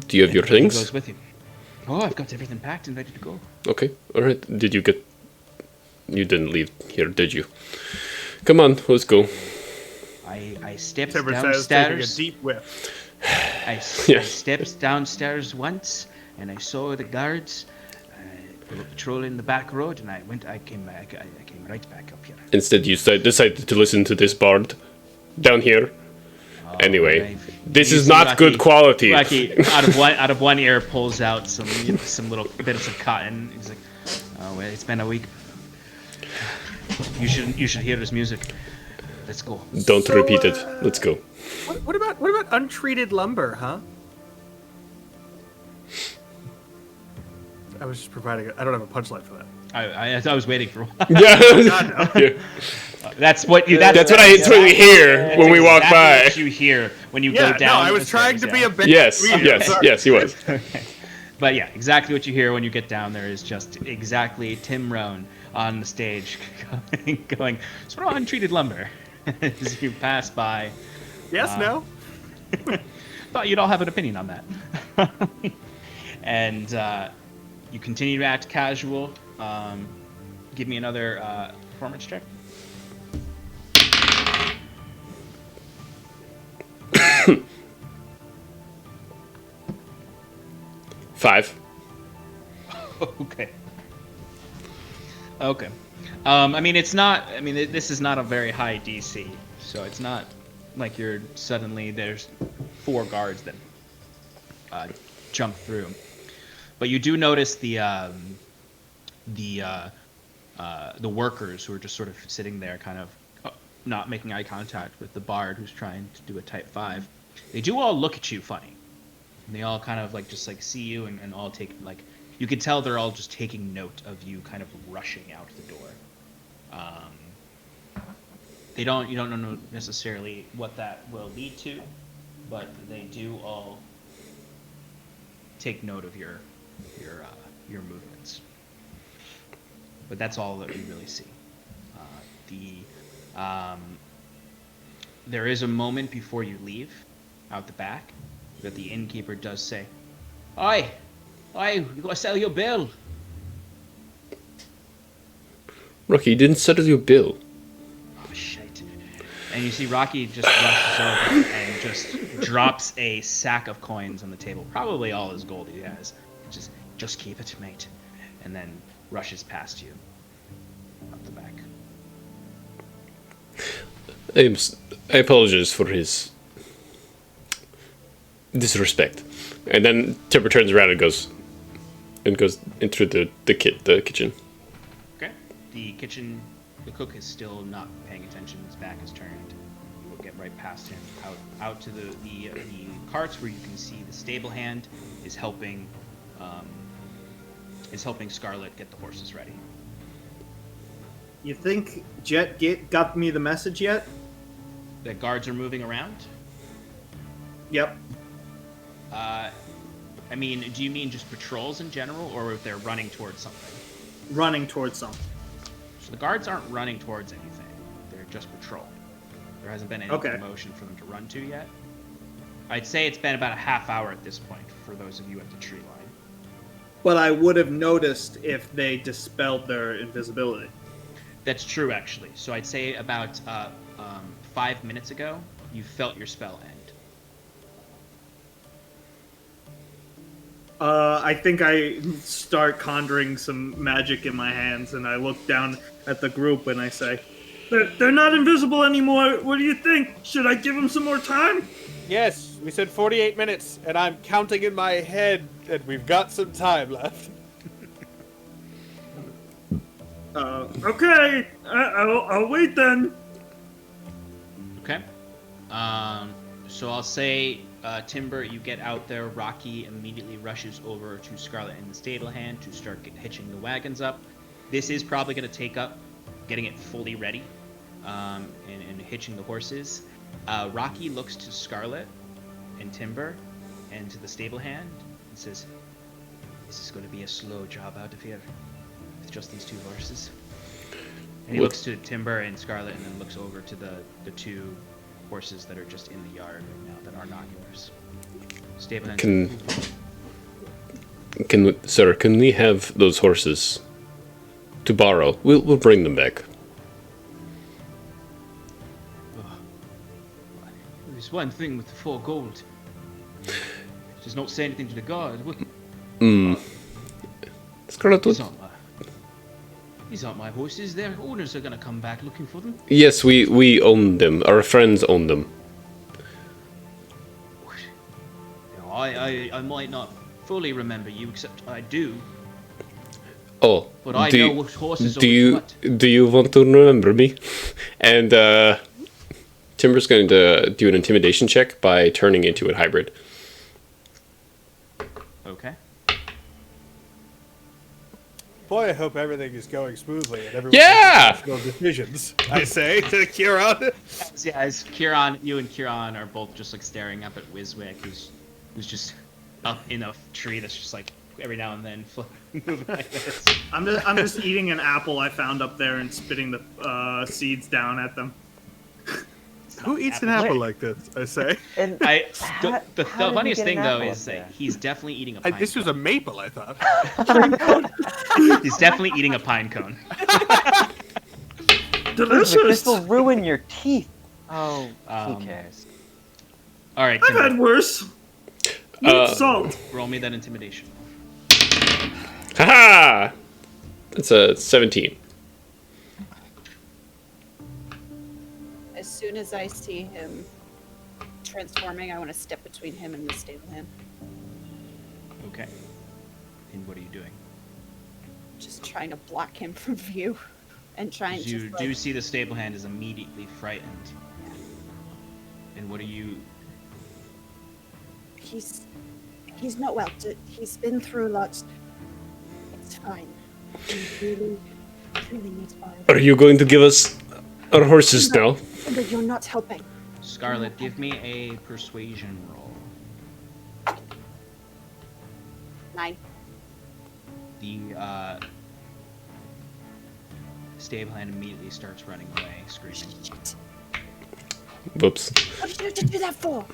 Speaker 1: Do you have your
Speaker 3: He
Speaker 1: things?
Speaker 3: goes with you. Oh, I've got everything packed and ready to go.
Speaker 1: Okay, alright. Did you get... You didn't leave here, did you? Come on, let's go.
Speaker 3: I stepped
Speaker 6: Timber says, taking a
Speaker 3: downstairs.
Speaker 6: deep whiff.
Speaker 3: I
Speaker 1: Yeah.
Speaker 3: stepped downstairs once, and I saw the guards. They were patrolling the back road, and I came right back up here.
Speaker 1: Instead, you decided to listen to this bard down here. Anyway,
Speaker 3: right.
Speaker 1: this
Speaker 3: You
Speaker 1: is
Speaker 3: see
Speaker 1: not
Speaker 3: Rocky-
Speaker 1: good quality.
Speaker 3: Rocky, out of one ear, pulls out some little bits of cotton. He's like, "Oh, well, it's been a week. You should hear this music. Let's go."
Speaker 1: Don't repeat it. Let's go.
Speaker 6: What about untreated lumber, huh? I was just providing. I don't have a punchline for that.
Speaker 3: I was waiting for one.
Speaker 1: Yeah.
Speaker 6: God, no.
Speaker 1: Yeah.
Speaker 3: That's what you.
Speaker 1: That's what we hear when we walk
Speaker 3: exactly
Speaker 1: by.
Speaker 3: What you hear when you
Speaker 6: Yeah,
Speaker 3: go down.
Speaker 6: no, I was
Speaker 3: the
Speaker 6: trying
Speaker 3: stairs,
Speaker 6: to be
Speaker 3: yeah.
Speaker 6: a bit.
Speaker 1: Yes,
Speaker 6: comedian,
Speaker 1: yes,
Speaker 6: sorry.
Speaker 1: yes, he was.
Speaker 3: Okay. But yeah, exactly what you hear when you get down there is just exactly Tim Rohn on the stage going sort of untreated lumber as you pass by.
Speaker 6: Yes, no.
Speaker 3: Thought you'd all have an opinion on that. And you continue to act casual. Give me another performance check.
Speaker 1: Five.
Speaker 3: Okay. Okay. I mean, it's not. I mean, this is not a very high DC, so it's not like you're suddenly there's 4 guards that jump through. But you do notice the workers who are just sort of sitting there, kind of not making eye contact with the bard who's trying to do a type 5. They do all look at you funny. And they all kind of like just like see you and all take like you can tell they're all just taking note of you kind of rushing out the door. You don't know necessarily what that will lead to, but they do all take note of your movements. But that's all that we really see. There is a moment before you leave out the back that the innkeeper does say, "Oi, you gotta settle your bill."
Speaker 1: Rocky, you didn't settle your bill.
Speaker 3: Oh shit! And you see Rocky just rushes over and just drops a sack of coins on the table, probably all his gold he has. Just keep it, mate, and then rushes past you up the back.
Speaker 1: I apologize for his disrespect. And then Timber turns around and goes into the kitchen.
Speaker 3: Okay. The cook is still not paying attention. His back is turned. You will get right past him, out to the carts where you can see the stable hand is helping Scarlet get the horses ready.
Speaker 7: You think Jet got me the message yet?
Speaker 3: The guards are moving around?
Speaker 7: Yep.
Speaker 3: I mean, do you mean just patrols in general, or if they're running towards something?
Speaker 7: Running towards something.
Speaker 3: So the guards aren't running towards anything. They're just patrolling. There hasn't been any promotion for them to run to yet. I'd say it's been about a half hour at this point for those of you at the tree line.
Speaker 7: But I would have noticed if they dispelled their invisibility.
Speaker 3: That's true, actually. So I'd say about 5 minutes ago, you felt your spell end.
Speaker 7: I think I start conjuring some magic in my hands, and I look down at the group and I say,
Speaker 5: They're not invisible anymore. What do you think? Should I give them some more time?
Speaker 6: Yes, we said 48 minutes, and I'm counting in my head, and we've got some time left.
Speaker 5: Okay, I'll wait then.
Speaker 3: Okay. So I'll say, Timber, you get out there. Rocky immediately rushes over to Scarlet and the stable hand to start hitching the wagons up. This is probably going to take up getting it fully ready and hitching the horses. Rocky looks to Scarlet and Timber and to the stable hand and says, "This is going to be a slow job out of here with just these 2 horses." And he looks to Timber and Scarlet and then looks over to the 2 horses that are just in the yard right now that are not yours. Stable hand.
Speaker 1: Can we have those horses to borrow? We'll bring them back.
Speaker 3: There's one thing with the 4 gold. Just not say anything to the guard.
Speaker 1: Scarlet,
Speaker 3: These aren't my horses. Their owners are gonna come back looking for them.
Speaker 1: yes, we own them. Our friends own them.
Speaker 3: I might not fully remember you, except I do.
Speaker 1: Oh,
Speaker 3: But I know what horses
Speaker 1: do you
Speaker 3: what.
Speaker 1: do you want to remember me? And Timber's going to do an intimidation check by turning into a hybrid.
Speaker 3: Okay.
Speaker 6: Boy, I hope everything is going smoothly and everyone
Speaker 1: Yeah!
Speaker 6: makes decisions. I say to Kieran.
Speaker 3: As Kieran, you and Kieran are both just like staring up at Wiswick, who's just up in a tree that's just like every now and then moving like this.
Speaker 7: I'm just eating an apple I found up there and spitting the seeds down at them.
Speaker 6: Who eats an apple like this? I say.
Speaker 4: And
Speaker 3: The
Speaker 4: how did we
Speaker 3: funniest
Speaker 4: get
Speaker 3: thing
Speaker 4: an
Speaker 3: though
Speaker 4: apple
Speaker 3: is
Speaker 4: up
Speaker 3: that
Speaker 4: there?
Speaker 3: he's definitely eating a pine
Speaker 6: This was
Speaker 3: cone.
Speaker 6: a maple, I thought.
Speaker 3: He's definitely eating a pine cone.
Speaker 5: Delicious.
Speaker 4: This will ruin your teeth. Oh, who cares?
Speaker 3: All right,
Speaker 5: I've had
Speaker 3: Timber,
Speaker 5: worse. Need salt.
Speaker 3: roll me that intimidation.
Speaker 1: Haha! That's a 17.
Speaker 2: as soon as I see him transforming, I want to step between him and the stable hand.
Speaker 3: Okay. And what are you doing?
Speaker 2: Just trying to block him from view. And trying to
Speaker 3: You do see the stable hand is immediately frightened.
Speaker 2: Yeah.
Speaker 3: And what are you...
Speaker 2: He's not well. He's been through a lot. It's fine. He really needs fire.
Speaker 1: Are you going to give us our horses now?
Speaker 2: But you're not helping.
Speaker 3: Scarlet, give me a persuasion roll.
Speaker 2: 9.
Speaker 3: The stable hand immediately starts running away, screaming.
Speaker 2: Shit.
Speaker 1: Whoops.
Speaker 2: What did you have to do that for?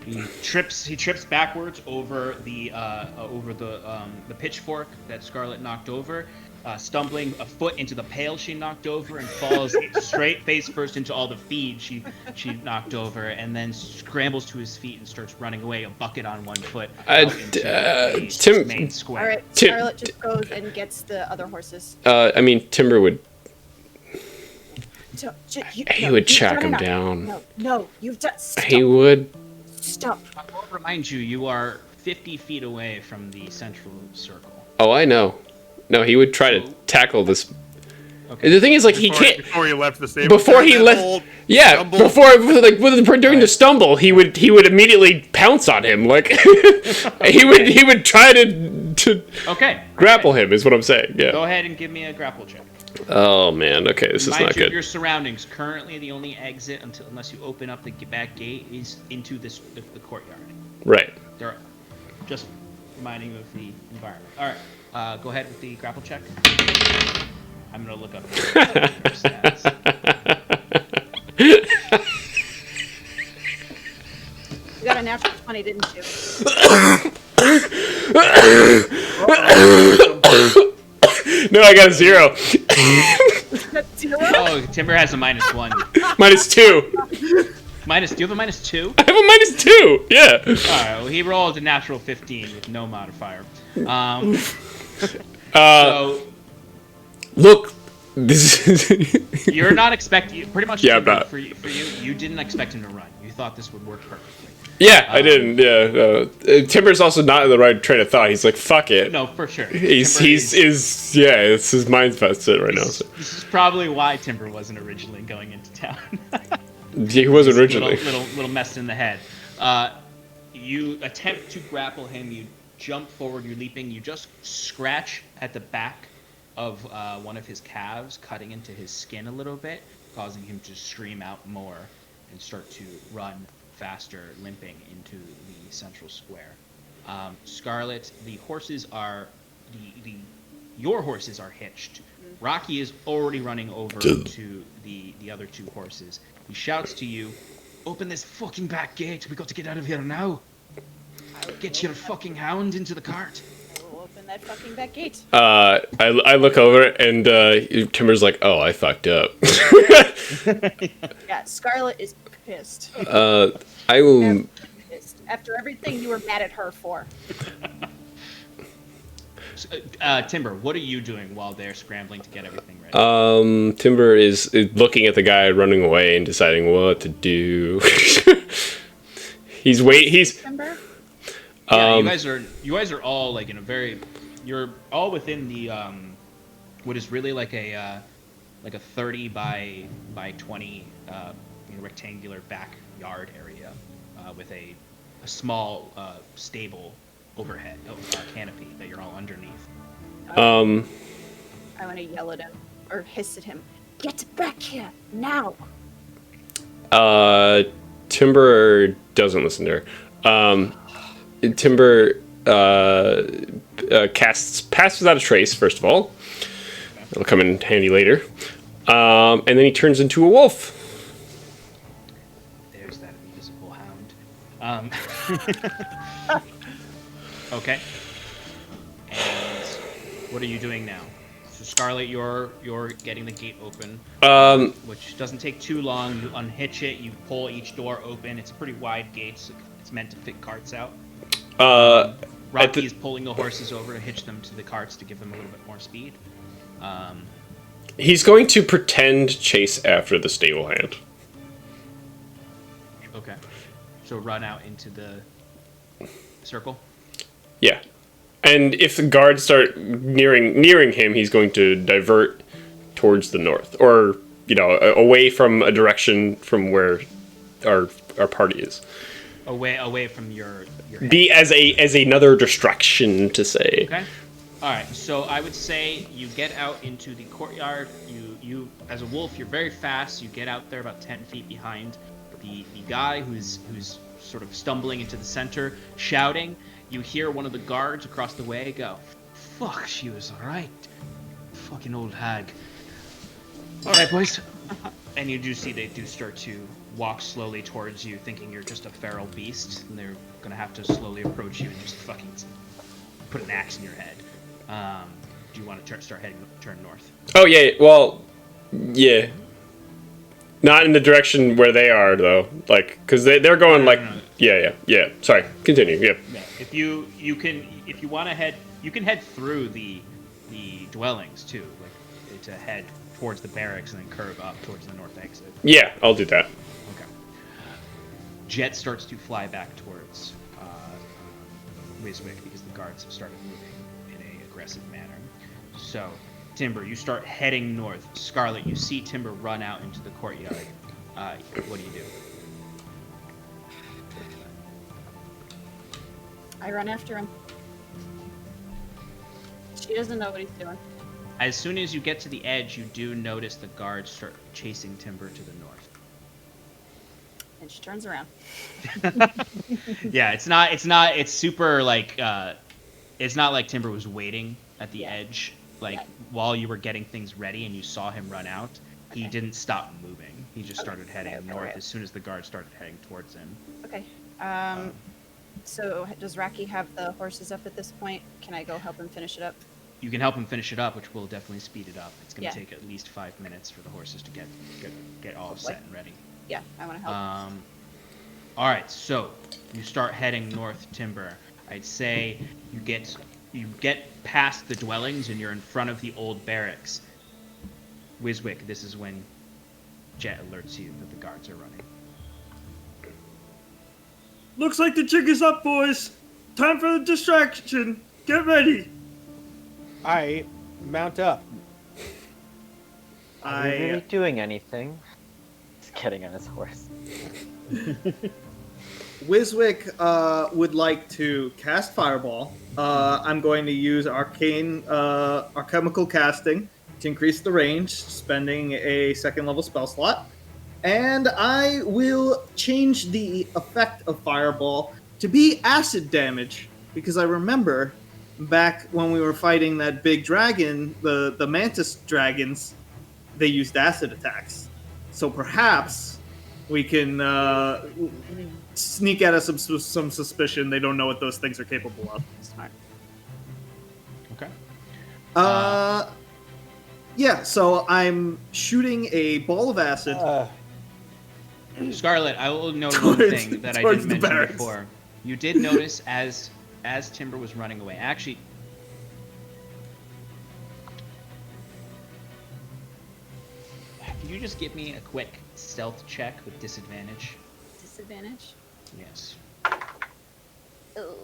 Speaker 3: He trips backwards over the pitchfork that Scarlet knocked over, stumbling a foot into the pail she knocked over, and falls straight face first into all the feed she knocked over, and then scrambles to his feet and starts running away, a bucket on one foot, out into the main square.
Speaker 2: All right, Scarlet just goes and gets the other horses.
Speaker 1: I mean, Timber would. He would track him
Speaker 2: enough.
Speaker 1: down.
Speaker 2: No, you've done. Stop.
Speaker 1: He would.
Speaker 2: Stop.
Speaker 3: I will remind you, you are 50 feet away from the central circle.
Speaker 1: Oh, I know. No, he would try to tackle this.
Speaker 3: Okay.
Speaker 1: The thing is, like, he can't.
Speaker 6: Before he left the stable.
Speaker 1: Before he left. Yeah,
Speaker 6: stumble.
Speaker 1: during the stumble, he would immediately pounce on him. Like he would try to grapple him. Is what I'm saying. Yeah.
Speaker 3: Go ahead and give me a grapple check.
Speaker 1: Oh man. Okay, this is
Speaker 3: Mind
Speaker 1: not
Speaker 3: you,
Speaker 1: good.
Speaker 3: your surroundings. Currently, the only exit unless you open up the back gate is into the courtyard.
Speaker 1: Right.
Speaker 3: They're just reminding you of the environment. All right. Go ahead with the grapple check. I'm gonna look up your stats.
Speaker 2: You got a natural 20, didn't you?
Speaker 1: No, I got a 0.
Speaker 2: Zero?
Speaker 3: Oh, Timber has a -1.
Speaker 1: -2.
Speaker 3: Minus? Do you have a -2?
Speaker 1: I have a -2. Yeah.
Speaker 3: All right. Well, he rolled a natural 15 with no modifier. So
Speaker 1: look, this is.
Speaker 3: you're not expecting. Pretty much.
Speaker 1: Yeah, I'm not.
Speaker 3: For you, you didn't expect him to run. You thought this would work perfectly.
Speaker 1: Yeah, I didn't. Yeah, Timber's also not in the right train of thought. He's like, "Fuck it."
Speaker 3: No, for sure.
Speaker 1: It's his mind's busted right now. So.
Speaker 3: This is probably why Timber wasn't originally going into town.
Speaker 1: He was originally
Speaker 3: little messed in the head. You attempt to grapple him. You jump forward. You're leaping. You just scratch at the back of one of his calves, cutting into his skin a little bit, causing him to scream out more and start to run faster, limping into the central square. Scarlet, the horses are your horses are hitched. Rocky is already running over to the other two horses. He shouts to you, "Open this fucking back gate. We got to get out of here now. Get your fucking hound into the cart."
Speaker 2: I will open that fucking back gate.
Speaker 1: I look over and Timber's like, "Oh, I fucked up."
Speaker 2: Yeah, Scarlet is pissed.
Speaker 1: I will.
Speaker 2: Pissed. After everything you were mad at her for.
Speaker 3: Timber, what are you doing while they're scrambling to get everything ready?
Speaker 1: Timber is looking at the guy running away and deciding what to do. He's
Speaker 2: Timber?
Speaker 3: Yeah, you guys are all like in a very, you're all within the what is really like a 30 by 20 rectangular backyard area with a small stable overhead canopy that you're all underneath.
Speaker 2: I want to yell at him or hiss at him. Get back here now!
Speaker 1: Timber doesn't listen to her. Timber casts Pass Without a Trace, first of all. It'll come in handy later. And then he turns into a wolf.
Speaker 3: There's that invisible hound. Okay. And what are you doing now? So Scarlet, you're getting the gate open, which doesn't take too long. You unhitch it, you pull each door open. It's a pretty wide gate, so it's meant to fit carts out. Rocky is pulling the horses over to hitch them to the carts to give them a little bit more speed.
Speaker 1: He's going to pretend chase after the stable hand.
Speaker 3: Okay. So run out into the circle.
Speaker 1: Yeah. And if the guards start nearing him, he's going to divert towards the north, or away from a direction from where our party is.
Speaker 3: Away from your head.
Speaker 1: Be as another distraction to say.
Speaker 3: Okay. All right. So I would say you get out into the courtyard. You as a wolf, you're very fast. You get out there about 10 feet behind the guy who's sort of stumbling into the center, shouting. You hear one of the guards across the way go, "Fuck, she was right. Fucking old hag." All right, boys. And you do see they do start to walk slowly towards you, thinking you're just a feral beast, and they're gonna have to slowly approach you and just fucking put an axe in your head. Do you want to turn north?
Speaker 1: Oh yeah. Well, yeah. Not in the direction where they are though, like because they're going like. Yeah. Sorry, continue. Yeah.
Speaker 3: If you want to head, you can head through the dwellings too, like to head towards the barracks and then curve up towards the north exit.
Speaker 1: Yeah, I'll do that.
Speaker 3: Okay. Jet starts to fly back towards Wiswick because the guards have started moving in a aggressive manner. So, Timber, you start heading north. Scarlet, you see Timber run out into the courtyard. What do you do?
Speaker 2: I run after him. She doesn't know what he's doing.
Speaker 3: As soon as you get to the edge, you do notice the guards start chasing Timber to the north.
Speaker 2: And she turns around.
Speaker 3: Yeah, it's super like, it's not like Timber was waiting at the edge. Like, while you were getting things ready and you saw him run out, he didn't stop moving. He just started heading north as soon as the guards started heading towards him.
Speaker 2: Okay. So does Raki have the horses up at this point? Can I go help him finish it up?
Speaker 3: You can help him finish it up, which will definitely speed it up. It's going to
Speaker 2: Yeah.
Speaker 3: take at least 5 minutes for the horses to get all set and ready.
Speaker 2: Yeah, I want to help.
Speaker 3: All right, so you start heading north, Timber. I'd say you get past the dwellings and you're in front of the old barracks. Wiswick, this is when Jet alerts you that the guards are running.
Speaker 5: Looks like the jig is up, boys. Time for the distraction. Get ready.
Speaker 8: Alright, mount up.
Speaker 4: Are we really doing anything? He's getting on his horse.
Speaker 7: Wiswick would like to cast Fireball. I'm going to use Alchemical Casting to increase the range, spending a second level spell slot. And I will change the effect of Fireball to be acid damage, because I remember back when we were fighting that big dragon, the Mantis dragons, they used acid attacks. So perhaps we can sneak out of some suspicion. They don't know what those things are capable of.
Speaker 2: Smart.
Speaker 3: Okay.
Speaker 7: Yeah, so I'm shooting a ball of acid.
Speaker 3: Scarlet, I will note one thing that I didn't mention before. You did notice as Timber was running away. Actually, can you just give me a quick stealth check with disadvantage?
Speaker 2: Disadvantage?
Speaker 3: Yes.
Speaker 2: Oh.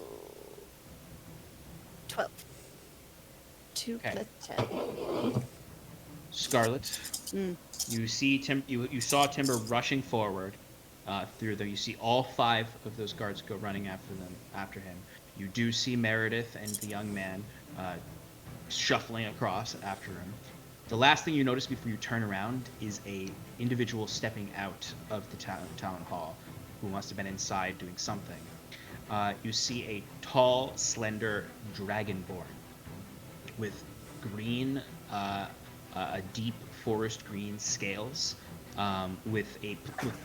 Speaker 2: 12. 2
Speaker 3: Okay.
Speaker 2: plus 10.
Speaker 3: Scarlet, you see you saw Timber rushing forward you see all 5 of those guards go running after him. You do see Meredith and the young man shuffling across after him. The last thing you notice before you turn around is a individual stepping out of the town hall, who must have been inside doing something. You see a tall, slender dragonborn with green, a deep forest green scales, with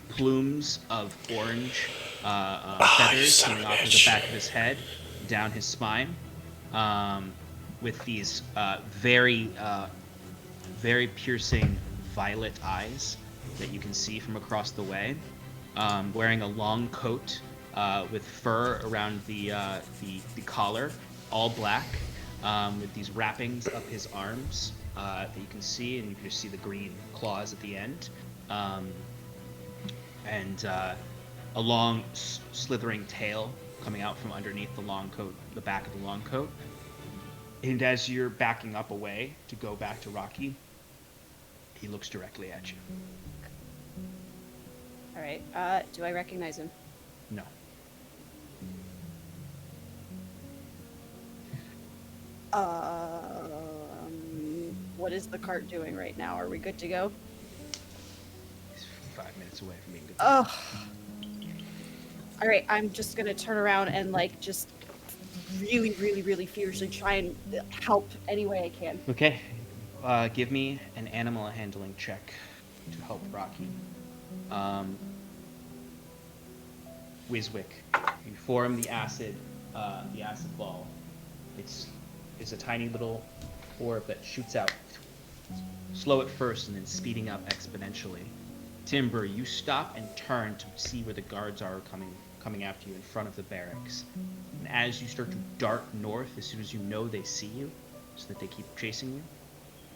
Speaker 3: plumes of orange feathers coming off of the back of his head, down his spine, with these very piercing violet eyes that you can see from across the way, wearing a long coat with fur around the collar, all black, with these wrappings up his arms that you can see, and you can just see the green claws at the end. a long slithering tail coming out from underneath the long coat, the back of the long coat. And as you're backing up away to go back to Rocky, he looks directly at you.
Speaker 2: All right. Do I recognize him?
Speaker 3: No.
Speaker 2: What is the cart doing right now? Are we good to go?
Speaker 3: He's 5 minutes away from being good.
Speaker 2: Oh. All right. I'm just gonna turn around and like just really, really, really fiercely try and help any way I can.
Speaker 3: Okay. Give me an animal handling check to help Rocky. Wiswick, you form the acid ball. It's a tiny little orb that shoots out, slow at first and then speeding up exponentially. Timber, you stop and turn to see where the guards are coming after you in front of the barracks. And as you start to dart north, as soon as you know they see you, so that they keep chasing you,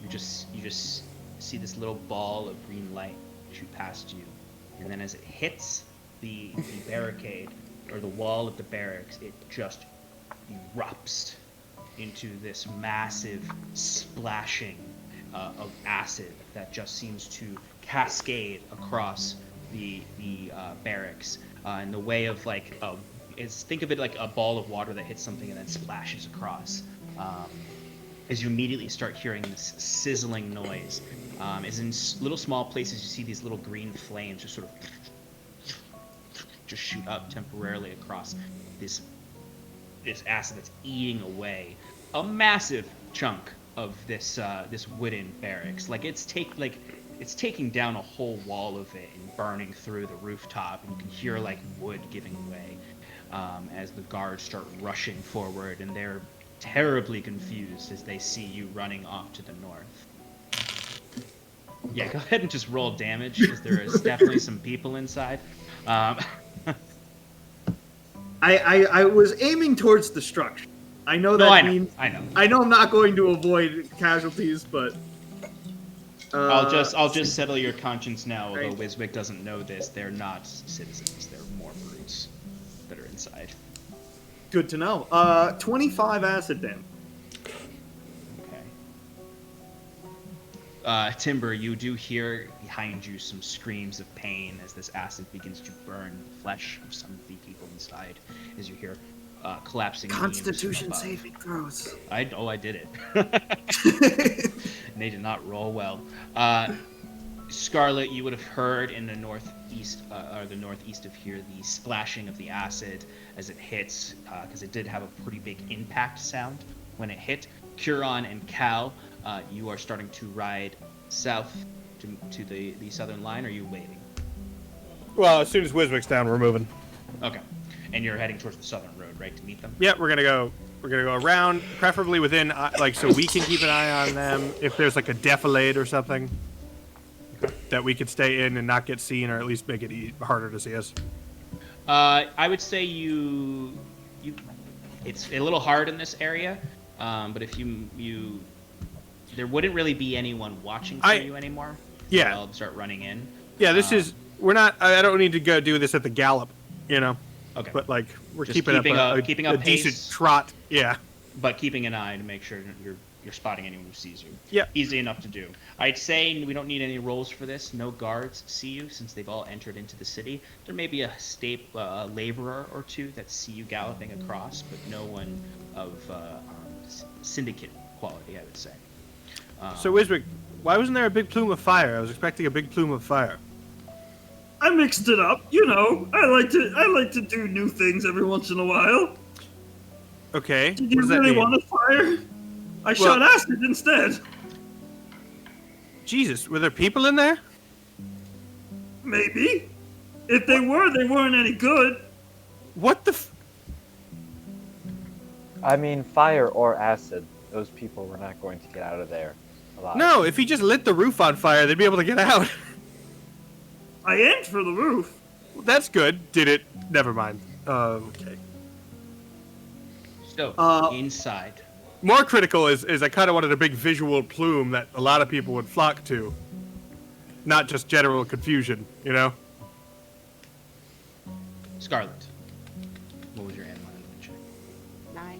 Speaker 3: you just see this little ball of green light shoot past you. And then as it hits the barricade or the wall of the barracks, it just erupts into this massive splashing of acid that just seems to cascade across the barracks in the way of like think of it like a ball of water that hits something and then splashes across. As you immediately start hearing this sizzling noise, as in little small places you see these little green flames just sort of just shoot up temporarily across this acid that's eating away a massive chunk of this wooden barracks. Like it's taking down a whole wall of it and burning through the rooftop, and you can hear like wood giving way as the guards start rushing forward, and they're terribly confused as they see you running off to the north. Yeah, go ahead and just roll damage, because there is definitely some people inside.
Speaker 7: I was aiming towards destruction. I know that means
Speaker 3: I know.
Speaker 7: I know I'm not going to avoid casualties, but
Speaker 3: I'll just settle your conscience now. Although
Speaker 7: right.
Speaker 3: Wiswick doesn't know this, they're not citizens. They're more brutes that are inside.
Speaker 7: Good to know. 25 acid damage.
Speaker 3: Okay. Timber, you do hear behind you some screams of pain as this acid begins to burn the flesh of some of the people inside. As you hear collapsing
Speaker 7: Constitution saving throws.
Speaker 3: I did it. And they did not roll well. Scarlet, you would have heard in the northeast of here the splashing of the acid as it hits, because it did have a pretty big impact sound when it hit. Curon and Cal, you are starting to ride south to the southern line. Or are you waiting?
Speaker 6: Well, as soon as Wiswick's down, we're moving.
Speaker 3: Okay. And you're heading towards the southern road, right, to meet them?
Speaker 6: Yeah, we're gonna go around, preferably within, so we can keep an eye on them. If there's like a defilade or something, that we could stay in and not get seen, or at least make it harder to see us.
Speaker 3: I would say you it's a little hard in this area, but if you there wouldn't really be anyone watching for you anymore.
Speaker 6: Yeah.
Speaker 3: I'll start running in.
Speaker 6: Yeah, we're not. I don't need to go do this at the gallop,
Speaker 3: Okay.
Speaker 6: But like we're
Speaker 3: Just
Speaker 6: keeping up a
Speaker 3: pace,
Speaker 6: decent trot. Yeah.
Speaker 3: But keeping an eye to make sure you're spotting anyone who sees you.
Speaker 6: Yeah.
Speaker 3: Easy enough to do. I'd say we don't need any rolls for this. No guards see you since they've all entered into the city. There may be a laborer or two that see you galloping across, but no one of syndicate quality, I would say.
Speaker 6: So Wiswick, why wasn't there a big plume of fire? I was expecting a big plume of fire.
Speaker 5: I mixed it up, I like to do new things every once in a while.
Speaker 6: Okay.
Speaker 5: Did you really want a fire? I shot acid instead.
Speaker 6: Jesus, were there people in there?
Speaker 5: Maybe. If they were, they weren't any good.
Speaker 6: What the?
Speaker 4: I mean, fire or acid. Those people were not going to get out of there alive.
Speaker 6: No, if he just lit the roof on fire, they'd be able to get out.
Speaker 5: I aimed for the roof.
Speaker 6: Well, that's good. Did it? Never mind. Okay.
Speaker 3: So, inside.
Speaker 6: More critical is I kind of wanted a big visual plume that a lot of people would flock to. Not just general confusion,
Speaker 3: Scarlet, what was your animal handling check?
Speaker 2: 9.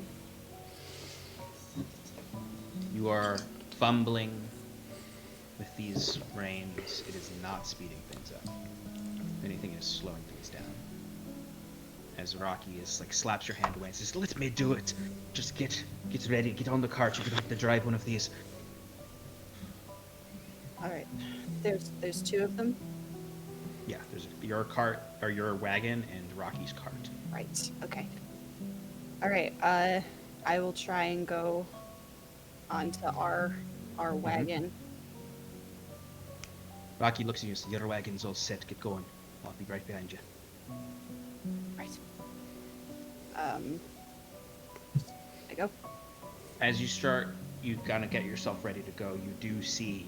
Speaker 3: You are fumbling with these reins. It is not speeding things up. If anything, it is slowing things down. As Rocky is like slaps your hand away and says, "Let me do it. Just get ready. Get on the cart. You're gonna have to drive one of these."
Speaker 2: All right. There's 2 of them.
Speaker 3: Yeah, there's your cart or your wagon and Rocky's cart.
Speaker 2: Right. Okay. All right. I will try and go onto our wagon.
Speaker 3: Rocky looks at you and says, "Your wagon's all set. Get going. I'll be right behind you."
Speaker 2: Right. I go.
Speaker 3: As you start, you kind of get yourself ready to go. You do see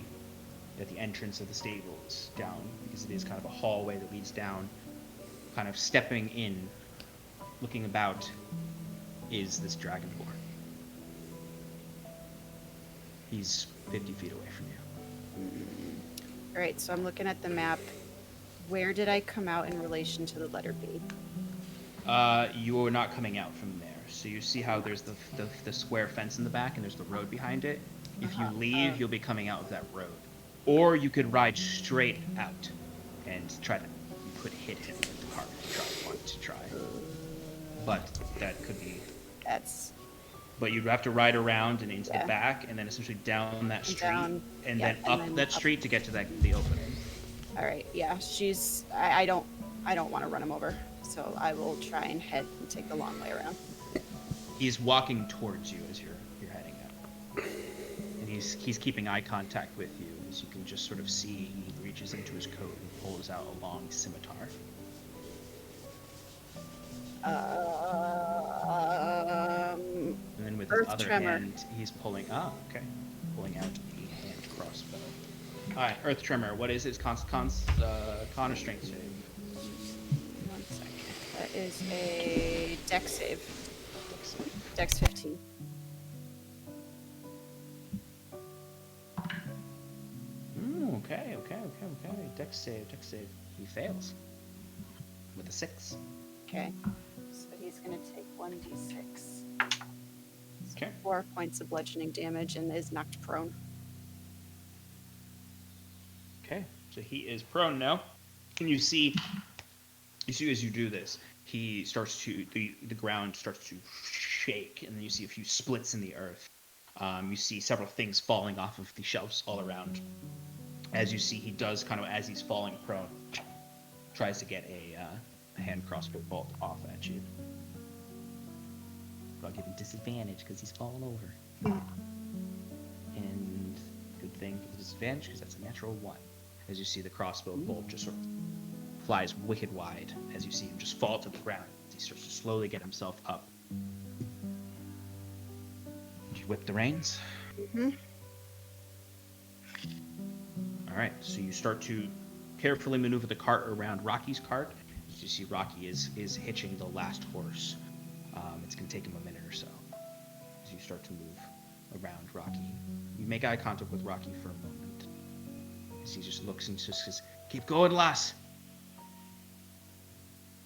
Speaker 3: at the entrance of the stables down, because it is kind of a hallway that leads down, kind of stepping in, looking about, is this dragonborn. He's 50 feet away from you.
Speaker 2: All right. So I'm looking at the map. Where did I come out in relation to the letter B?
Speaker 3: You are not coming out from there. So you see how there's the square fence in the back and there's the road behind it? If you leave, you'll be coming out of that road. Or you could ride straight out and try to hit him with the cart if you want to try. But that could be... But you'd have to ride around and into the back and then essentially down that street and then up that street to get to the opening.
Speaker 2: All right. Yeah. I don't want to run him over. So I will try and head and take the long way around.
Speaker 3: He's walking towards you as you're heading out. And he's keeping eye contact with you, as you can just sort of see he reaches into his coat and pulls out a long scimitar. And then with his other hand, he's pulling out the hand crossbow. Alright, Earth Tremor, what is his con or strength save?
Speaker 2: 1 second. That is a dex save. Dex 15.
Speaker 3: Okay. Dex save. He fails. With a 6.
Speaker 2: Okay. So he's going to take 1d6.
Speaker 3: Okay.
Speaker 2: 4 points of bludgeoning damage and is knocked prone.
Speaker 3: Okay. So he is prone now. And you see as you do this, he starts to the ground starts to shake, and then you see a few splits in the earth. You see several things falling off of the shelves all around. As you see, he does kind of, as he's falling prone, tries to get a hand crossbow bolt off at you. But I'll give him disadvantage because he's fallen over. And good thing for the disadvantage because that's a natural 1. As you see, the crossbow bolt just sort of flies wicked wide as you see him just fall to the ground. He starts to slowly get himself up. You whip the reins.
Speaker 2: Mm-hmm.
Speaker 3: All right, so you start to carefully maneuver the cart around Rocky's cart. As you see, Rocky is hitching the last horse. It's going to take him a minute or so as you start to move around Rocky. You make eye contact with Rocky for a moment. As he just looks and just says, "Keep going, lass."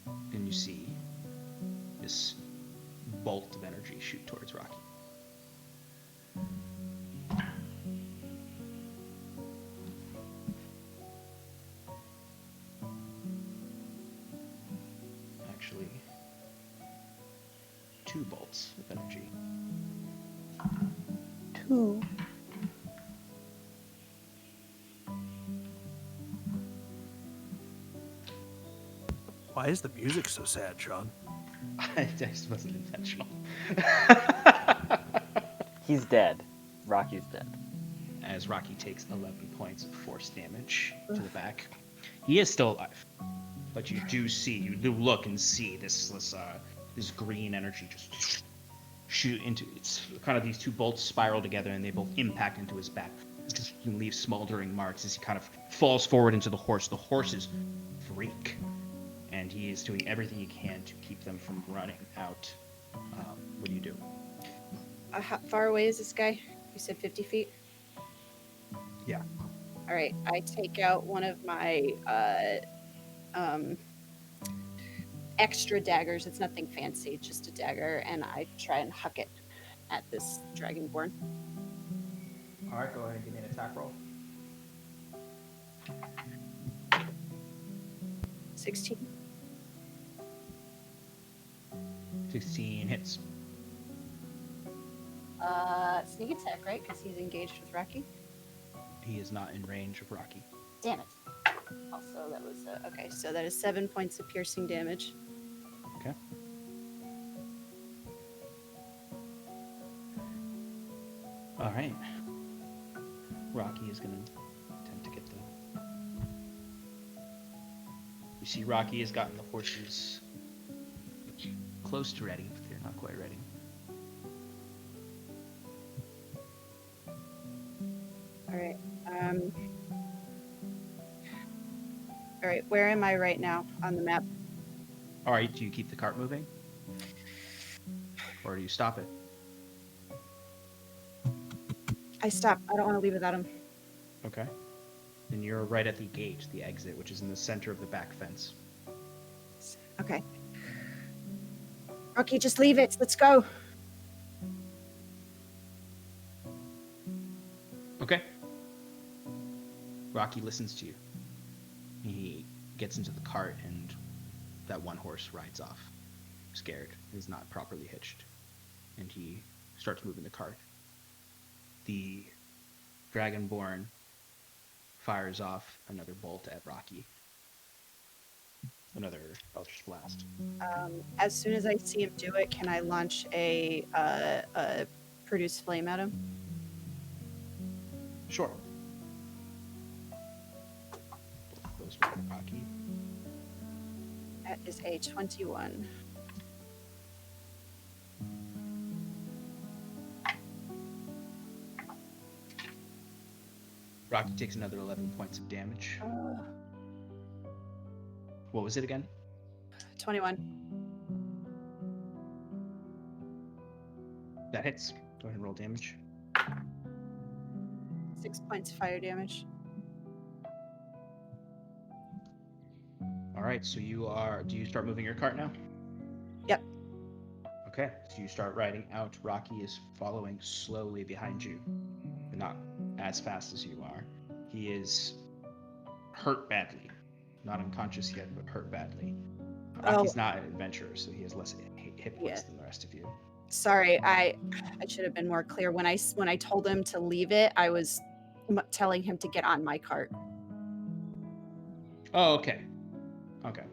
Speaker 3: And you see this bolt of energy shoot towards Rocky. Actually, 2 bolts of energy.
Speaker 2: 2.
Speaker 6: Why is the music so sad, Sean?
Speaker 3: That just wasn't intentional.
Speaker 4: He's dead. Rocky's dead.
Speaker 3: As Rocky takes 11 points of force damage to the back. He is still alive. But you do look and see this green energy just shoot into, it's kind of these 2 bolts spiral together and they both impact into his back. Just leave smoldering marks as he kind of falls forward into the horse. The horses freak. And he is doing everything he can to keep them from running out. What do you do?
Speaker 2: How far away is this guy? You said 50 feet?
Speaker 3: Yeah.
Speaker 2: All right. I take out one of my extra daggers. It's nothing fancy, just a dagger, and I try and huck it at this dragonborn.
Speaker 3: All right, go ahead and give me an attack roll.
Speaker 2: 16.
Speaker 3: 16 hits.
Speaker 2: Sneak attack, right? Because he's engaged with Rocky.
Speaker 3: He is not in range of Rocky.
Speaker 2: Damn it. Also, that was okay. So that is 7 points of piercing damage.
Speaker 3: Okay. All right. Rocky is going to attempt to get the... You see Rocky has gotten the horses close to ready, but they're not quite ready.
Speaker 2: All right. All right. Where am I right now on the map?
Speaker 3: All right. Do you keep the cart moving? Or do you stop it?
Speaker 2: I stop. I don't want to leave without him.
Speaker 3: Okay. Then you're right at the gate, the exit, which is in the center of the back fence.
Speaker 2: Okay. Rocky, just leave it. Let's go.
Speaker 3: Okay. Rocky listens to you. He gets into the cart and that one horse rides off, scared, is not properly hitched. And he starts moving the cart. The Dragonborn fires off another bolt at Rocky. Another Eldritch Blast.
Speaker 2: As soon as I see him do it, can I launch a produce flame at him?
Speaker 3: Sure. Those were Rocky.
Speaker 2: That is a 21.
Speaker 3: Rocky takes another 11 points of damage. What was it again?
Speaker 2: 21.
Speaker 3: That hits. Go ahead and roll damage.
Speaker 2: 6 points of fire damage.
Speaker 3: All right, so do you start moving your cart now?
Speaker 2: Yep.
Speaker 3: Okay, so you start riding out. Rocky is following slowly behind you, but not as fast as you are. He is hurt badly. Not unconscious yet, but hurt badly. Rocky's not an adventurer, so he has less hit points than the rest of you.
Speaker 2: Sorry, I should have been more clear. When I told him to leave it, I was telling him to get on my cart.
Speaker 3: Oh, okay. Okay.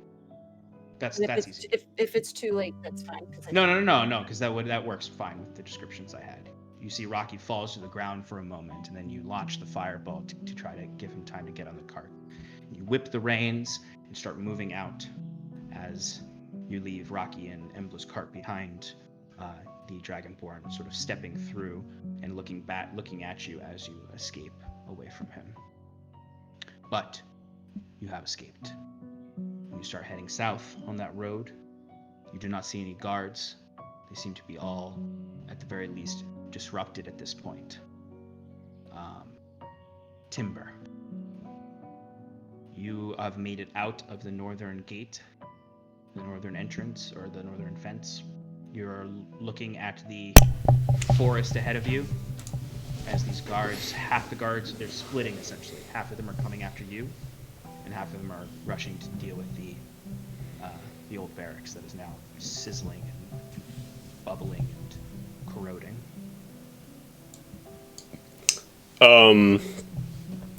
Speaker 3: That's easy.
Speaker 2: If it's too late, that's fine.
Speaker 3: No, because that works fine with the descriptions I had. You see Rocky falls to the ground for a moment, and then you launch the fireball to try to give him time to get on the cart. You whip the reins and start moving out as you leave Rocky and Embla's cart behind, the Dragonborn sort of stepping through and looking at you as you escape away from him. But you have escaped. You start heading south on that road. You do not see any guards. They seem to be all, at the very least, disrupted at this point. Timber. You have made it out of the northern gate, the northern entrance, or the northern fence. You're looking at the forest ahead of you as these guards, half the guards, they're splitting essentially. Half of them are coming after you, and half of them are rushing to deal with the old barracks that is now sizzling and bubbling and corroding.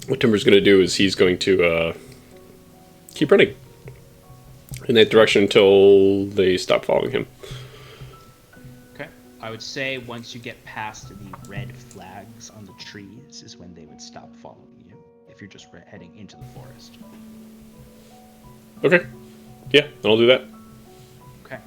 Speaker 1: What Timber's going to do is he's going to keep running in that direction until they stop following him.
Speaker 3: Okay. I would say once you get past the red flags on the trees is when they would stop following you, if you're just heading into the forest.
Speaker 1: Okay. Yeah, I'll do that.
Speaker 3: Okay.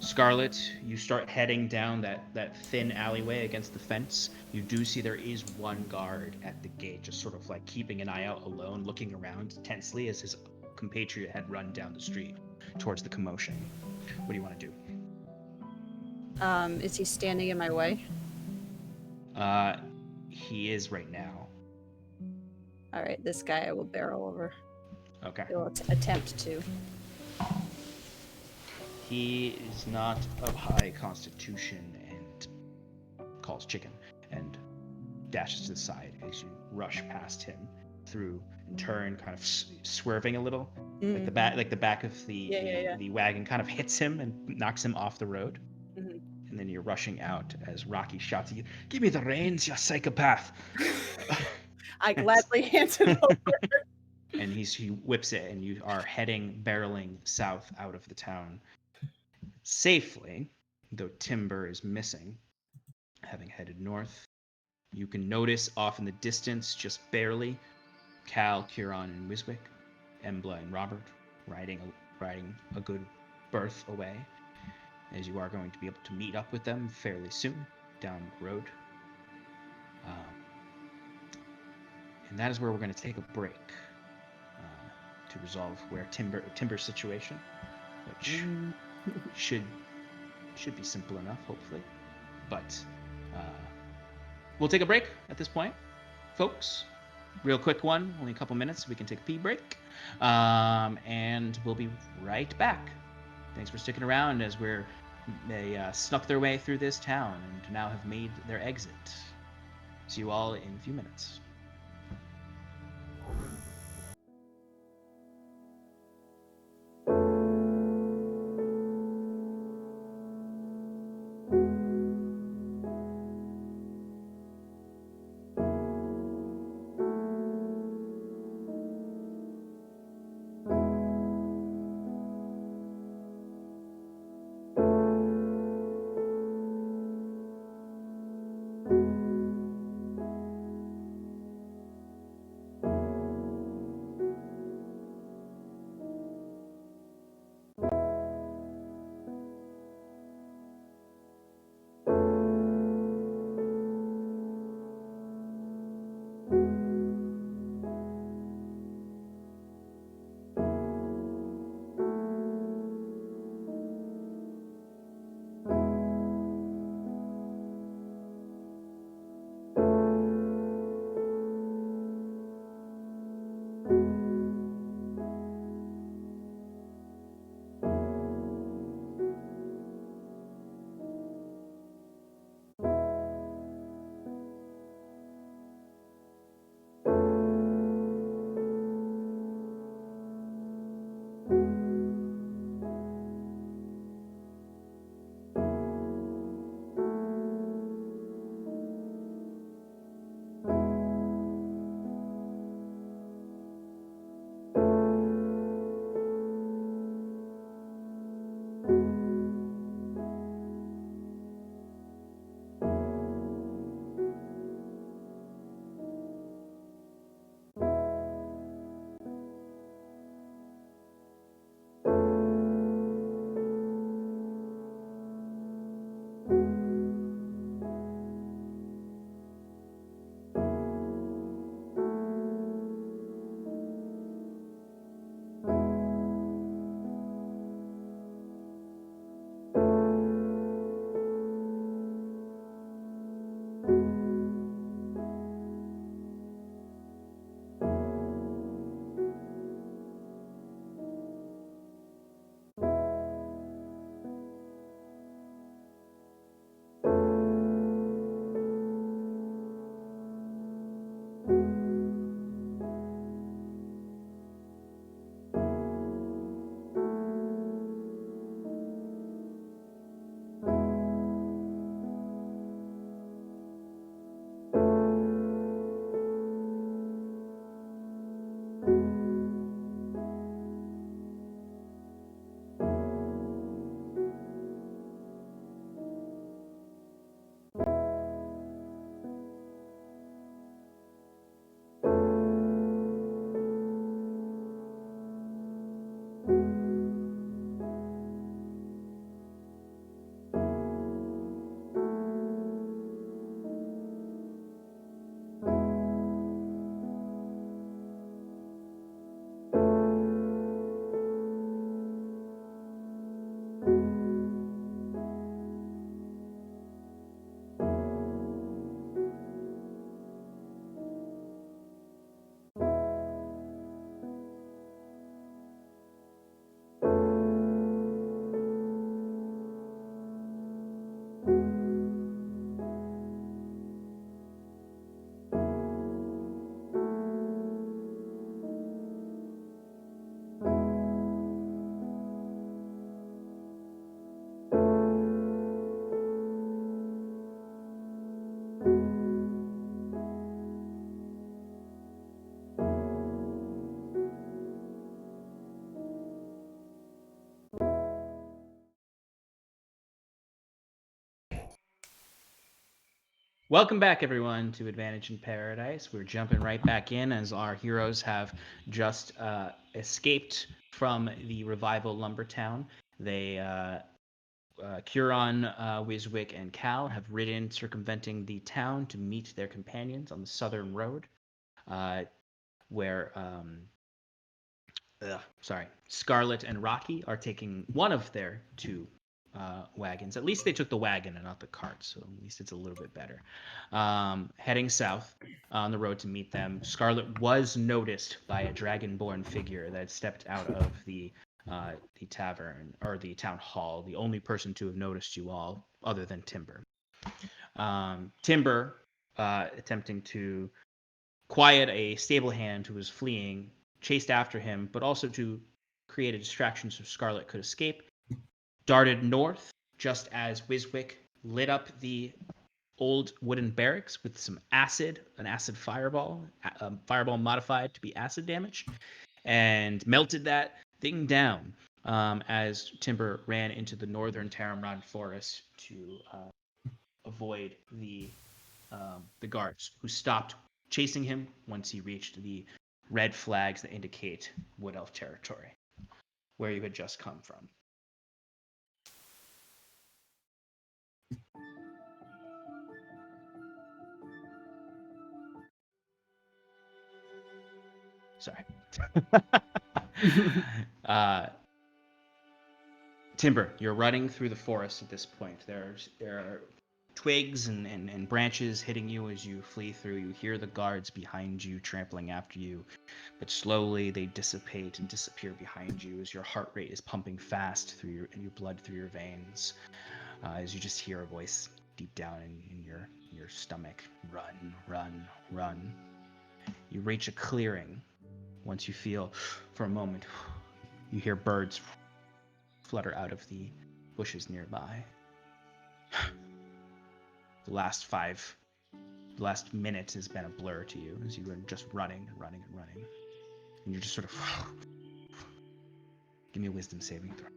Speaker 3: Scarlet, you start heading down that thin alleyway against the fence. You do see there is one guard at the gate, just sort of like keeping an eye out alone, looking around tensely as his compatriot had run down the street towards the commotion. What do you want to do?
Speaker 2: Is he standing in my way?
Speaker 3: He is right now.
Speaker 2: All right, this guy I will barrel over.
Speaker 3: Okay.
Speaker 2: He'll attempt to.
Speaker 3: He is not of high constitution and calls chicken and dashes to the side as you rush past him through and turn, kind of swerving a little. Like the back of the wagon kind of hits him and knocks him off the road. And then you're rushing out as Rocky shouts at you, "Give me the reins, you psychopath!"
Speaker 2: I gladly hand it over.
Speaker 3: And he whips it, and you are barreling south out of the town safely, though timber is missing, having headed north. You can notice off in the distance, just barely, Cal, Kieran, and Wiswick, Embla, and Robert riding a good berth away, as you are going to be able to meet up with them fairly soon down the road. And that is where we're going to take a break to resolve where timber situation, which should be simple enough, hopefully. But we'll take a break at this point, folks. Real quick one, only a couple minutes. We can take a pee break, and we'll be right back. Thanks for sticking around as they snuck their way through this town and now have made their exit. See you all in a few minutes. Welcome back, everyone, to Advantage in Paradise. We're jumping right back in as our heroes have just escaped from the Revival Lumber Town. They, Curon, Wiswick, and Cal have ridden circumventing the town to meet their companions on the southern road, where Scarlet and Rocky are taking one of their two wagons. At least they took the wagon and not the cart, so at least it's a little bit better. Heading south on the road to meet them, Scarlet was noticed by a dragonborn figure that stepped out of the tavern or the town hall. The only person to have noticed you all, other than Timber. Timber, attempting to quiet a stable hand who was fleeing, chased after him, but also to create a distraction so Scarlet could escape, darted north just as Wiswick lit up the old wooden barracks with some acid, an acid fireball modified to be acid damage, and melted that thing down as Timber ran into the northern Taramran forest to avoid the guards, who stopped chasing him once he reached the red flags that indicate Wood Elf territory, where you had just come from. Sorry. Timber, you're running through the forest at this point. There are twigs and branches hitting you as you flee through. You hear the guards behind you trampling after you, but slowly they dissipate and disappear behind you as your heart rate is pumping fast through your blood through your veins, as you just hear a voice deep down in your stomach. Run, run, run. You reach a clearing. Once you feel, for a moment, you hear birds flutter out of the bushes nearby. The last minute has been a blur to you as you are just running and running and running. And you're just sort of... Give me a wisdom saving throw.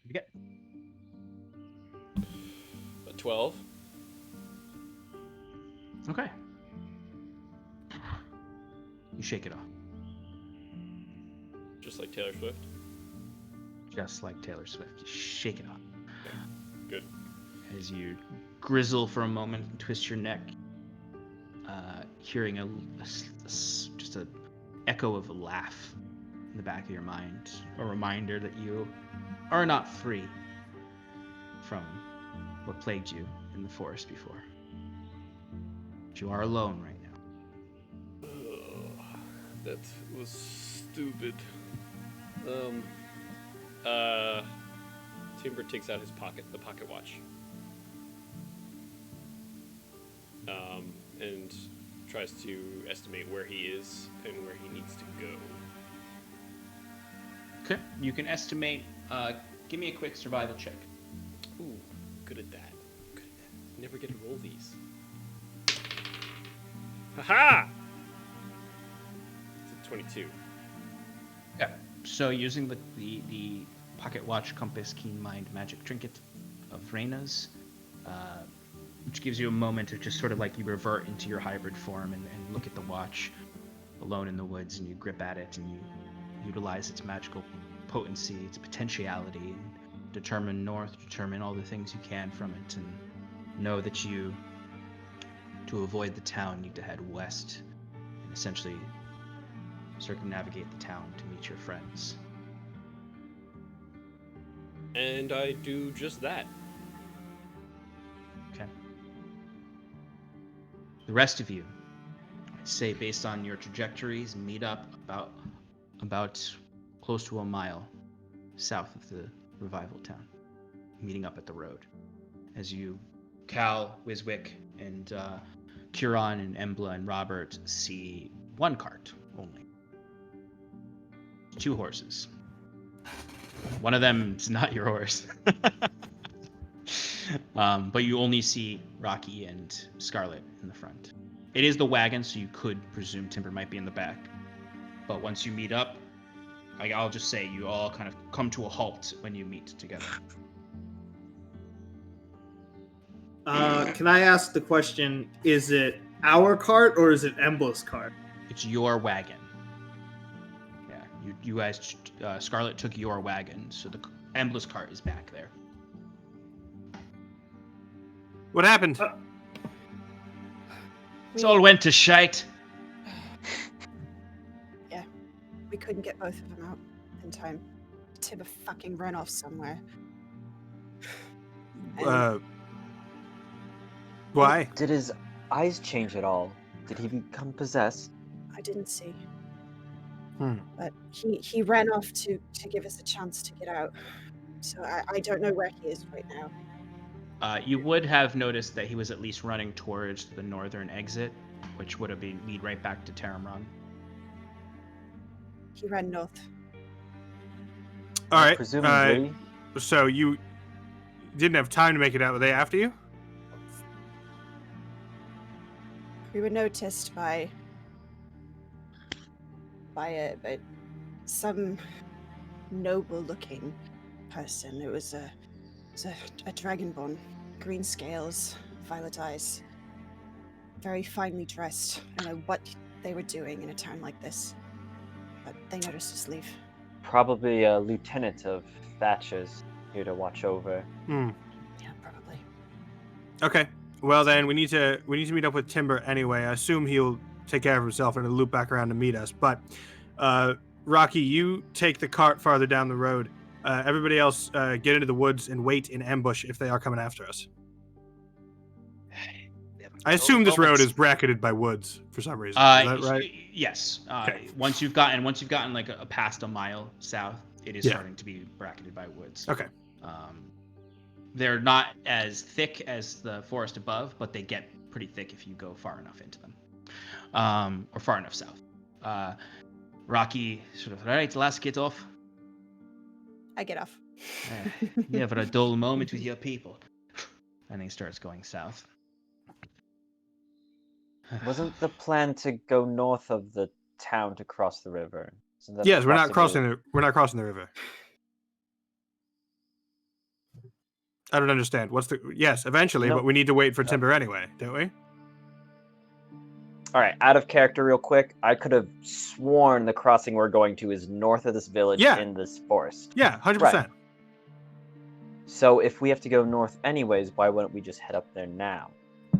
Speaker 3: You get
Speaker 1: 12.
Speaker 3: Okay. You shake it off.
Speaker 1: Just like Taylor Swift?
Speaker 3: Just like Taylor Swift. You shake it off.
Speaker 1: Okay. Good.
Speaker 3: As you grizzle for a moment and twist your neck, hearing just a echo of a laugh in the back of your mind. A reminder that you are not free from what plagued you in the forest before. But you are alone right now.
Speaker 1: That was stupid. Timber takes out the pocket watch. And tries to estimate where he is and where he needs to go.
Speaker 3: Okay, you can estimate. Give me a quick survival check.
Speaker 1: Ooh, good at that. Never get to roll these. Haha! It's a 22.
Speaker 3: Yeah. So using the pocket watch, compass, keen mind, magic trinket of Reyna's, which gives you a moment to just sort of like you revert into your hybrid form and look at the watch alone in the woods, and you grip at it and you utilize its magical potency, its potentiality, and determine north, determine all the things you can from it, and know that you, to avoid the town, need to head west and essentially circumnavigate the town to meet your friends.
Speaker 1: And I do just that.
Speaker 3: Okay. The rest of you, I'd say based on your trajectories, meet up about close to a mile south of the Revival Town, meeting up at the road. As you, Cal, Wiswick, and Curon, and Embla, and Robert see one cart only. 2 horses. One of them is not your horse. But you only see Rocky and Scarlet in the front. It is the wagon, so you could presume Timber might be in the back. but once you meet up, I'll just say you all kind of come to a halt when you meet together.
Speaker 7: Can I ask the question, is it our cart or is it Embla's cart?
Speaker 3: It's your wagon. Yeah, you guys, Scarlet took your wagon, so the Embla's cart is back there.
Speaker 6: What happened?
Speaker 3: It's all went to shite.
Speaker 9: Yeah, we couldn't get both of them out in time. Timber fucking ran off somewhere.
Speaker 6: Why?
Speaker 4: Did his eyes change at all? Did he become possessed?
Speaker 9: I didn't see.
Speaker 6: Hmm.
Speaker 9: But he ran off to give us a chance to get out. So I don't know where he is right now.
Speaker 3: You would have noticed that he was at least running towards the northern exit, which would have been lead right back to Taramron.
Speaker 9: He ran north.
Speaker 6: All right.
Speaker 4: Presumably.
Speaker 6: So you didn't have time to make it out. Were they after you?
Speaker 9: We were noticed by some noble-looking person. It was a dragonborn, green scales, violet eyes, very finely dressed. I don't know what they were doing in a town like this, but they noticed us leave.
Speaker 4: Probably a lieutenant of Thatcher's here to watch over.
Speaker 6: Hmm.
Speaker 9: Yeah, probably.
Speaker 6: Okay. Well, then we need to meet up with Timber anyway. I assume he'll take care of himself and he'll loop back around to meet us. But Rocky, you take the cart farther down the road. Everybody else, get into the woods and wait in ambush if they are coming after us. I assume this road is bracketed by woods for some reason. Is that right?
Speaker 3: Yes.
Speaker 6: Okay.
Speaker 3: Once you've gotten like past a mile south, it is starting to be bracketed by woods.
Speaker 6: Okay.
Speaker 3: They're not as thick as the forest above, but they get pretty thick if you go far enough into them, or far enough south. Rocky sort of, all right, let's get off.
Speaker 9: I get off.
Speaker 3: Never a dull moment with your people. And he starts going south.
Speaker 4: Wasn't the plan to go north of the town to cross the river?
Speaker 6: Yes, we're not crossing the river. I don't understand. Yes, eventually,
Speaker 4: No.
Speaker 6: but we need to wait for Timber anyway, don't we?
Speaker 4: All right, out of character real quick. I could have sworn the crossing we're going to is north of this village in this forest.
Speaker 6: Yeah, 100%.
Speaker 4: Right. So if we have to go north anyways, why wouldn't we just head up there now?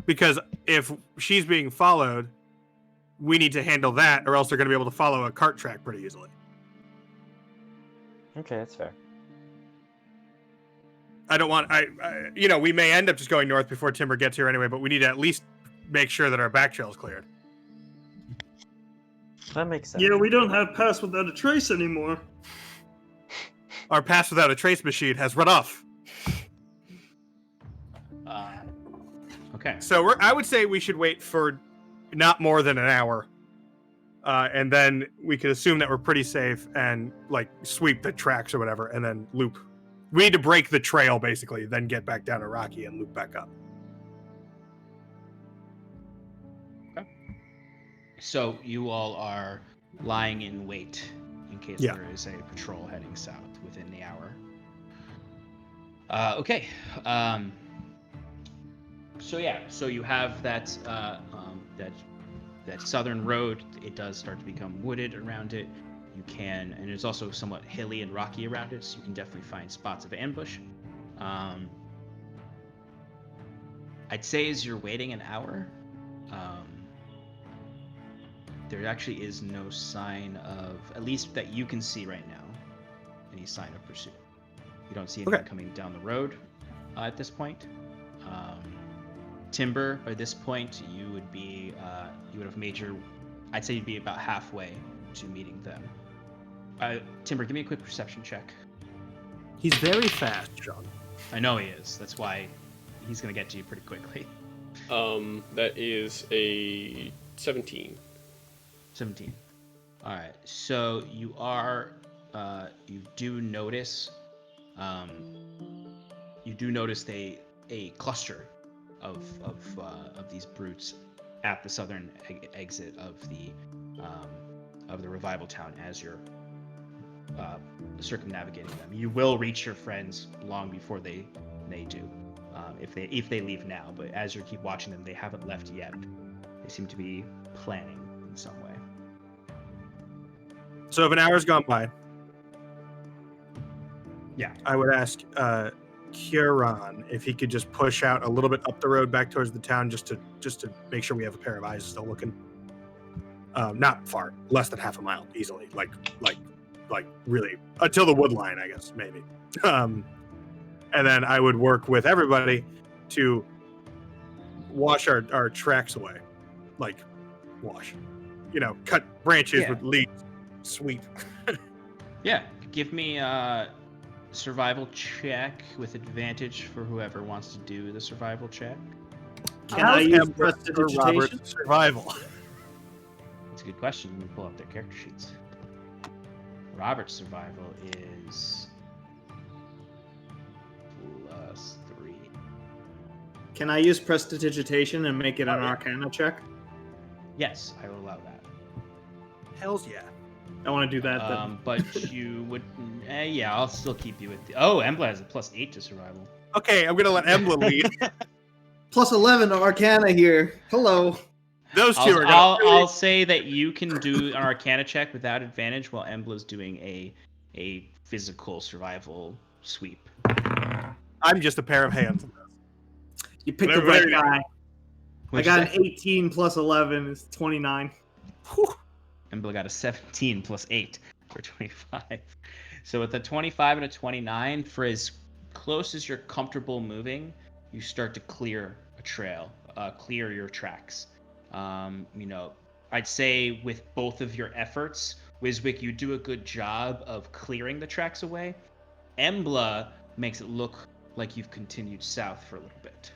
Speaker 6: Because if she's being followed, we need to handle that, or else they're going to be able to follow a cart track pretty easily.
Speaker 4: Okay, that's fair.
Speaker 6: I don't want. We may end up just going north before Timber gets here anyway, but we need to at least make sure that our back trail is cleared.
Speaker 4: That makes sense.
Speaker 5: Yeah, we don't have Pass Without a Trace anymore.
Speaker 6: Our Pass Without a Trace machine has run off.
Speaker 3: Okay.
Speaker 6: So I would say we should wait for not more than an hour, and then we could assume that we're pretty safe and like sweep the tracks or whatever, and then loop. We need to break the trail basically, then get back down to Rocky and loop back up.
Speaker 3: Okay. So you all are lying in wait in case there is a patrol heading south within the hour. Okay. So you have that southern road. It does start to become wooded around it. You can, and it's also somewhat hilly and rocky around it, so you can definitely find spots of ambush. I'd say as you're waiting an hour, there actually is no sign of, at least that you can see right now, any sign of pursuit. You don't see anyone coming down the road at this point. Timber, by this point, you would have made your, I'd say you'd be about halfway to meeting them. Timber, give me a quick perception check.
Speaker 6: He's very fast, John.
Speaker 3: I know he is. That's why he's going to get to you pretty quickly.
Speaker 1: That is a 17.
Speaker 3: 17. All right. So you are, you do notice a cluster of these brutes at the southern exit of the revival town as you're circumnavigating them. You will reach your friends long before they do, if they leave now. But as you keep watching them, they haven't left yet. They seem to be planning in some way.
Speaker 6: So if an hour's gone by,
Speaker 3: Yeah.
Speaker 6: I would ask Kieran if he could just push out a little bit up the road back towards the town, just to make sure we have a pair of eyes still looking. Not far, less than half a mile, easily. Like really until the wood line, I guess, maybe. And then I would work with everybody to wash our tracks away, like wash, cut branches with leaves, sweep.
Speaker 3: Yeah, give me a survival check with advantage for whoever wants to do the survival check.
Speaker 7: Can I use
Speaker 6: Robert's
Speaker 7: prestidigitation?
Speaker 6: survival?
Speaker 3: That's a good question. Let me pull up their character sheets. Robert's survival is +3.
Speaker 7: Can I use prestidigitation and make it an Arcana check?
Speaker 3: Yes, I will allow that.
Speaker 6: Hells yeah.
Speaker 7: I want to do that then.
Speaker 3: But you would, yeah, I'll still keep you with the. Oh, Embla has a +8 to survival.
Speaker 6: Okay, I'm gonna let Embla lead.
Speaker 7: Plus 11 to Arcana here. Hello.
Speaker 6: Those two are gonna.
Speaker 3: I'll say that you can do an Arcana check without advantage while Embla's doing a physical survival sweep.
Speaker 6: I'm just a pair of hands.
Speaker 7: You picked the right guy. I got an 18 plus 11 is 29.
Speaker 6: Whew.
Speaker 3: Embla got a 17 +8 for 25. So with a 25 and a 29, for as close as you're comfortable moving, you start to clear a trail, clear your tracks. I'd say with both of your efforts, Wiswick, you do a good job of clearing the tracks away. Embla makes it look like you've continued south for a little bit.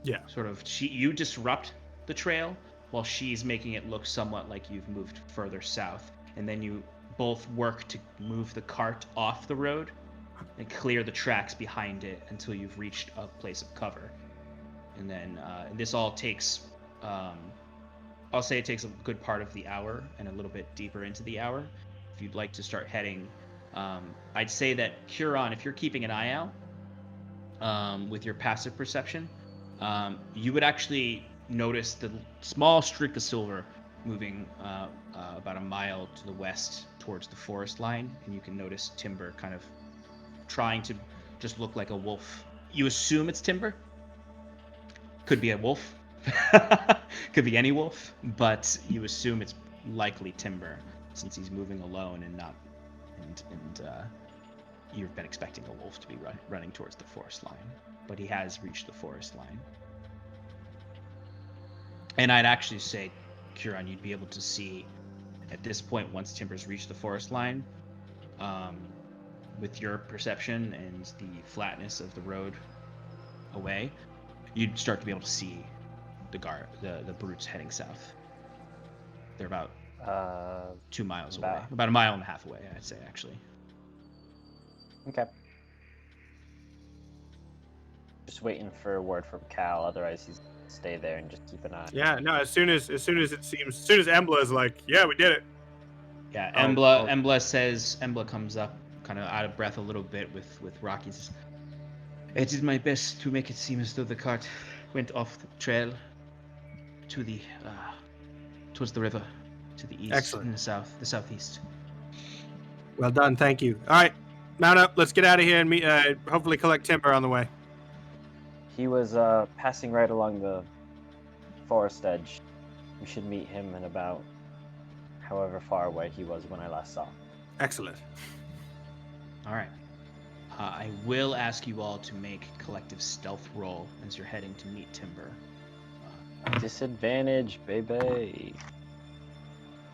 Speaker 6: Yeah.
Speaker 3: Sort of, you disrupt the trail while she's making it look somewhat like you've moved further south. And then you both work to move the cart off the road and clear the tracks behind it until you've reached a place of cover. And then this all takes, I'll say it takes a good part of the hour and a little bit deeper into the hour. If you'd like to start heading, I'd say that Huron, if you're keeping an eye out with your passive perception, you would actually notice the small streak of silver moving about a mile to the west towards the forest line, and you can notice Timber kind of trying to just look like a wolf. You assume it's Timber. Could be a wolf. Could be any wolf, but you assume it's likely Timber since he's moving alone and not and you've been expecting a wolf to be running towards the forest line, but he has reached the forest line. And I'd actually say, Kieran, you'd be able to see at this point, once Timber's reached the forest line, with your perception and the flatness of the road away, you'd start to be able to see the brutes heading south. They're about 2 miles away. About a mile and a half away, I'd say, actually.
Speaker 4: Okay. Just waiting for a word from Cal, otherwise he's stay there and just keep an eye.
Speaker 6: Yeah, no, as soon as Embla is like, yeah, we did it.
Speaker 3: Yeah, Embla comes up kind of out of breath a little bit with Rocky. Says, I did my best to make it seem as though the cart went off the trail to the towards the river, to the east.
Speaker 6: Excellent.
Speaker 3: And the southeast.
Speaker 6: Well done, thank you. All right, mount up. Let's get out of here and meet. Hopefully, collect Timber on the way.
Speaker 4: He was passing right along the forest edge. We should meet him in about however far away he was when I last saw him.
Speaker 6: Excellent.
Speaker 3: All right. I will ask you all to make collective stealth roll as you're heading to meet Timber.
Speaker 4: Disadvantage, baby.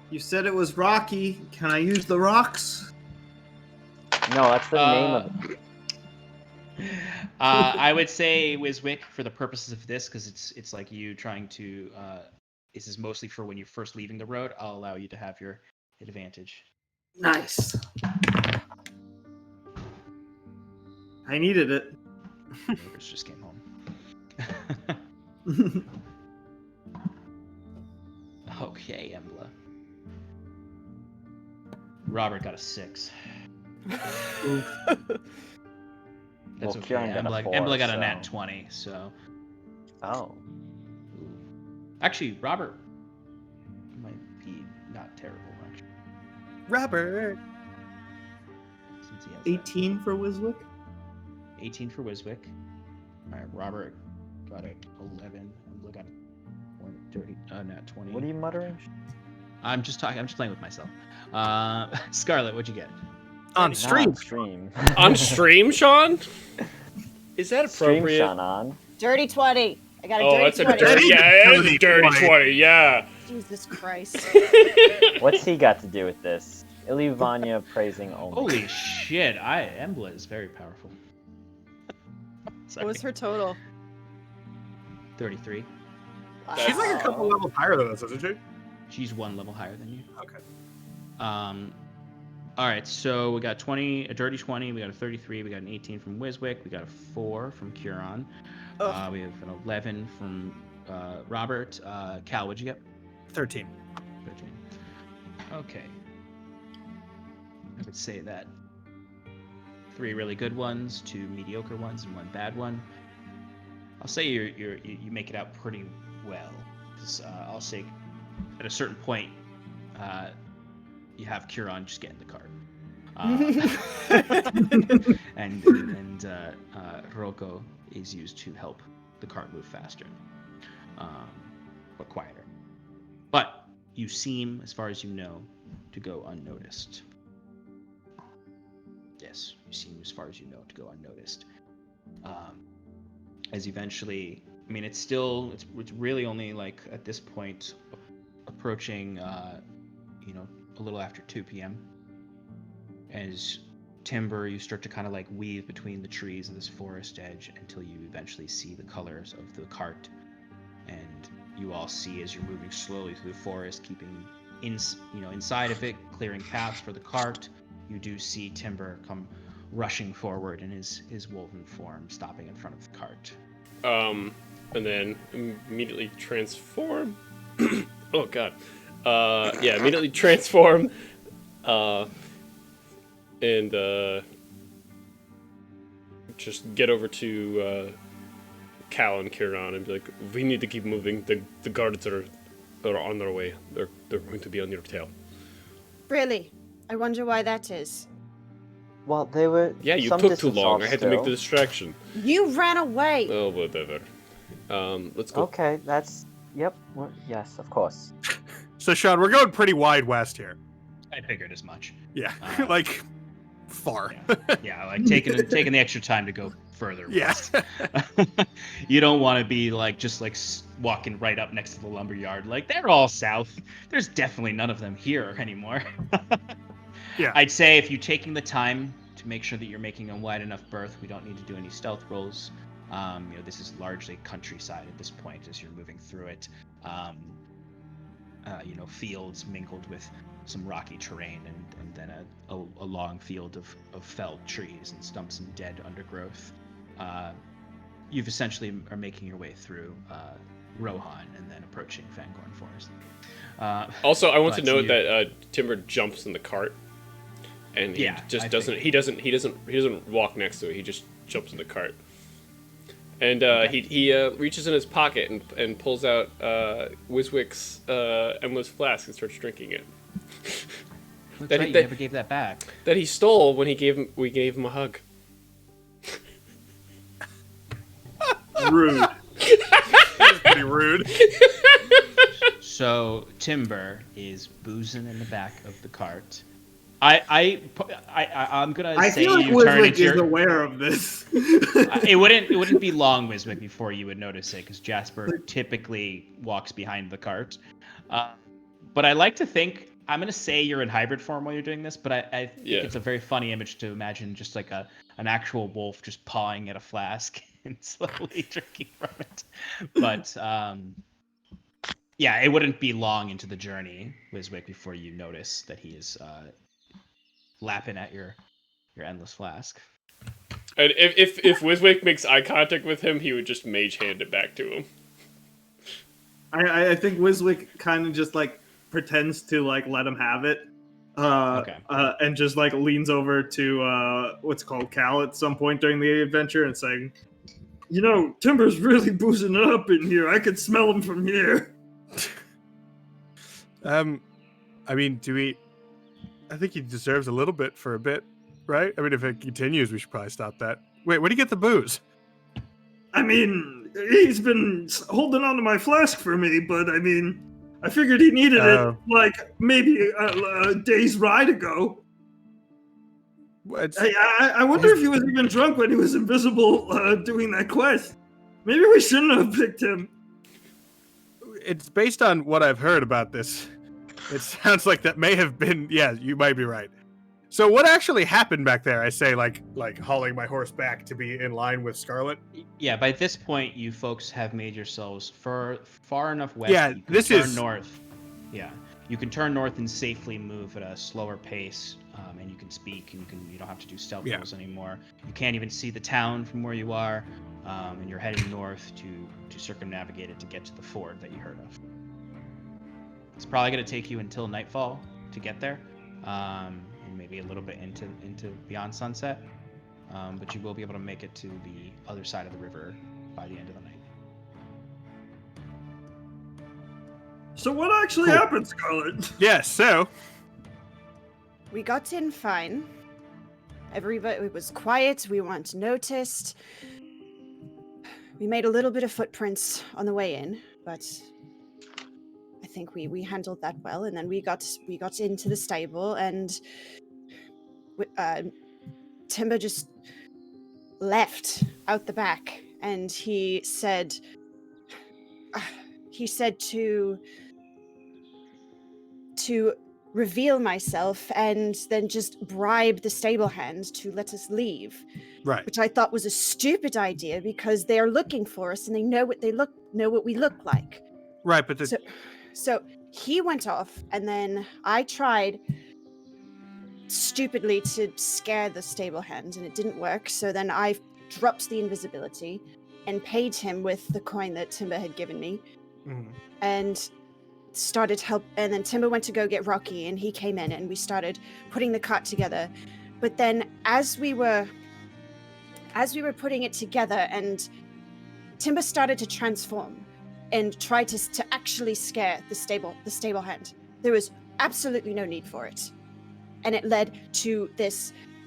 Speaker 7: You said it was Rocky. Can I use the rocks?
Speaker 4: No, that's the name of it.
Speaker 3: I would say Wiswick for the purposes of this, because it's like you trying to. This is mostly for when you're first leaving the road. I'll allow you to have your advantage.
Speaker 7: Nice. I needed it.
Speaker 3: Neighbors just came home. Okay, Embla. Robert got a 6.
Speaker 4: Well,
Speaker 3: That's okay.
Speaker 4: Kieran got a
Speaker 3: Embla
Speaker 4: 4,
Speaker 3: got a
Speaker 4: so-
Speaker 3: nat 20, so...
Speaker 4: Oh.
Speaker 3: Actually, Robert might be not terrible, actually.
Speaker 6: Robert.
Speaker 3: Since he has
Speaker 7: 18 for Wiswick.
Speaker 3: that. 18 for Wiswick. All right, Robert got a 11. Embla got a dirty nat 20.
Speaker 4: What are you muttering?
Speaker 3: I'm just talking. I'm just playing with myself. Scarlet, what'd you get?
Speaker 6: On
Speaker 4: Not
Speaker 6: stream.
Speaker 4: stream.
Speaker 1: On stream, Sean? Is that
Speaker 4: Stream
Speaker 1: appropriate?
Speaker 4: Sean on.
Speaker 9: Dirty 20. I got a
Speaker 1: Oh,
Speaker 9: dirty
Speaker 1: that's a
Speaker 9: 20.
Speaker 1: dirty. Yeah, it is a
Speaker 6: Dirty
Speaker 1: dirty
Speaker 6: 20.
Speaker 1: 20. Yeah.
Speaker 9: Jesus Christ.
Speaker 4: What's he got to do with this? Illyvania praising only.
Speaker 3: Holy shit! Embla is very powerful.
Speaker 9: What was her total?
Speaker 3: 33.
Speaker 6: She's like a couple levels higher than us, isn't she?
Speaker 3: She's 1 level higher than you.
Speaker 6: Okay.
Speaker 3: All right, so we got a dirty 20, we got a 33, we got an 18 from Wiswick, we got a 4 from Curon, we have an 11 from Robert. Cal, what'd you get?
Speaker 6: 13.
Speaker 3: 13. Okay. I would say that 3 really good ones, 2 mediocre ones, and 1 bad one. I'll say you make it out pretty well, because I'll say at a certain point, you have Curon just get in the cart. And Roko is used to help the cart move faster, but quieter. But you seem, as far as you know, to go unnoticed. Yes, you seem, as far as you know, to go unnoticed. As eventually, I mean, it's really only like at this point approaching, a little after 2 p.m. As Timber, you start to kind of like weave between the trees of this forest edge until you eventually see the colors of the cart, and you all see as you're moving slowly through the forest, keeping inside of it, clearing paths for the cart. You do see Timber come rushing forward in his woven form, stopping in front of the cart.
Speaker 1: And then immediately transform. Oh god. Immediately transform. And just get over to Cal and Kieran and be like, we need to keep moving. The guards are on their way. They're going to be on your tail.
Speaker 9: Really? I wonder why that is.
Speaker 4: Well, they were.
Speaker 1: Yeah, you
Speaker 4: some
Speaker 1: took too
Speaker 4: distance
Speaker 1: long.
Speaker 4: off
Speaker 1: I had to make the
Speaker 4: still.
Speaker 1: distraction.
Speaker 9: You ran away.
Speaker 1: Oh, whatever. Let's go.
Speaker 4: Okay, that's. Yep. Well, yes, of course.
Speaker 6: So, Sean, we're going pretty wide west here.
Speaker 3: I figured as much.
Speaker 6: Yeah,
Speaker 3: Uh,
Speaker 6: far.
Speaker 3: Yeah, like taking the extra time to go further
Speaker 6: Yeah.
Speaker 3: west. You don't want to be just walking right up next to the lumberyard. Like, they're all south. There's definitely none of them here anymore.
Speaker 6: Yeah.
Speaker 3: I'd say if you're taking the time to make sure that you're making a wide enough berth, we don't need to do any stealth rolls. This is largely countryside at this point as you're moving through it. Fields mingled with some rocky terrain and then a long field of felled trees and stumps and dead undergrowth. You've essentially are making your way through Rohan and then approaching Fangorn Forest.
Speaker 1: Also, I want to
Speaker 3: but
Speaker 1: note
Speaker 3: you-
Speaker 1: that Timber jumps in the cart, and he just
Speaker 3: I
Speaker 1: doesn't.
Speaker 3: think-
Speaker 1: He doesn't walk next to it. He just jumps in the cart, and he reaches in his pocket and pulls out Wiswick's endless flask and starts drinking it.
Speaker 3: That's
Speaker 1: that-
Speaker 3: right, you
Speaker 1: that-
Speaker 3: never gave that back.
Speaker 1: That he stole when we gave him a hug.
Speaker 7: Rude.
Speaker 6: That's pretty rude.
Speaker 3: So Timber is boozing in the back of the cart. I'm gonna
Speaker 7: I
Speaker 3: say
Speaker 7: feel like
Speaker 3: you turn
Speaker 7: Wiswick
Speaker 3: into
Speaker 7: is
Speaker 3: your.
Speaker 7: aware of this.
Speaker 3: It wouldn't be long, Wiswick, before you would notice it, because Jasper typically walks behind the cart. But I like to think I'm gonna say you're in hybrid form while you're doing this, but I think it's a very funny image to imagine, just like an actual wolf just pawing at a flask and slowly drinking from it. But it wouldn't be long into the journey, Wiswick, before you notice that he is lapping at your endless flask.
Speaker 1: And if Wiswick makes eye contact with him, he would just mage hand it back to him.
Speaker 7: I think Wiswick kind of just pretends to let him have it,
Speaker 3: Okay.
Speaker 7: And just like leans over to what's called Cal at some point during the adventure and saying, "You know, Timber's really boozing it up in here. I could smell him from here."
Speaker 6: I mean, I think he deserves a little bit for a bit, right? I mean, if it continues, we should probably stop that. Wait, where do you get the booze?
Speaker 5: I mean, he's been holding on to my flask for me, but I mean, I figured he needed it like maybe a day's ride ago. I wonder if he was even drunk when he was invisible doing that quest. Maybe we shouldn't have picked him.
Speaker 6: It's based on what I've heard about this. It sounds like that may have been. Yeah, you might be right. So what actually happened back there? I say, like hauling my horse back to be in line with Scarlet.
Speaker 3: Yeah, by this point, you folks have made yourselves far enough west.
Speaker 6: Yeah,
Speaker 3: you can
Speaker 6: this
Speaker 3: turn
Speaker 6: is
Speaker 3: north. Yeah, you can turn north and safely move at a slower pace, and you can speak. And you don't have to do stealth rolls anymore. You can't even see the town from where you are, and you're heading north to circumnavigate it to get to the ford that you heard of. It's probably going to take you until nightfall to get there. And maybe a little bit into beyond sunset, but you will be able to make it to the other side of the river by the end of the night.
Speaker 5: So what actually happened, Scarlet?
Speaker 6: Yes, so
Speaker 9: We got in fine. Everybody, it was quiet. We weren't noticed. We made a little bit of footprints on the way in, but I think we handled that well. And then we got into the stable, and Timber just left out the back, and he said to reveal myself and then just bribe the stable hand to let us leave.
Speaker 6: Right.
Speaker 9: Which I thought was a stupid idea because they are looking for us and they know what we look like.
Speaker 6: Right, but
Speaker 9: so he went off, and then I tried stupidly to scare the stable hand, and it didn't work. So then I dropped the invisibility and paid him with the coin that Timber had given me, and started help. And then Timber went to go get Rocky, and he came in, and we started putting the cart together. But then as we were putting it together, and Timber started to transform and try to actually scare the stable hand. There was absolutely no need for it. And it led to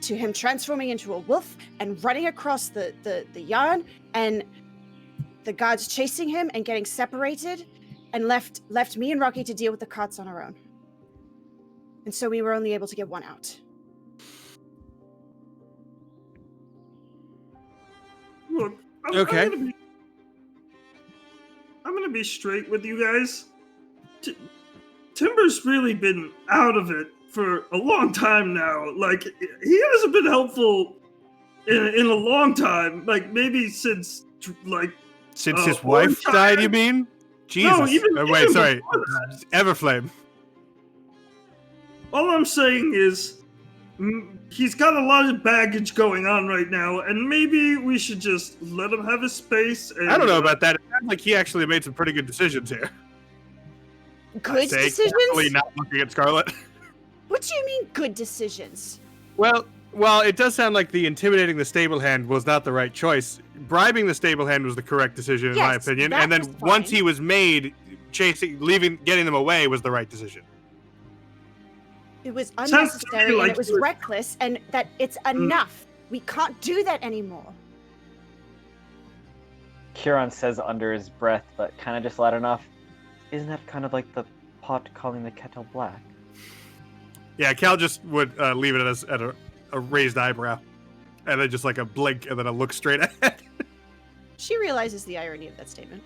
Speaker 9: him transforming into a wolf and running across the yard, and the guards chasing him and getting separated, and left me and Rocky to deal with the carts on our own. And so we were only able to get one out.
Speaker 5: Look, I'm gonna be straight with you guys. Timber's really been out of it for a long time now. Like, he hasn't been helpful in a long time. Like, maybe since
Speaker 6: his wife died, you mean? Jesus.
Speaker 5: No, even
Speaker 6: sorry. Everflame.
Speaker 5: All I'm saying is, he's got a lot of baggage going on right now, and maybe we should just let him have his space. And,
Speaker 6: I don't know about that. It sounds like he actually made some pretty good decisions here.
Speaker 9: Good decisions?
Speaker 6: Carefully not looking at Scarlet.
Speaker 9: What do you mean, good decisions?
Speaker 6: Well, it does sound like the intimidating the stable hand was not the right choice. Bribing the stable hand was the correct decision, in my opinion. And then once he was made, getting them away was the right decision.
Speaker 9: It was unnecessary, and it was reckless, and that it's enough. We can't do that anymore.
Speaker 4: Kieran says under his breath, but kind of just loud enough, isn't that kind of like the pot calling the kettle black?
Speaker 6: Yeah, Cal just would leave it at a raised eyebrow, and then just like a blink, and then a look straight ahead.
Speaker 9: She realizes the irony of that statement.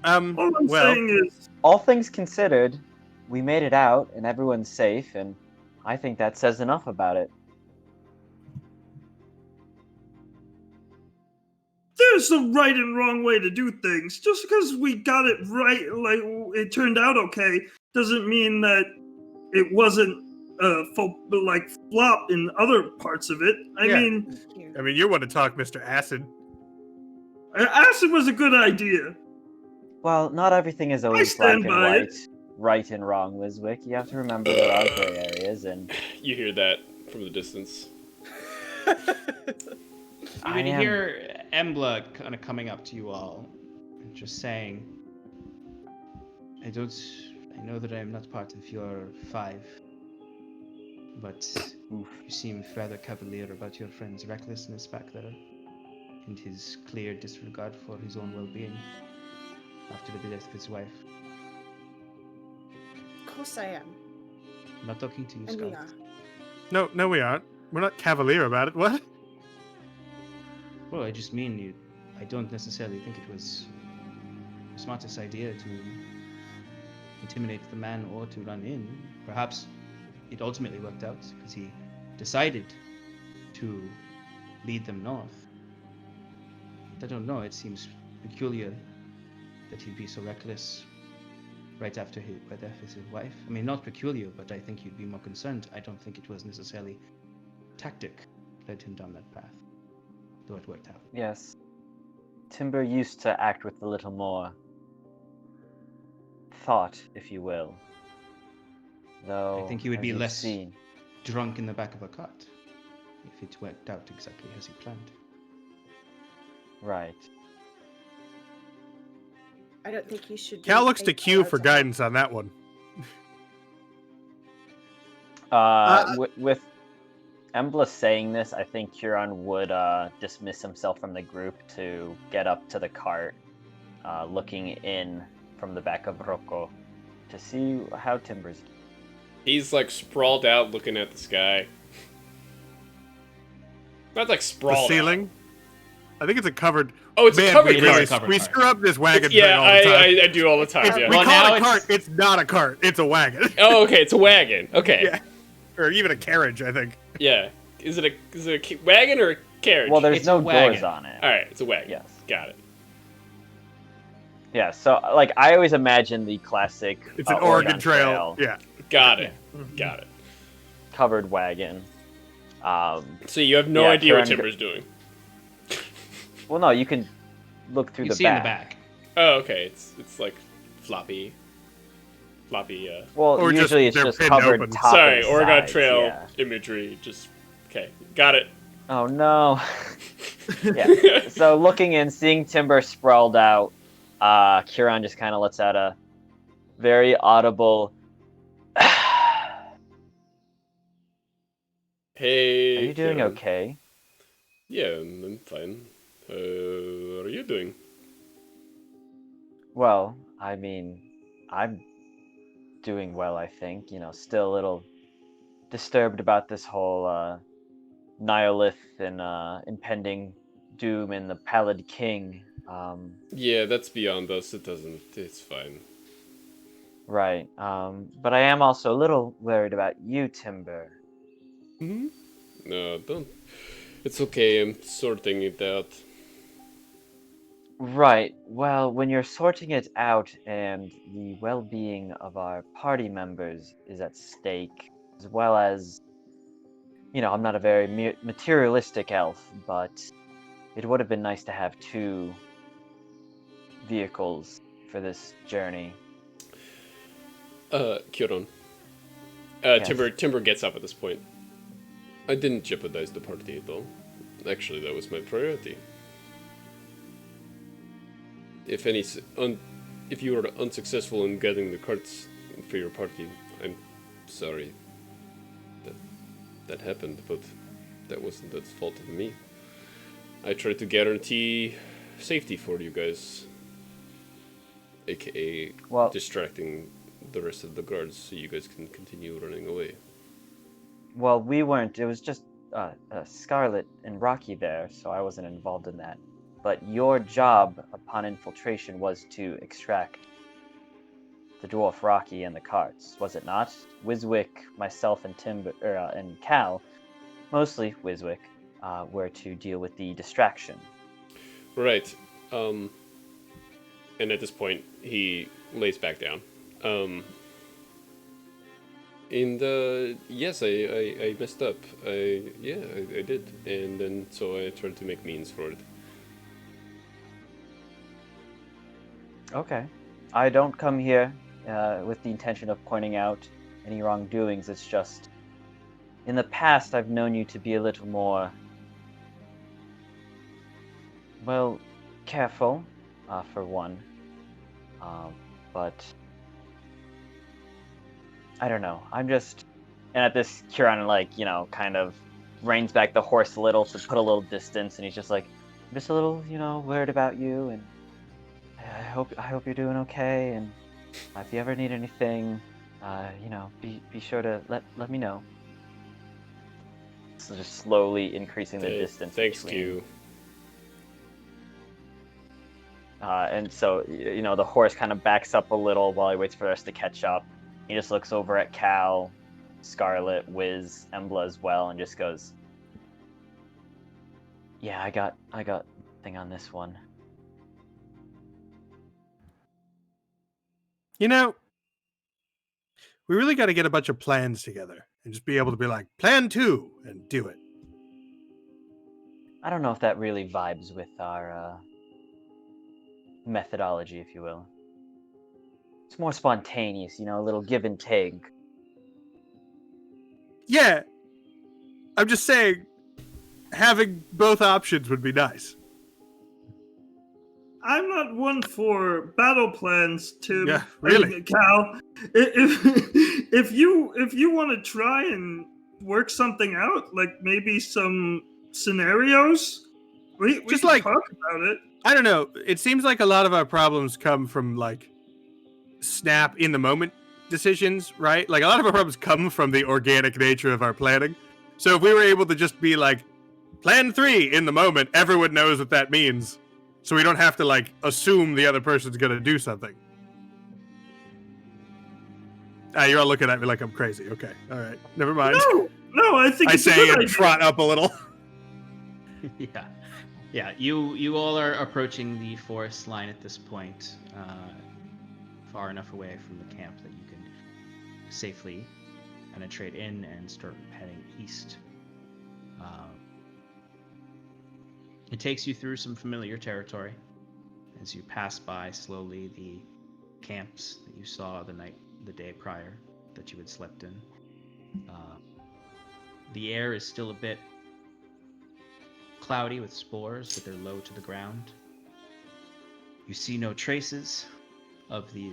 Speaker 5: All I'm saying is,
Speaker 4: all things considered, we made it out, and everyone's safe, and I think that says enough about it.
Speaker 5: there's a right and wrong way to do things. Just because we got it right, like it turned out okay, doesn't mean that it wasn't flop in other parts of it. I mean,
Speaker 6: you want to talk Mr. Acid.
Speaker 5: Acid was a good idea.
Speaker 4: Well, not everything is always black and white. right and wrong, Wiswick. You have to remember there are gray areas, and
Speaker 1: You hear that from the distance.
Speaker 3: You would hear Embla kind of coming up to you all and just saying, I know that I am not part of your five, but you seem rather cavalier about your friend's recklessness back there and his clear disregard for his own well-being after the death of his wife.
Speaker 9: Of course I am.
Speaker 3: I'm not talking to you,
Speaker 9: And we
Speaker 3: Scarlet.
Speaker 9: are.
Speaker 6: No, we aren't. We're not cavalier about it. What?
Speaker 3: Well, I just mean I don't necessarily think it was the smartest idea to intimidate the man or to run in. Perhaps it ultimately worked out because he decided to lead them north. I don't know, it seems peculiar that he'd be so reckless right after his death of his wife. I mean, not peculiar, but I think you'd be more concerned. I don't think it was necessarily tactic led him down that path, though it worked out.
Speaker 4: Yes. Timber used to act with a little more thought, if you will. Though,
Speaker 3: I think he would
Speaker 4: as
Speaker 3: be
Speaker 4: you've
Speaker 3: less
Speaker 4: seen,
Speaker 3: drunk in the back of a cart if it worked out exactly as he planned.
Speaker 4: right.
Speaker 9: I don't think you should.
Speaker 6: Cal
Speaker 9: leave
Speaker 6: looks to
Speaker 9: a
Speaker 6: Q
Speaker 9: fellow
Speaker 6: for
Speaker 9: to
Speaker 6: guidance on that one.
Speaker 4: With Embla saying this, I think Huron would dismiss himself from the group to get up to the cart, looking in from the back of Rocco to see how Timber's.
Speaker 1: He's like sprawled out looking at the sky. Not like
Speaker 6: The
Speaker 1: sprawled
Speaker 6: ceiling. I think it's a covered.
Speaker 1: Oh, it's a covered
Speaker 6: we,
Speaker 1: cart.
Speaker 6: really-
Speaker 3: It's a covered
Speaker 6: we
Speaker 3: cart.
Speaker 6: screw up this wagon thing
Speaker 1: Yeah,
Speaker 6: all the time.
Speaker 1: I do all the time.
Speaker 6: If
Speaker 1: Yeah.
Speaker 6: we
Speaker 3: Well,
Speaker 6: call
Speaker 3: now
Speaker 6: it a cart,
Speaker 3: it's-
Speaker 6: it's not a cart. It's a wagon.
Speaker 1: Oh, okay, it's a wagon. Okay.
Speaker 6: Yeah. Or even a carriage, I think.
Speaker 1: Yeah. Is it a wagon or a carriage?
Speaker 4: Well, there's
Speaker 3: It's
Speaker 4: no
Speaker 3: a wagon.
Speaker 4: doors on it.
Speaker 1: All right, it's a wagon.
Speaker 4: Yes.
Speaker 1: Got it.
Speaker 4: Yeah, so like I always imagine the classic.
Speaker 6: It's an Oregon Trail. Yeah.
Speaker 1: Got it. Got it.
Speaker 4: Covered wagon.
Speaker 1: So you have no
Speaker 4: Yeah,
Speaker 1: idea what
Speaker 4: Karen-
Speaker 1: Timber's doing.
Speaker 4: Well, no, you can look through
Speaker 3: You
Speaker 4: the
Speaker 3: see
Speaker 4: back.
Speaker 3: in the back.
Speaker 1: Oh, okay. It's like floppy.
Speaker 4: Well,
Speaker 6: Or just
Speaker 4: usually it's
Speaker 6: they're
Speaker 4: just
Speaker 6: pinned
Speaker 4: covered
Speaker 6: open.
Speaker 4: top
Speaker 1: Sorry,
Speaker 4: and
Speaker 1: Oregon
Speaker 4: sides,
Speaker 1: Trail
Speaker 4: yeah.
Speaker 1: imagery. Just okay. Got it.
Speaker 4: Oh no. Yeah. So looking in, seeing Timber sprawled out, Kieran just kind of lets out a very audible.
Speaker 1: Hey.
Speaker 4: Are you doing
Speaker 1: Karen.
Speaker 4: okay?
Speaker 1: Yeah, I'm fine. How are you doing?
Speaker 4: Well, I mean, I'm doing well, I think. You know, still a little disturbed about this whole Nihilith and impending doom and the Pallid King.
Speaker 1: Yeah, that's beyond us. It's fine.
Speaker 4: Right. But I am also a little worried about you, Timber.
Speaker 1: Hmm? No, don't. It's okay. I'm sorting it out.
Speaker 4: Right. Well, when you're sorting it out and the well-being of our party members is at stake, as well as, you know, I'm not a very materialistic elf, but it would have been nice to have 2 vehicles for this journey.
Speaker 1: Kieran.
Speaker 4: Yes.
Speaker 1: Timber gets up at this point. I didn't jeopardize the party at all. Actually, that was my priority. If you were unsuccessful in getting the carts for your party, I'm sorry that happened, but that wasn't the fault of me. I tried to guarantee safety for you guys, aka
Speaker 4: Well,
Speaker 1: distracting the rest of the guards so you guys can continue running away.
Speaker 4: well, we weren't. It was just Scarlet and Rocky there, so I wasn't involved in that. But your job upon infiltration was to extract the dwarf Rocky and the carts, was it not? Wiswick, myself, and Timber and Cal, mostly Wiswick, were to deal with the distraction.
Speaker 1: Right. And at this point, he lays back down. Yes, I messed up. I did. And then, so I tried to make means for it.
Speaker 4: Okay. I don't come here with the intention of pointing out any wrongdoings. It's just, in the past, I've known you to be a little more, well, careful, for one. But I don't know. I'm just, and at this, Kieran, like, you know, kind of reins back the horse a little to put a little distance, and he's just like, I'm just a little, you know, worried about you, and I hope you're doing okay, and if you ever need anything, you know, be sure to let me know. So just slowly increasing the distance.
Speaker 1: Thanks,
Speaker 4: between.
Speaker 1: Q.
Speaker 4: And so, you know, the horse kind of backs up a little while he waits for us to catch up. He just looks over at Cal, Scarlet, Wiz, Embla as well, and just goes, "Yeah, I got thing on this one."
Speaker 6: You know, we really got to get a bunch of plans together and just be able to be like, plan 2, and do it.
Speaker 4: I don't know if that really vibes with our methodology, if you will. It's more spontaneous, you know, a little give and take.
Speaker 6: Yeah. I'm just saying, having both options would be nice.
Speaker 5: I'm not one for battle plans, Tim.
Speaker 6: Yeah, really.
Speaker 5: Cal. If you want to try and work something out, like maybe some scenarios, we
Speaker 6: Just
Speaker 5: can
Speaker 6: like-
Speaker 5: talk about it.
Speaker 6: I don't know. It seems like a lot of our problems come from like snap in the moment decisions, right? Like a lot of our problems come from the organic nature of our planning. So if we were able to just be like, plan 3 in the moment, everyone knows what that means. So we don't have to like assume the other person's gonna do something. You're all looking at me like I'm crazy. Okay, all right, never mind.
Speaker 5: No, I think
Speaker 6: I
Speaker 5: it's a
Speaker 6: say
Speaker 5: good
Speaker 6: and
Speaker 5: idea.
Speaker 6: trot up a little.
Speaker 3: Yeah. You all are approaching the forest line at this point, far enough away from the camp that you can safely penetrate in and start heading east. It takes you through some familiar territory as you pass by slowly the camps that you saw the day prior that you had slept in. The air is still a bit cloudy with spores, but they're low to the ground. You see no traces of the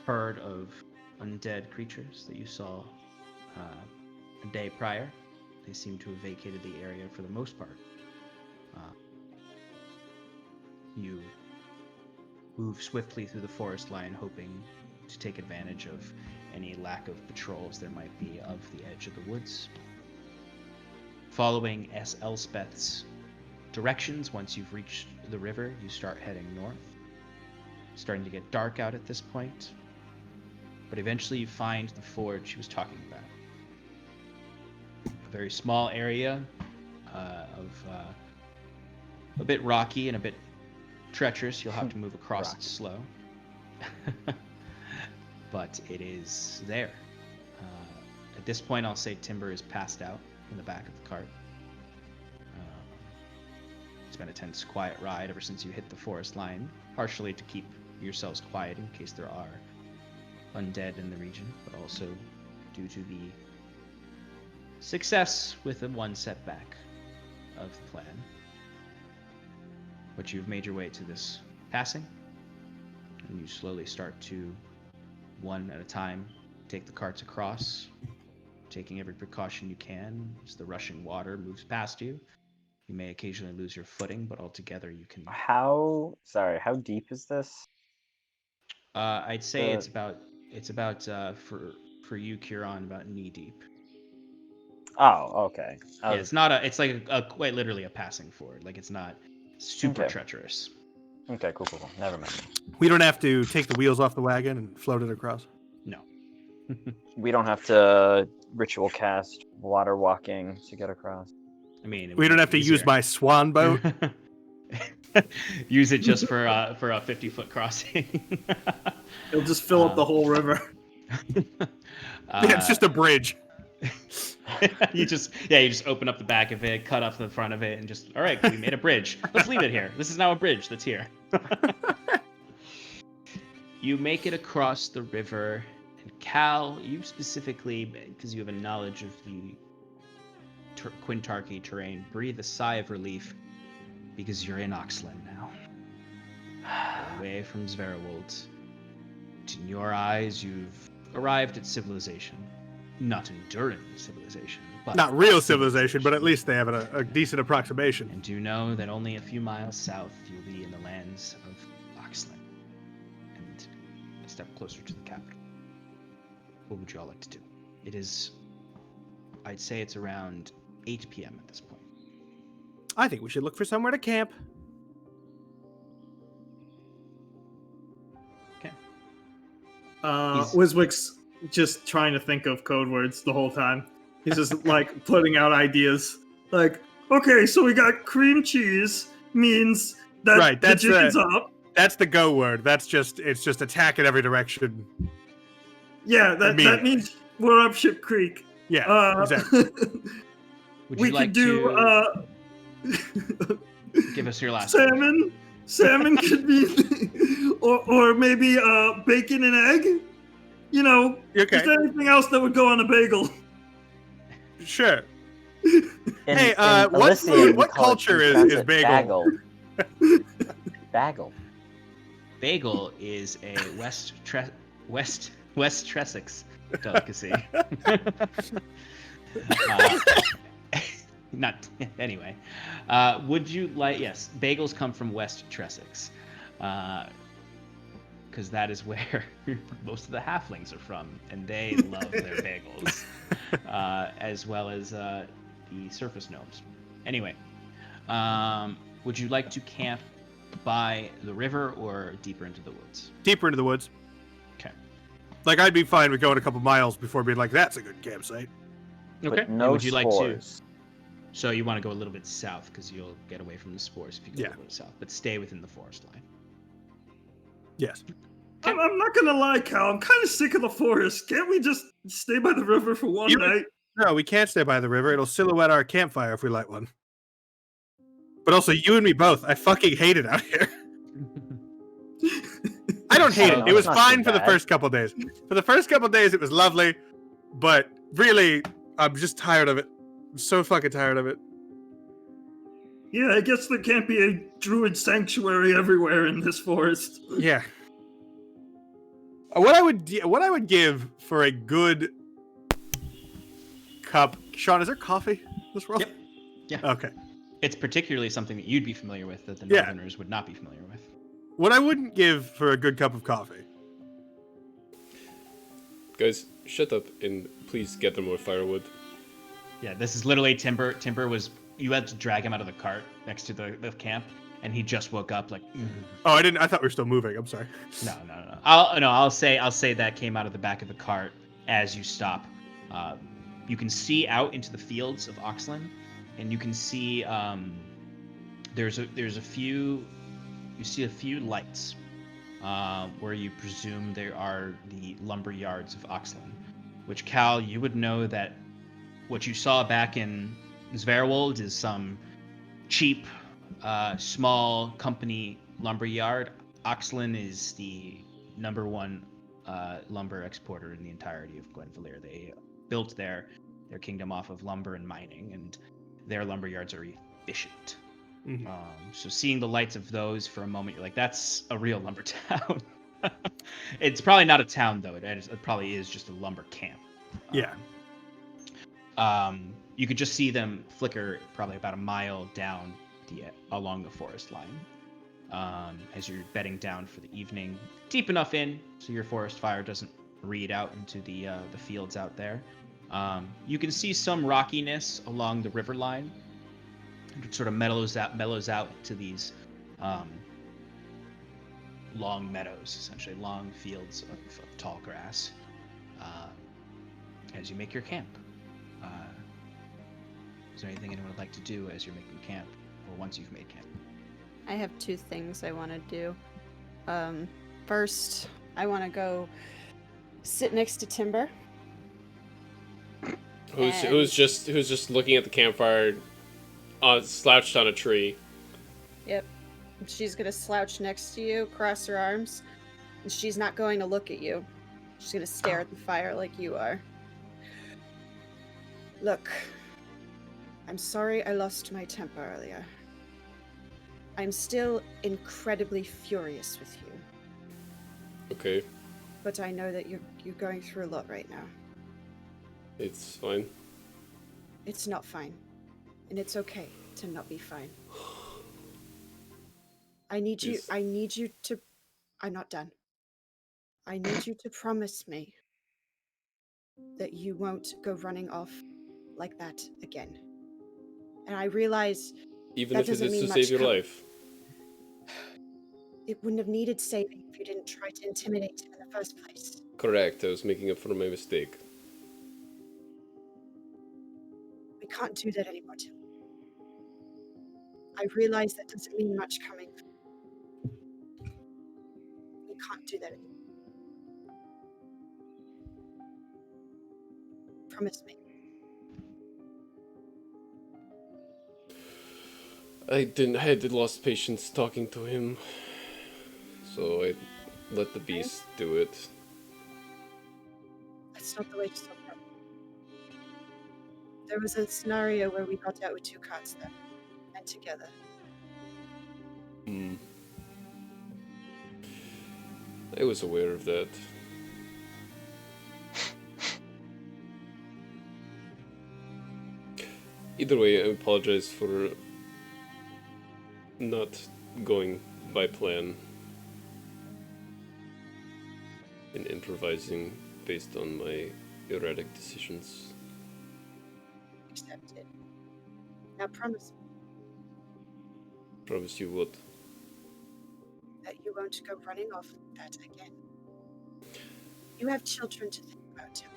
Speaker 3: herd of undead creatures that you saw a day prior. They seem to have vacated the area for the most part. You move swiftly through the forest line, hoping to take advantage of any lack of patrols there might be of the edge of the woods. Following S. Elspeth's directions, once you've reached the river, you start heading north. It's starting to get dark out at this point, but eventually you find the forge she was talking about. A very small area of a bit rocky and a bit treacherous. You'll have to move across it slow. But it is there. At this point, I'll say Timber is passed out in the back of the cart. It's been a tense, quiet ride ever since you hit the forest line, partially to keep yourselves quiet in case there are undead in the region, but also due to the success with the one setback of the plan. But you've made your way to this passing, and you slowly start to, one at a time, take the carts across, taking every precaution you can as the rushing water moves past you. You may occasionally lose your footing, but altogether you can...
Speaker 4: How deep is this?
Speaker 3: I'd say it's about for you, Kieran, about knee deep.
Speaker 4: Oh, okay.
Speaker 3: Yeah, it's not it's like quite literally a passing ford. Like it's not super
Speaker 4: Okay.
Speaker 3: treacherous.
Speaker 4: Okay, cool. Never mind.
Speaker 6: We don't have to take the wheels off the wagon and float it across.
Speaker 3: No.
Speaker 4: We don't have to ritual cast water walking to get across.
Speaker 3: I mean,
Speaker 6: We don't have to use my swan boat.
Speaker 3: Use it just for a 50-foot crossing.
Speaker 7: It'll just fill up the whole river.
Speaker 6: Yeah, it's just a bridge.
Speaker 3: you just open up the back of it, cut off the front of it, and just, all right, we made a bridge. Let's leave it here. This is now a bridge that's here. You make it across the river, and Cal, you specifically, because you have a knowledge of the Quintarchy terrain, breathe a sigh of relief because you're in Oxland now. Away from Zverwold. In your eyes, you've arrived at civilization. Not enduring civilization, but
Speaker 6: Not real civilization, but at least they have a decent approximation.
Speaker 3: And you know that only a few miles south you'll be in the lands of Oxland. And a step closer to the capital. What would you all like to do? It is, I'd say it's around 8 p.m. at this point.
Speaker 6: I think we should look for somewhere to camp.
Speaker 3: Okay.
Speaker 7: Wiswick's just trying to think of code words the whole time. He's just like putting out ideas. Like, okay, so we got cream cheese means that
Speaker 6: Right, that's
Speaker 7: the chicken's up.
Speaker 6: That's the go word. It's just attack in every direction.
Speaker 7: Yeah, that means we're up Ship Creek.
Speaker 6: Yeah, exactly.
Speaker 3: Would
Speaker 7: We
Speaker 3: you like
Speaker 7: could do
Speaker 3: to give us your last word?
Speaker 7: salmon. Salmon could be, or maybe bacon and egg. You know,
Speaker 6: Okay.
Speaker 7: is there anything else that would go on a bagel?
Speaker 6: Sure.
Speaker 4: In
Speaker 6: what
Speaker 4: Elysian,
Speaker 6: food-
Speaker 4: we
Speaker 6: what
Speaker 4: call it-
Speaker 6: culture
Speaker 4: we
Speaker 6: is
Speaker 4: pronounce it
Speaker 6: bagel?
Speaker 4: Bagel.
Speaker 3: Bagel is a West Tressex delicacy. Not anyway. Would you like? Yes, bagels come from West Tressex, because that is where most of the halflings are from, and they love their bagels, as well as the surface gnomes. Anyway, would you like to camp by the river or deeper into the woods?
Speaker 6: Deeper into the woods.
Speaker 3: Okay.
Speaker 6: Like, I'd be fine with going a couple miles before being like, that's a good campsite.
Speaker 3: Okay.
Speaker 4: But
Speaker 3: And
Speaker 4: no
Speaker 3: would you like to?
Speaker 4: spores.
Speaker 3: So you want to go a little bit south because you'll get away from the spores if you go
Speaker 6: Yeah.
Speaker 3: a little bit south, but stay within the forest line.
Speaker 6: Yes.
Speaker 7: I'm not gonna lie, Cal. I'm kind of sick of the forest. Can't we just stay by the river for one night?
Speaker 6: No, we can't stay by the river. It'll silhouette our campfire if we light one. But also, you and me both. I fucking hate it out here. I don't hate
Speaker 4: Oh,
Speaker 6: it. It was
Speaker 4: it's not
Speaker 6: fine
Speaker 4: too
Speaker 6: for the
Speaker 4: bad.
Speaker 6: first couple days. For the first couple days, it was lovely. But really, I'm just tired of it. I'm so fucking tired of it.
Speaker 7: Yeah, I guess there can't be a druid sanctuary everywhere in this forest.
Speaker 6: Yeah. What I would give for a good cup. Sean, is there coffee in this world?
Speaker 3: Yep. Yeah.
Speaker 6: Okay.
Speaker 3: It's particularly something that you'd be familiar with that the
Speaker 6: Yeah.
Speaker 3: Northerners would not be familiar with.
Speaker 6: What I wouldn't give for a good cup of coffee.
Speaker 1: Guys, shut up and please get them more firewood.
Speaker 3: Yeah, this is literally Timber. Timber was, you had to drag him out of the cart next to the camp, and he just woke up like,
Speaker 6: Oh, I didn't. I thought we were still moving. I'm sorry.
Speaker 3: no. I'll say that came out of the back of the cart as you stop. You can see out into the fields of Oxland, and you can see there's a few lights where you presume there are the lumber yards of Oxland, which, Cal, you would know that what you saw back in Zverwold is some cheap, small company lumber yard. Oxland is the #1 lumber exporter in the entirety of Glenvalir. They built their kingdom off of lumber and mining, and their lumber yards are efficient.
Speaker 6: Mhm.
Speaker 3: So seeing the lights of those for a moment, you're like, that's a real lumber town. It's probably not a town, though. It probably is just a lumber camp.
Speaker 6: Yeah.
Speaker 3: You could just see them flicker probably about a mile down along the forest line as you're bedding down for the evening. Deep enough in so your forest fire doesn't read out into the fields out there. You can see some rockiness along the river line. It sort of mellows out to these long meadows, essentially long fields of tall grass, as you make your camp. Is there anything anyone would like to do as you're making camp, or once you've made camp?
Speaker 9: I have 2 things I want to do. First, I want to go sit next to Timber.
Speaker 1: Who's just looking at the campfire, slouched on a tree.
Speaker 9: Yep. She's gonna slouch next to you, cross her arms, She's not going to look at you. She's going to stare at the fire like you are. Look, I'm sorry I lost my temper earlier. I'm still incredibly furious with you.
Speaker 1: Okay,
Speaker 9: But I know that you're going through a lot right now.
Speaker 1: it's fine.
Speaker 9: It's not fine. And it's okay to not be fine. I need you to... I'm not done. I need you to promise me that you won't go running off like that again. And I realize
Speaker 1: Even
Speaker 9: that
Speaker 1: if it
Speaker 9: doesn't
Speaker 1: is to
Speaker 9: mean
Speaker 1: save
Speaker 9: much
Speaker 1: your life.
Speaker 9: It wouldn't have needed saving if you didn't try to intimidate him in the first place.
Speaker 1: Correct, I was making up for my mistake.
Speaker 9: We can't do that anymore, Tim. I realize that doesn't mean much coming. We can't do that anymore. Promise me.
Speaker 1: I had lost patience talking to him, so I let the beast do it.
Speaker 9: That's not the way to solve the problem. There was a scenario where we got out with 2 cards there, and together.
Speaker 1: I was aware of that. Either way, I apologize for not going by plan and improvising based on my erratic decisions.
Speaker 9: Accepted. Now promise me
Speaker 1: Promise you what?
Speaker 9: that you won't go running off like that again. You have children to think about, Tim.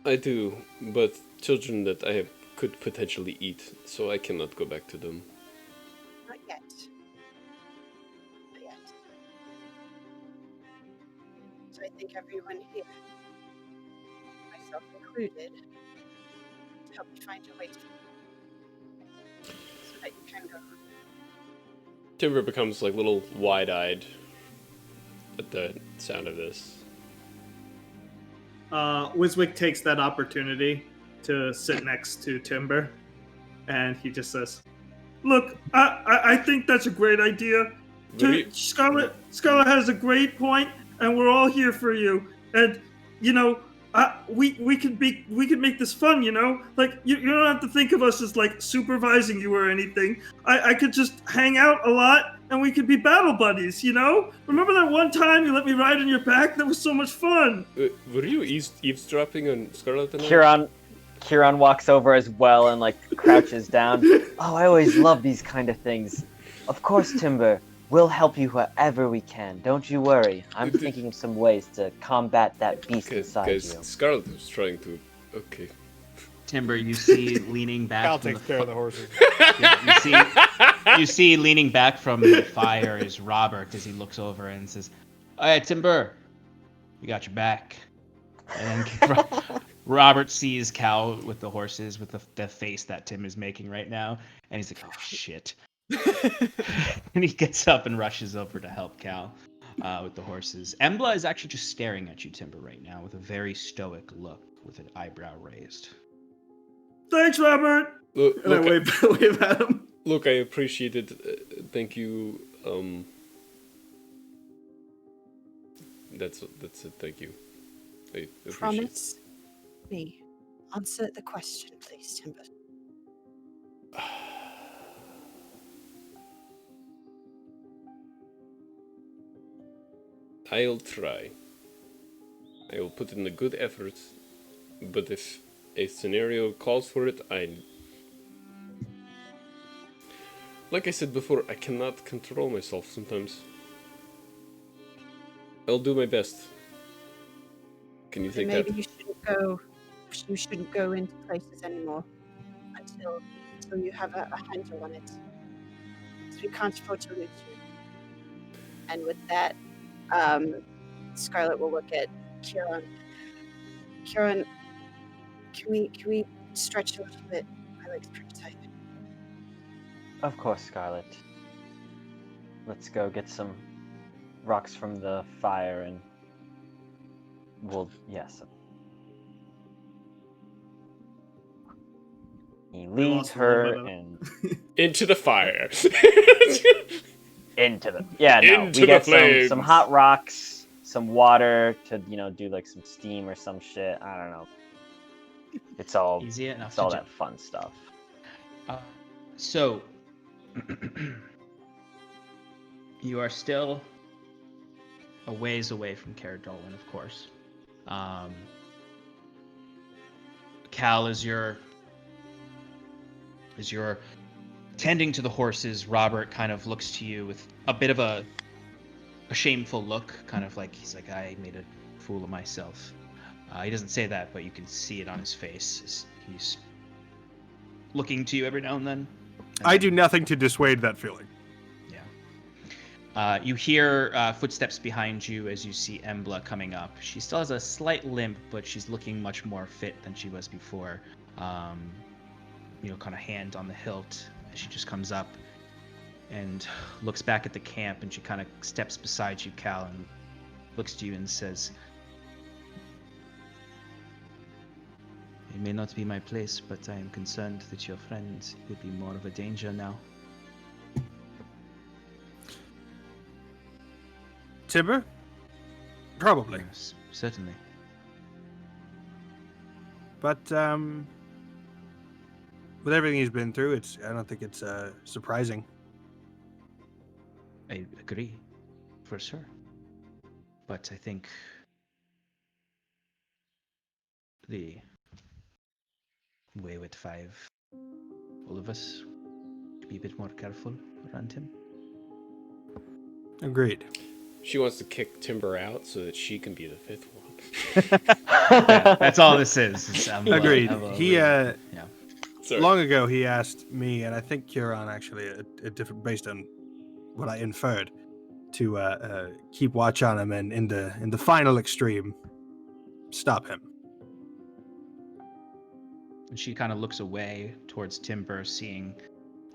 Speaker 1: I do, but children that I could potentially eat, so I cannot go back to them.
Speaker 9: Not yet. Not yet. So I think everyone here, myself included, to help you find a way to so that you can go.
Speaker 1: Timber becomes like little wide-eyed at the sound of this.
Speaker 7: Wiswick takes that opportunity to sit next to Timber, and he just says,
Speaker 5: Look, I think that's a great idea.
Speaker 1: Very-
Speaker 5: Scarlet has a great point, and we're all here for you. And you know, we could make this fun. You know, like you don't have to think of us as like supervising you or anything. I could just hang out a lot, and we could be battle buddies. You know, remember that one time you let me ride on your back? That was so much fun.
Speaker 1: Were you eavesdropping on Scarlet and I?
Speaker 4: Kieran walks over as well and like crouches down. Oh, I always love these kind of things. Of course, Timber. We'll help you wherever we can. Don't you worry. I'm thinking of some ways to combat that beast inside
Speaker 1: Guys,
Speaker 4: you.
Speaker 1: Scarlet was trying to... Okay.
Speaker 3: Timber, you see leaning back
Speaker 8: Cal
Speaker 3: from
Speaker 8: takes care of the horses.
Speaker 3: Yeah, you see leaning back from the fire is Robert as he looks over and says, "Hey, Timber, we got your back." And then Robert sees Cal with the horses, with the face that Tim is making right now, and he's like, "Oh shit!" And he gets up and rushes over to help Cal with the horses. Embla is actually just staring at you, Timber, right now with a very stoic look, with an eyebrow raised.
Speaker 5: Thanks, Robert.
Speaker 1: Look,
Speaker 7: and I wave at him.
Speaker 1: Look, I appreciate it. Thank you. That's it. Thank you. I appreciate it.
Speaker 9: Promise me. Answer the question, please, Timber.
Speaker 1: I'll try. I will put in a good effort, but if a scenario calls for it, like I said before, I cannot control myself sometimes. I'll do my best. Can you take
Speaker 9: Maybe
Speaker 1: that?
Speaker 9: you shouldn't go into places anymore until you have a handle on it. So we can't afford to lose you. And with that, Scarlet will look at Kieran. Kieran, can we stretch a little bit? My leg's pretty tight.
Speaker 4: Of course, Scarlet. Let's go get some rocks from the fire and yes. He leads
Speaker 7: lost a little
Speaker 4: her
Speaker 7: bit of-
Speaker 4: and
Speaker 1: Into the fire.
Speaker 4: into the we
Speaker 1: Into the
Speaker 4: get
Speaker 1: flames.
Speaker 4: some hot rocks, some water to do like some steam or some shit. I don't know. It's all
Speaker 3: Easy enough
Speaker 4: it's
Speaker 3: to
Speaker 4: all
Speaker 3: do.
Speaker 4: that fun stuff.
Speaker 3: So, you are still a ways away from Cara Dolwyn, of course. Cal, as you're tending to the horses, Robert kind of looks to you with a bit of a shameful look, kind of like he's like, I made a fool of myself. He doesn't say that, but you can see it on his face. He's looking to you every now and then.
Speaker 6: I do nothing to dissuade that feeling.
Speaker 3: Yeah. You hear footsteps behind you as you see Embla coming up. She still has a slight limp, but she's looking much more fit than she was before. Kind of hand on the hilt as she just comes up and looks back at the camp, and she kind of steps beside you, Cal, and looks to you and says, "It may not be my place, but I am concerned that your friend will be more of a danger now."
Speaker 6: Timber? Probably.
Speaker 3: Yes, certainly.
Speaker 6: But with everything he's been through, I don't think it's surprising.
Speaker 3: I agree, for sure. But I think the Wayward Five, all of us, to be a bit more careful around him.
Speaker 6: Agreed.
Speaker 1: She wants to kick Timber out so that she can be the fifth one.
Speaker 3: Yeah, that's all this is. It's
Speaker 6: Agreed. He
Speaker 1: Sorry.
Speaker 6: long ago he asked me, and I think Kieran actually, a different based on what I inferred, to keep watch on him, and in the final extreme, stop him.
Speaker 3: And she kind of looks away towards Timber, seeing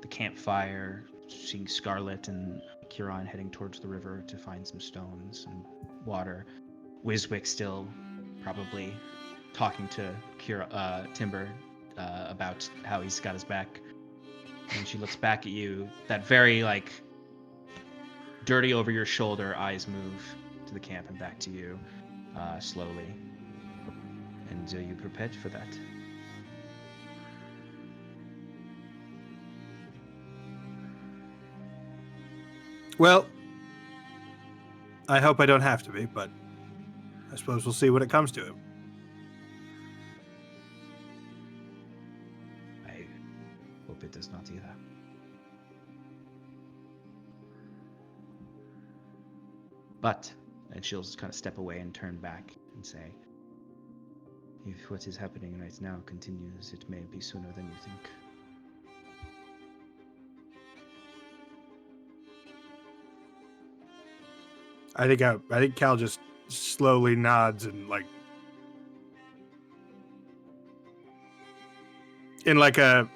Speaker 3: the campfire, seeing Scarlet and Kieran heading towards the river to find some stones and water. Wiswick still probably talking to Timber about how he's got his back. And she looks back at you, that very dirty over your shoulder eyes move to the camp and back to you slowly. And are you prepared for that?
Speaker 6: Well, I hope I don't have to be, but I suppose we'll see when it comes to it.
Speaker 3: I hope it does not either. But, and she'll just kind of step away and turn back and say, if what is happening right now continues, it may be sooner than you think.
Speaker 6: I think Cal just slowly nods and in I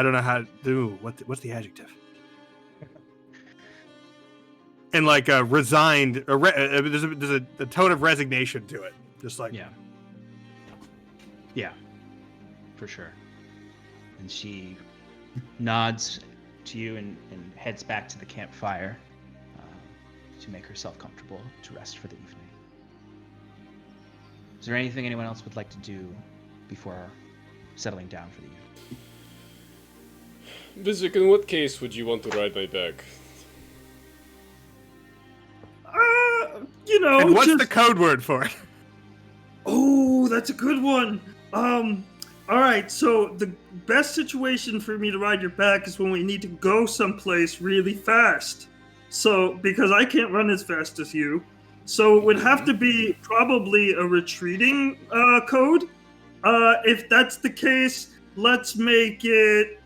Speaker 6: don't know how to do what's the adjective? In a resigned, there's a tone of resignation to it, just
Speaker 3: yeah, for sure. And she nods to you and heads back to the campfire to make herself comfortable to rest for the evening. Is there anything anyone else would like to do before settling down for the evening?
Speaker 1: Vizik, in what case would you want to ride my back?
Speaker 6: And what's the code word for it?
Speaker 5: Oh, that's a good one. All right. So the best situation for me to ride your back is when we need to go someplace really fast. So because I can't run as fast as you, so it would have to be probably a retreating code. If that's the case, let's make it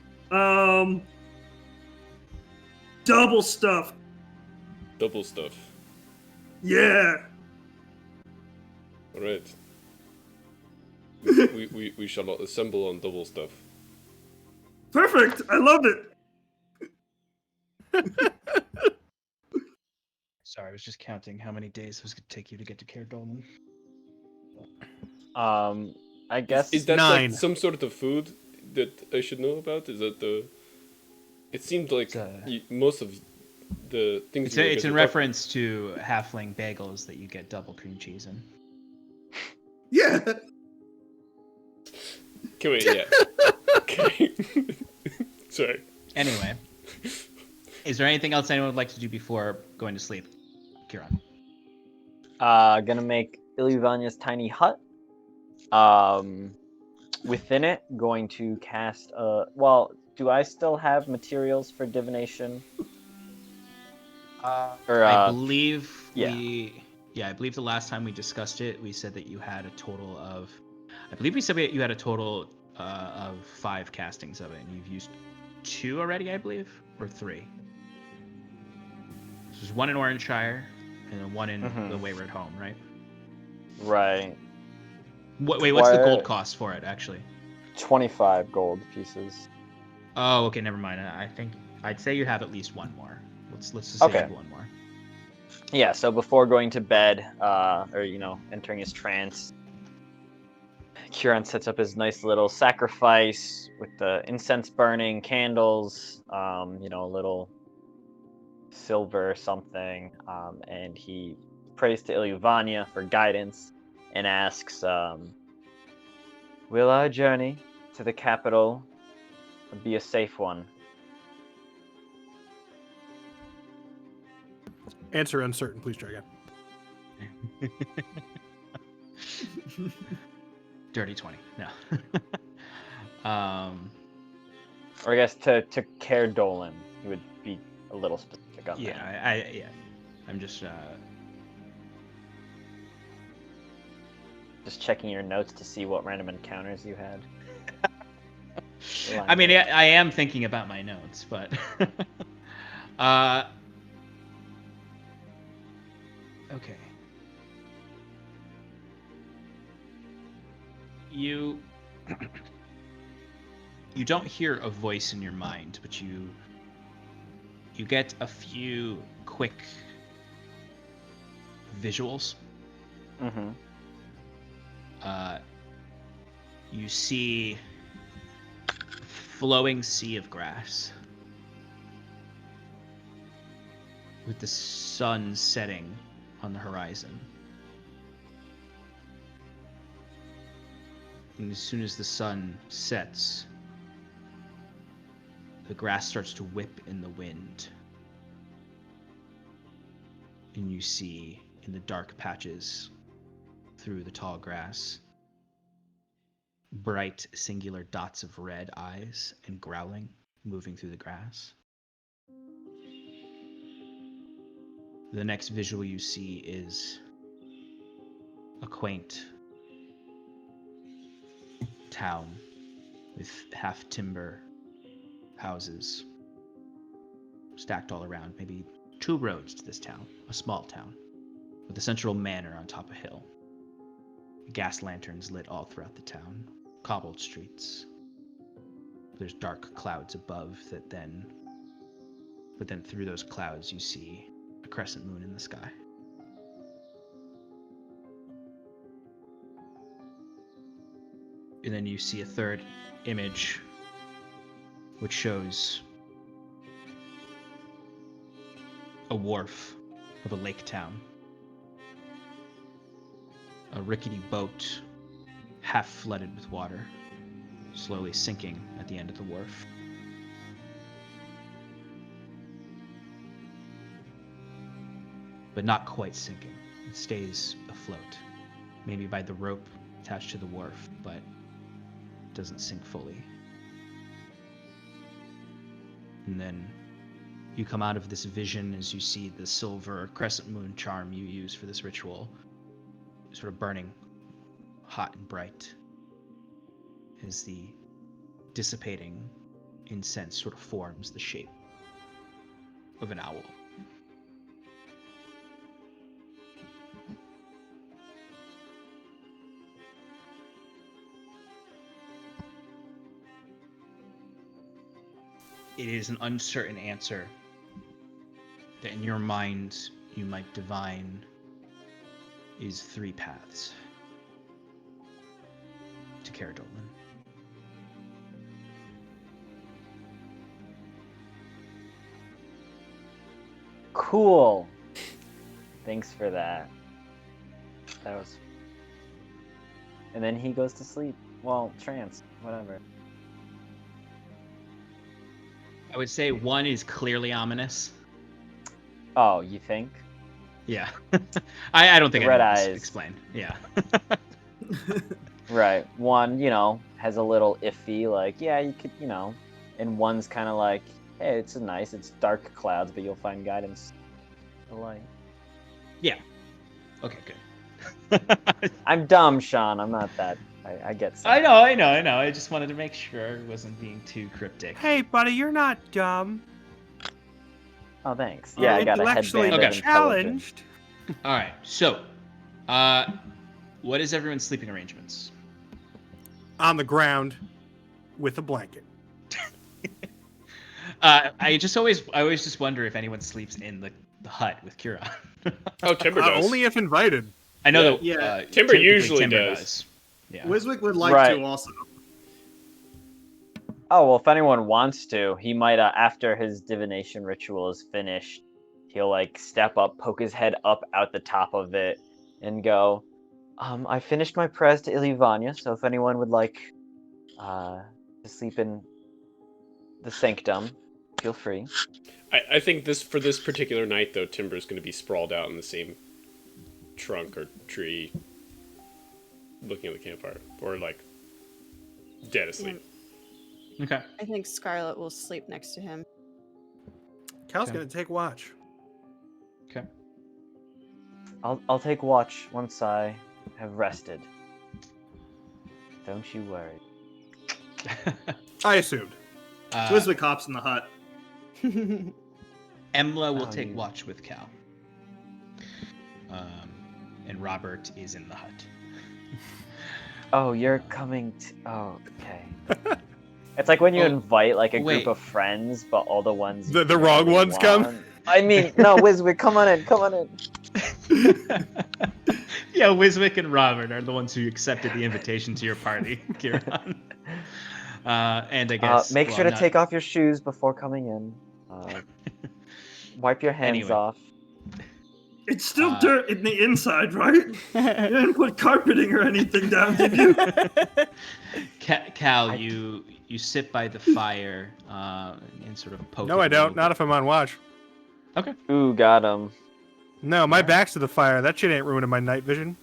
Speaker 5: double stuff.
Speaker 1: Double stuff.
Speaker 5: Yeah.
Speaker 1: All right. we shall assemble on double stuff.
Speaker 5: Perfect. I love it.
Speaker 3: Sorry, I was just counting how many days it was going to take you to get to Caer Dolan.
Speaker 4: I guess
Speaker 1: Is that
Speaker 6: 9.
Speaker 1: like some sort of food that I should know about? Is that the? It seemed like most of the things
Speaker 3: It's
Speaker 1: you were
Speaker 3: it's in
Speaker 1: going to talk-
Speaker 3: reference to halfling bagels that you get double cream cheese in.
Speaker 7: Yeah.
Speaker 1: Can we? Yeah. Okay. Sorry.
Speaker 3: Anyway, is there anything else anyone would like to do before going to sleep? Kieran.
Speaker 4: Gonna make Ilyvanya's tiny hut. Within it, going to cast. Well, do I still have materials for divination? Or
Speaker 3: I believe
Speaker 4: yeah.
Speaker 3: I believe the last time we discussed it, we said that you had a total of. I believe we said you had a total of 5 castings of it, and you've used 2 already, I believe, or 3. So there's 1 in Oranshire, and then 1 in the Wayward Home, right?
Speaker 4: Right.
Speaker 3: Wait, what's the gold cost for it, actually?
Speaker 4: 25 gold pieces.
Speaker 3: Oh, okay, never mind. I think I'd say you have at least 1 more. Let's just say you have 1 more.
Speaker 4: Yeah, so before going to bed, or entering his trance, Kieran sets up his nice little sacrifice with the incense burning, candles, a little silver something, and he prays to Ilyvania for guidance and asks, will our journey to the capital be a safe one?
Speaker 6: Answer uncertain. Please try again.
Speaker 3: Dirty 20. No.
Speaker 4: Or I guess to Caer Dolan, he would be a little specific on that.
Speaker 3: Yeah, I'm just
Speaker 4: checking your notes to see what random encounters you had.
Speaker 3: I mean, I am thinking about my notes, but okay. You don't hear a voice in your mind, but you get a few quick visuals.
Speaker 4: Mm-hmm.
Speaker 3: You see a flowing sea of grass with the sun setting on the horizon. And as soon as the sun sets, the grass starts to whip in the wind. And you see in the dark patches through the tall grass, bright singular dots of red eyes and growling moving through the grass. The next visual you see is a quaint town with half timber houses stacked all around, maybe 2 roads to this town, a small town, with a central manor on top of a hill. Gas lanterns lit all throughout the town, cobbled streets. There's dark clouds above but then through those clouds you see a crescent moon in the sky. And then you see a third image which shows a wharf of a lake town. A rickety boat, half flooded with water, slowly sinking at the end of the wharf. But not quite sinking. It stays afloat, maybe by the rope attached to the wharf, but doesn't sink fully. And then you come out of this vision as you see the silver crescent moon charm you use for this ritual sort of burning hot and bright as the dissipating incense sort of forms the shape of an owl. It is an uncertain answer that in your mind you might divine is 3 paths to Cara Dolan.
Speaker 4: Cool. Thanks for that. That was. And then he goes to sleep. Well, trance, whatever.
Speaker 3: I would say 1 is clearly ominous.
Speaker 4: Oh, you think?
Speaker 3: Yeah. I don't think
Speaker 4: The
Speaker 3: I
Speaker 4: red
Speaker 3: need to
Speaker 4: eyes.
Speaker 3: explain. Yeah.
Speaker 4: Right. 1, has a little iffy, like, yeah, you could, and 1's kind of like, hey, it's dark clouds, but you'll find guidance in the light.
Speaker 3: Yeah. Okay, good.
Speaker 4: I'm dumb, Sean. I'm not that. I get some.
Speaker 3: I know. I just wanted to make sure I wasn't being too cryptic.
Speaker 6: Hey, buddy, you're not dumb.
Speaker 4: Oh, thanks.
Speaker 6: You're
Speaker 4: Yeah, I got a
Speaker 6: intellectually
Speaker 4: headband of intelligence.
Speaker 6: challenged.
Speaker 3: All right. So, what is everyone's sleeping arrangements?
Speaker 6: On the ground with a blanket.
Speaker 3: I always just wonder if anyone sleeps in the hut with Kira.
Speaker 1: Oh, Timber does.
Speaker 6: Only if invited.
Speaker 3: I know that
Speaker 7: Yeah.
Speaker 1: Timber
Speaker 3: typically
Speaker 1: usually
Speaker 3: Timber
Speaker 1: does.
Speaker 3: Yeah.
Speaker 7: Wiswick would like
Speaker 4: Right.
Speaker 7: to also.
Speaker 4: Oh, well, if anyone wants to, he might, after his divination ritual is finished, he'll, step up, poke his head up out the top of it, and go, I finished my prayers to Ilivania, so if anyone would like to sleep in the sanctum, feel free.
Speaker 1: I think for this particular night, though, Timber's going to be sprawled out in the same trunk or tree, looking at the campfire, or, dead asleep.
Speaker 3: Okay.
Speaker 9: I think Scarlet will sleep next to him.
Speaker 6: Cal's
Speaker 3: Okay.
Speaker 6: gonna take watch.
Speaker 3: Okay.
Speaker 4: I'll take watch once I have rested. Don't you worry.
Speaker 6: I assumed.
Speaker 7: Wiswick hops in the hut.
Speaker 3: Emla will
Speaker 4: Oh,
Speaker 3: take
Speaker 4: you-
Speaker 3: watch with Cal. And Robert is in the hut.
Speaker 4: Oh, you're coming to... Oh, okay. It's like when you invite, a
Speaker 3: wait.
Speaker 4: group of friends, but all the ones...
Speaker 6: The
Speaker 4: you
Speaker 6: wrong
Speaker 4: really
Speaker 6: ones come?
Speaker 4: want- I mean, no, Wiswick, come on in.
Speaker 3: Yeah, Wiswick and Robert are the ones who accepted the invitation to your party, Kieran. And I guess
Speaker 4: Make sure to
Speaker 3: not-
Speaker 4: take off your shoes before coming in. Wipe your hands
Speaker 3: Anyway.
Speaker 4: off.
Speaker 5: It's still dirt in the inside, right? You didn't put carpeting or anything down, did you?
Speaker 3: Cal, you sit by the fire and sort of poke.
Speaker 6: No,
Speaker 3: it
Speaker 6: I
Speaker 3: a
Speaker 6: don't.
Speaker 3: little
Speaker 6: Not
Speaker 3: bit.
Speaker 6: if I'm on watch.
Speaker 3: Okay.
Speaker 4: Ooh, got him.
Speaker 6: No, my back's to the fire. That shit ain't ruining my night vision.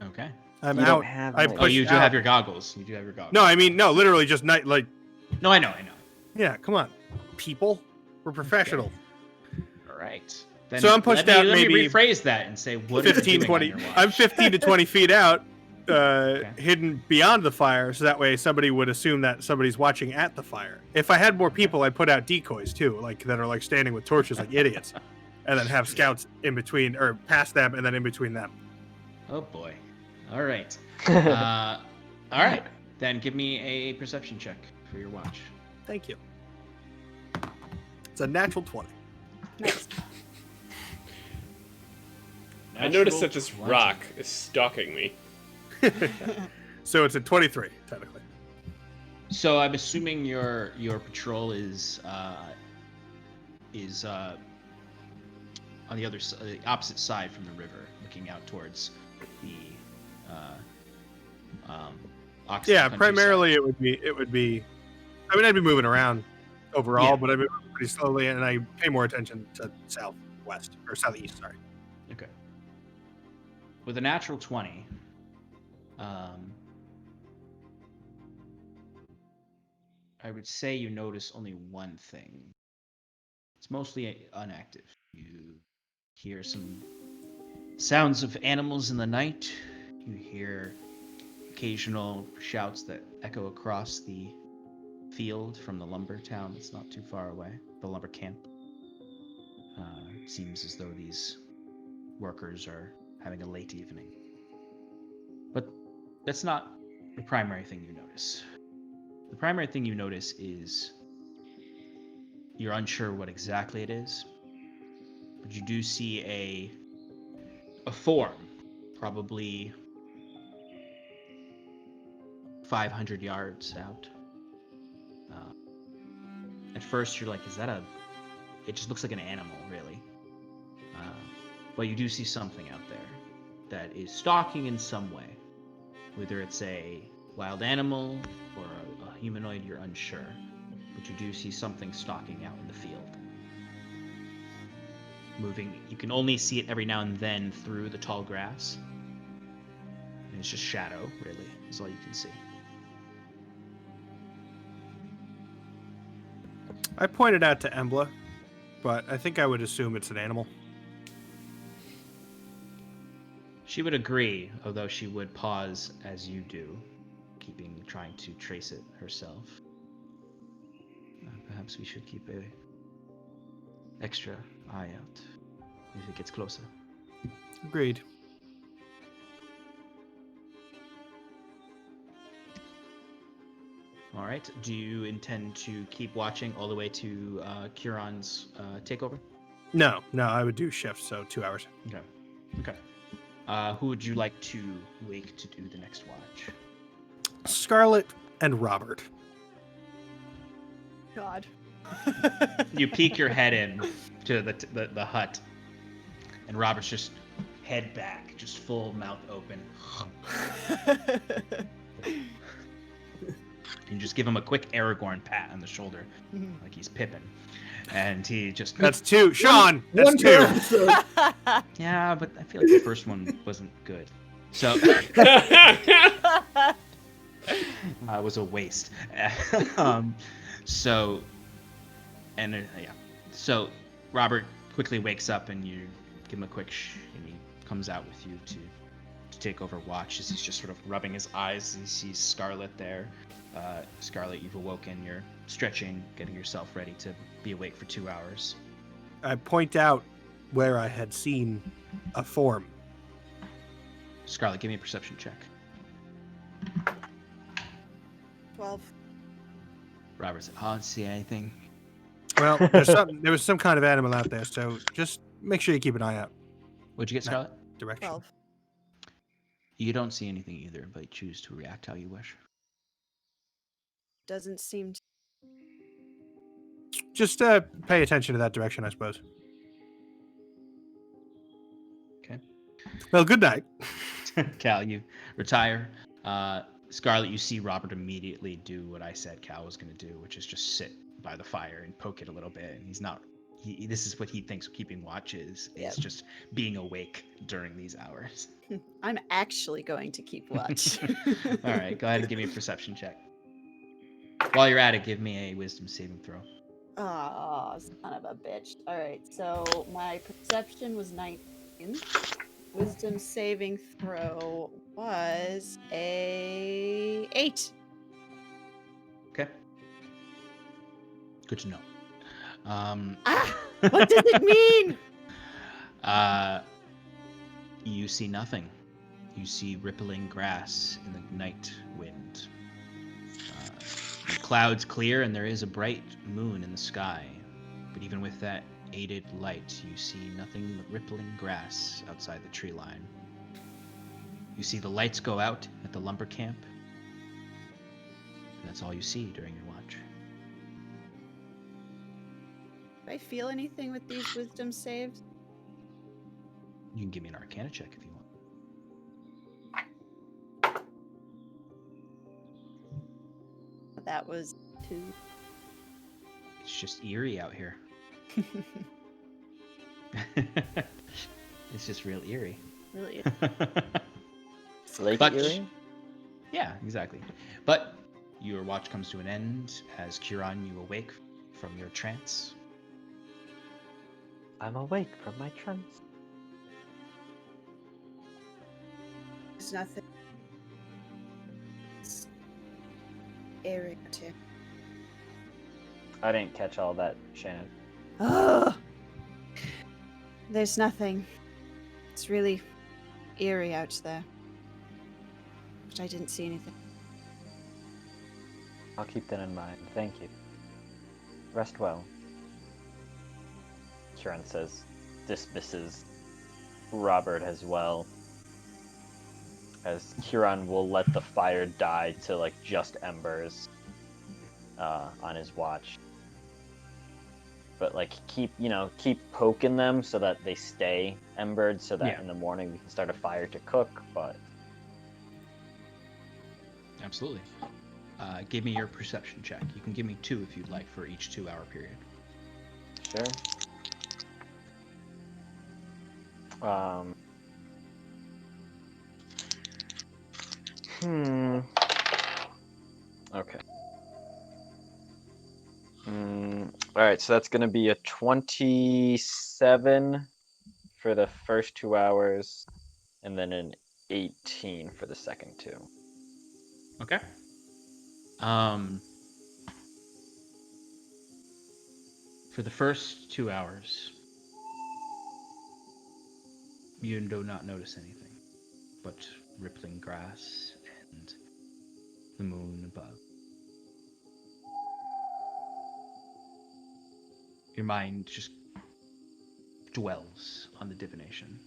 Speaker 3: Okay.
Speaker 6: I'm
Speaker 4: You
Speaker 6: out.
Speaker 4: don't have
Speaker 6: I
Speaker 4: night
Speaker 3: Oh, you
Speaker 6: pushed
Speaker 3: do
Speaker 6: out.
Speaker 3: have your goggles. You do have your goggles.
Speaker 6: No, I mean, no, literally just night,
Speaker 3: No, I know.
Speaker 6: yeah, come on. People. We're professional.
Speaker 3: All right. Then
Speaker 6: So I'm pushed
Speaker 3: let
Speaker 6: out
Speaker 3: me
Speaker 6: maybe
Speaker 3: rephrase that and say, what are you
Speaker 6: 15,
Speaker 3: doing
Speaker 6: 20.
Speaker 3: on your watch?
Speaker 6: I'm 15 to 20 feet out, hidden beyond the fire, so that way somebody would assume that somebody's watching at the fire. If I had more people, I'd put out decoys too, that are standing with torches like idiots, and then have scouts in between, or past them, and then in between them.
Speaker 3: Oh boy. All right. All right. Then give me a perception check for your watch.
Speaker 6: Thank you. It's a natural 20.
Speaker 9: Nice.
Speaker 1: I noticed that
Speaker 3: Natural
Speaker 1: this
Speaker 3: 20.
Speaker 1: rock is stalking me.
Speaker 6: So it's a 23, technically.
Speaker 3: So I'm assuming your patrol is on the the opposite side from the river, looking out towards the Oxford
Speaker 6: Yeah,
Speaker 3: countryside.
Speaker 6: primarily it would be. I mean, I'd be moving around overall,
Speaker 3: Yeah.
Speaker 6: but I'd be moving pretty slowly, and I pay more attention to southwest or southeast. Sorry.
Speaker 3: Okay. With a natural 20, I would say you notice only one thing. It's mostly inactive. You hear some sounds of animals in the night. You hear occasional shouts that echo across the field from the lumber town that's not too far away, the lumber camp. Seems as though these workers are having a late evening. But that's not the primary thing you notice. The primary thing you notice is you're unsure what exactly it is, but you do see a form, probably 500 yards out. At first, you're like, is that a... It just looks like an animal, really. But you do see something out there that is stalking in some way. Whether it's a wild animal or a humanoid, you're unsure. But you do see something stalking out in the field. Moving. You can only see it every now and then through the tall grass. And it's just shadow, really, is all you can see.
Speaker 6: I pointed out to Embla, but I think I would assume it's an animal.
Speaker 3: She would agree, although she would pause as you do, trying to trace it herself. Perhaps we should keep a extra eye out if it gets closer.
Speaker 6: Agreed.
Speaker 3: All right. Do you intend to keep watching all the way to Kieran's takeover?
Speaker 6: No, I would do shifts, so 2 hours.
Speaker 3: Okay. Who would you like to wake to do the next watch?
Speaker 6: Scarlet and Robert.
Speaker 9: God.
Speaker 3: You peek your head in to the hut, and Robert's just head back, just full mouth open. You just give him a quick Aragorn pat on the shoulder, like he's Pippin. And he just...
Speaker 6: That's 2. Sean! That's 2.
Speaker 3: Yeah, but I feel like the first one wasn't good. So... it was a waste. So Robert quickly wakes up and you give him a quick and he comes out with you to take over watch as he's just sort of rubbing his eyes. He sees Scarlet there. Scarlet, you've awoken. You're stretching, getting yourself ready to be awake for 2 hours.
Speaker 6: I point out where I had seen a form.
Speaker 3: Scarlet, give me a perception check.
Speaker 9: 12.
Speaker 3: Robert said, I don't see anything.
Speaker 6: Well, there was some kind of animal out there, so just make sure you keep an eye out.
Speaker 3: What'd you get, Scarlet?
Speaker 6: Direction.
Speaker 9: 12.
Speaker 3: You don't see anything either, but choose to react how you wish.
Speaker 9: Doesn't seem to...
Speaker 6: Just pay attention to that direction, I suppose.
Speaker 3: Okay.
Speaker 6: Well, good night.
Speaker 3: Cal, you retire. Scarlet, you see Robert immediately do what I said Cal was going to do, which is just sit by the fire and poke it a little bit. And he's not... this is what he thinks keeping watch is just being awake during these hours.
Speaker 9: I'm actually going to keep watch.
Speaker 3: All right, go ahead and give me a perception check. While you're at it, give me a wisdom saving throw.
Speaker 9: Oh, son of a bitch. All right, so my perception was 19. Wisdom saving throw was a 8.
Speaker 3: Okay. Good to know.
Speaker 9: What does it mean?
Speaker 3: You see nothing. You see rippling grass in the night wind. The clouds clear and there is a bright moon in the sky. But even with that aided light, you see nothing but rippling grass outside the tree line. You see the lights go out at the lumber camp. And that's all you see during your watch.
Speaker 9: Do I feel anything with these wisdom saves?
Speaker 3: You can give me an Arcana check if you want.
Speaker 9: That was 2.
Speaker 3: It's just eerie out here. It's just real eerie.
Speaker 9: Really?
Speaker 4: Lake
Speaker 3: But-
Speaker 4: Erie?
Speaker 3: Yeah, exactly. But your watch comes to an end as Kieran, you awake from your trance.
Speaker 4: I'm awake from my trance.
Speaker 9: There's nothing. It's airy too.
Speaker 4: I didn't catch all that, Shannon.
Speaker 9: Oh, there's nothing. It's really eerie out there. But I didn't see anything.
Speaker 4: I'll keep that in mind. Thank you. Rest well. Sharon says, dismisses Robert as well, as Kieran will let the fire die to like just embers on his watch. But like keep poking them so that they stay embered, so that in the morning we can start a fire to cook. But
Speaker 3: Absolutely. Give me your perception check. You can give me 2 if you'd like for each 2-hour period.
Speaker 4: sure. Okay. All right, so that's going to be a 27 for the first 2 hours, and then an 18 for the second 2.
Speaker 3: Okay. For the first 2 hours, you do not notice anything but rippling grass and the moon above. Your mind just dwells on the divination.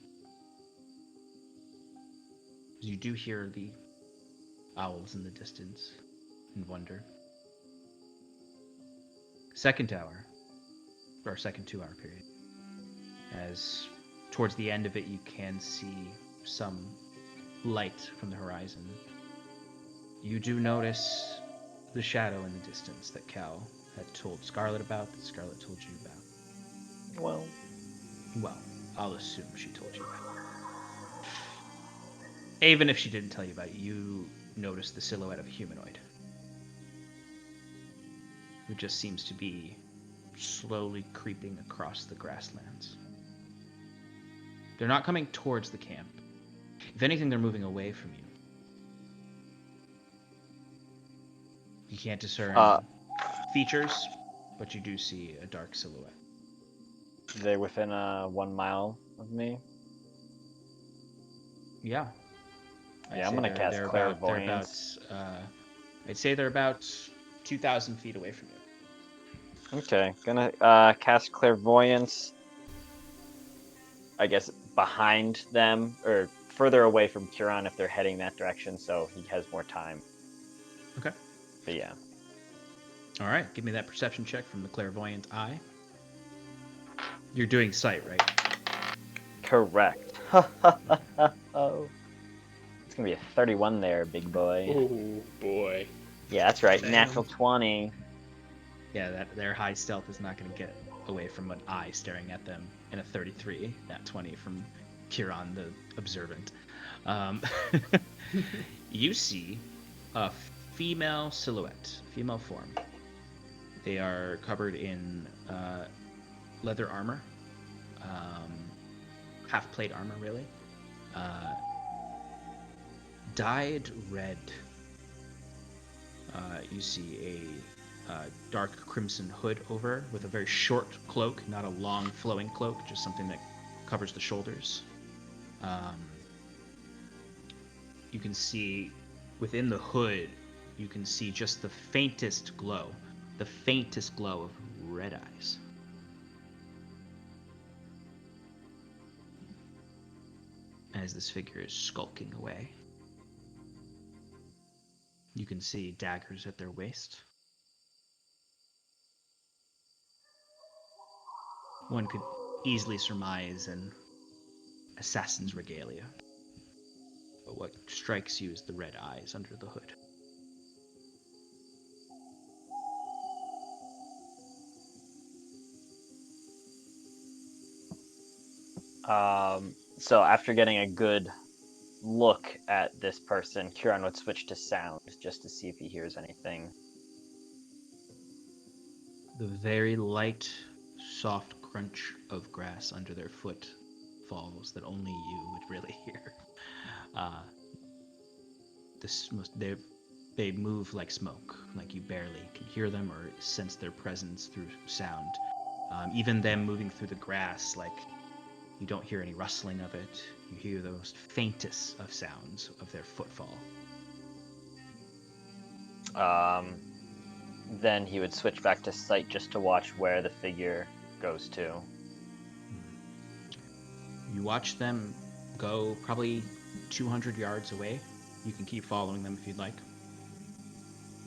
Speaker 3: You do hear the owls in the distance and wonder. Second 2-hour period. As towards the end of it, you can see some light from the horizon. You do notice the shadow in the distance that Cal had told Scarlet about, that Scarlet told you about. Well, I'll assume she told you about it. Even if she didn't tell you about it, you notice the silhouette of a humanoid, who just seems to be slowly creeping across the grasslands. They're not coming towards the camp. If anything, they're moving away from you. You can't discern features, but you do see a dark silhouette.
Speaker 4: They're within 1 mile of me.
Speaker 3: Yeah.
Speaker 4: I'm gonna cast Clairvoyance.
Speaker 3: I'd say they're about 2,000 feet away from you.
Speaker 4: Okay, gonna cast Clairvoyance. I guess behind them, or further away from Kieran if they're heading that direction, so he has more time.
Speaker 3: Okay.
Speaker 4: But yeah.
Speaker 3: All right, give me that perception check from the clairvoyant eye. You're doing sight, right?
Speaker 4: Correct. Oh. It's gonna be a 31 there, big boy.
Speaker 1: Oh boy.
Speaker 4: Yeah, that's right.
Speaker 3: Damn.
Speaker 4: Natural 20.
Speaker 3: Yeah, their high stealth is not going to get away from an eye staring at them in a 33, nat 20 from Kieran the observant. You see a female silhouette, female form. They are covered in leather armor, half plate armor, really. Dyed red. You see a dark crimson hood over with a very short cloak, not a long flowing cloak, just something that covers the shoulders. You can see within the hood, you can see just the faintest glow of red eyes. As this figure is skulking away. You can see daggers at their waist. One could easily surmise an assassin's regalia. But what strikes you is the red eyes under the hood.
Speaker 4: So after getting a good look at this person, Kieran would switch to sound just to see if he hears anything.
Speaker 3: The very light, soft crunch of grass under their foot falls that only you would really hear. They move like smoke, like you barely can hear them or sense their presence through sound. Even them moving through the grass, like you don't hear any rustling of it. You hear the most faintest of sounds of their footfall.
Speaker 4: Then he would switch back to sight just to watch where the figure goes to.
Speaker 3: You watch them go probably 200 yards away. You can keep following them if you'd like.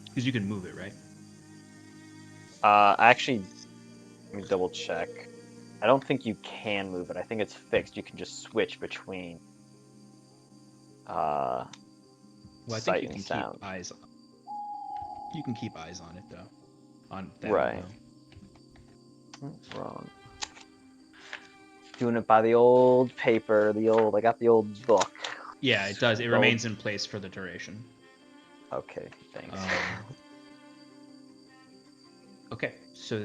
Speaker 3: Because you can move it, right?
Speaker 4: Actually, let me double check. I don't think you can move it. I think it's fixed. You can just switch between
Speaker 3: Well, I
Speaker 4: sight
Speaker 3: think you
Speaker 4: and
Speaker 3: can
Speaker 4: sound.
Speaker 3: keep eyes. You can keep eyes on it though. On them,
Speaker 4: Right.
Speaker 3: though.
Speaker 4: Wrong. Doing it by the old paper. I got the old book.
Speaker 3: Yeah, it does. It
Speaker 4: Old-
Speaker 3: remains in place for the duration.
Speaker 4: Okay, thanks.
Speaker 3: Okay, so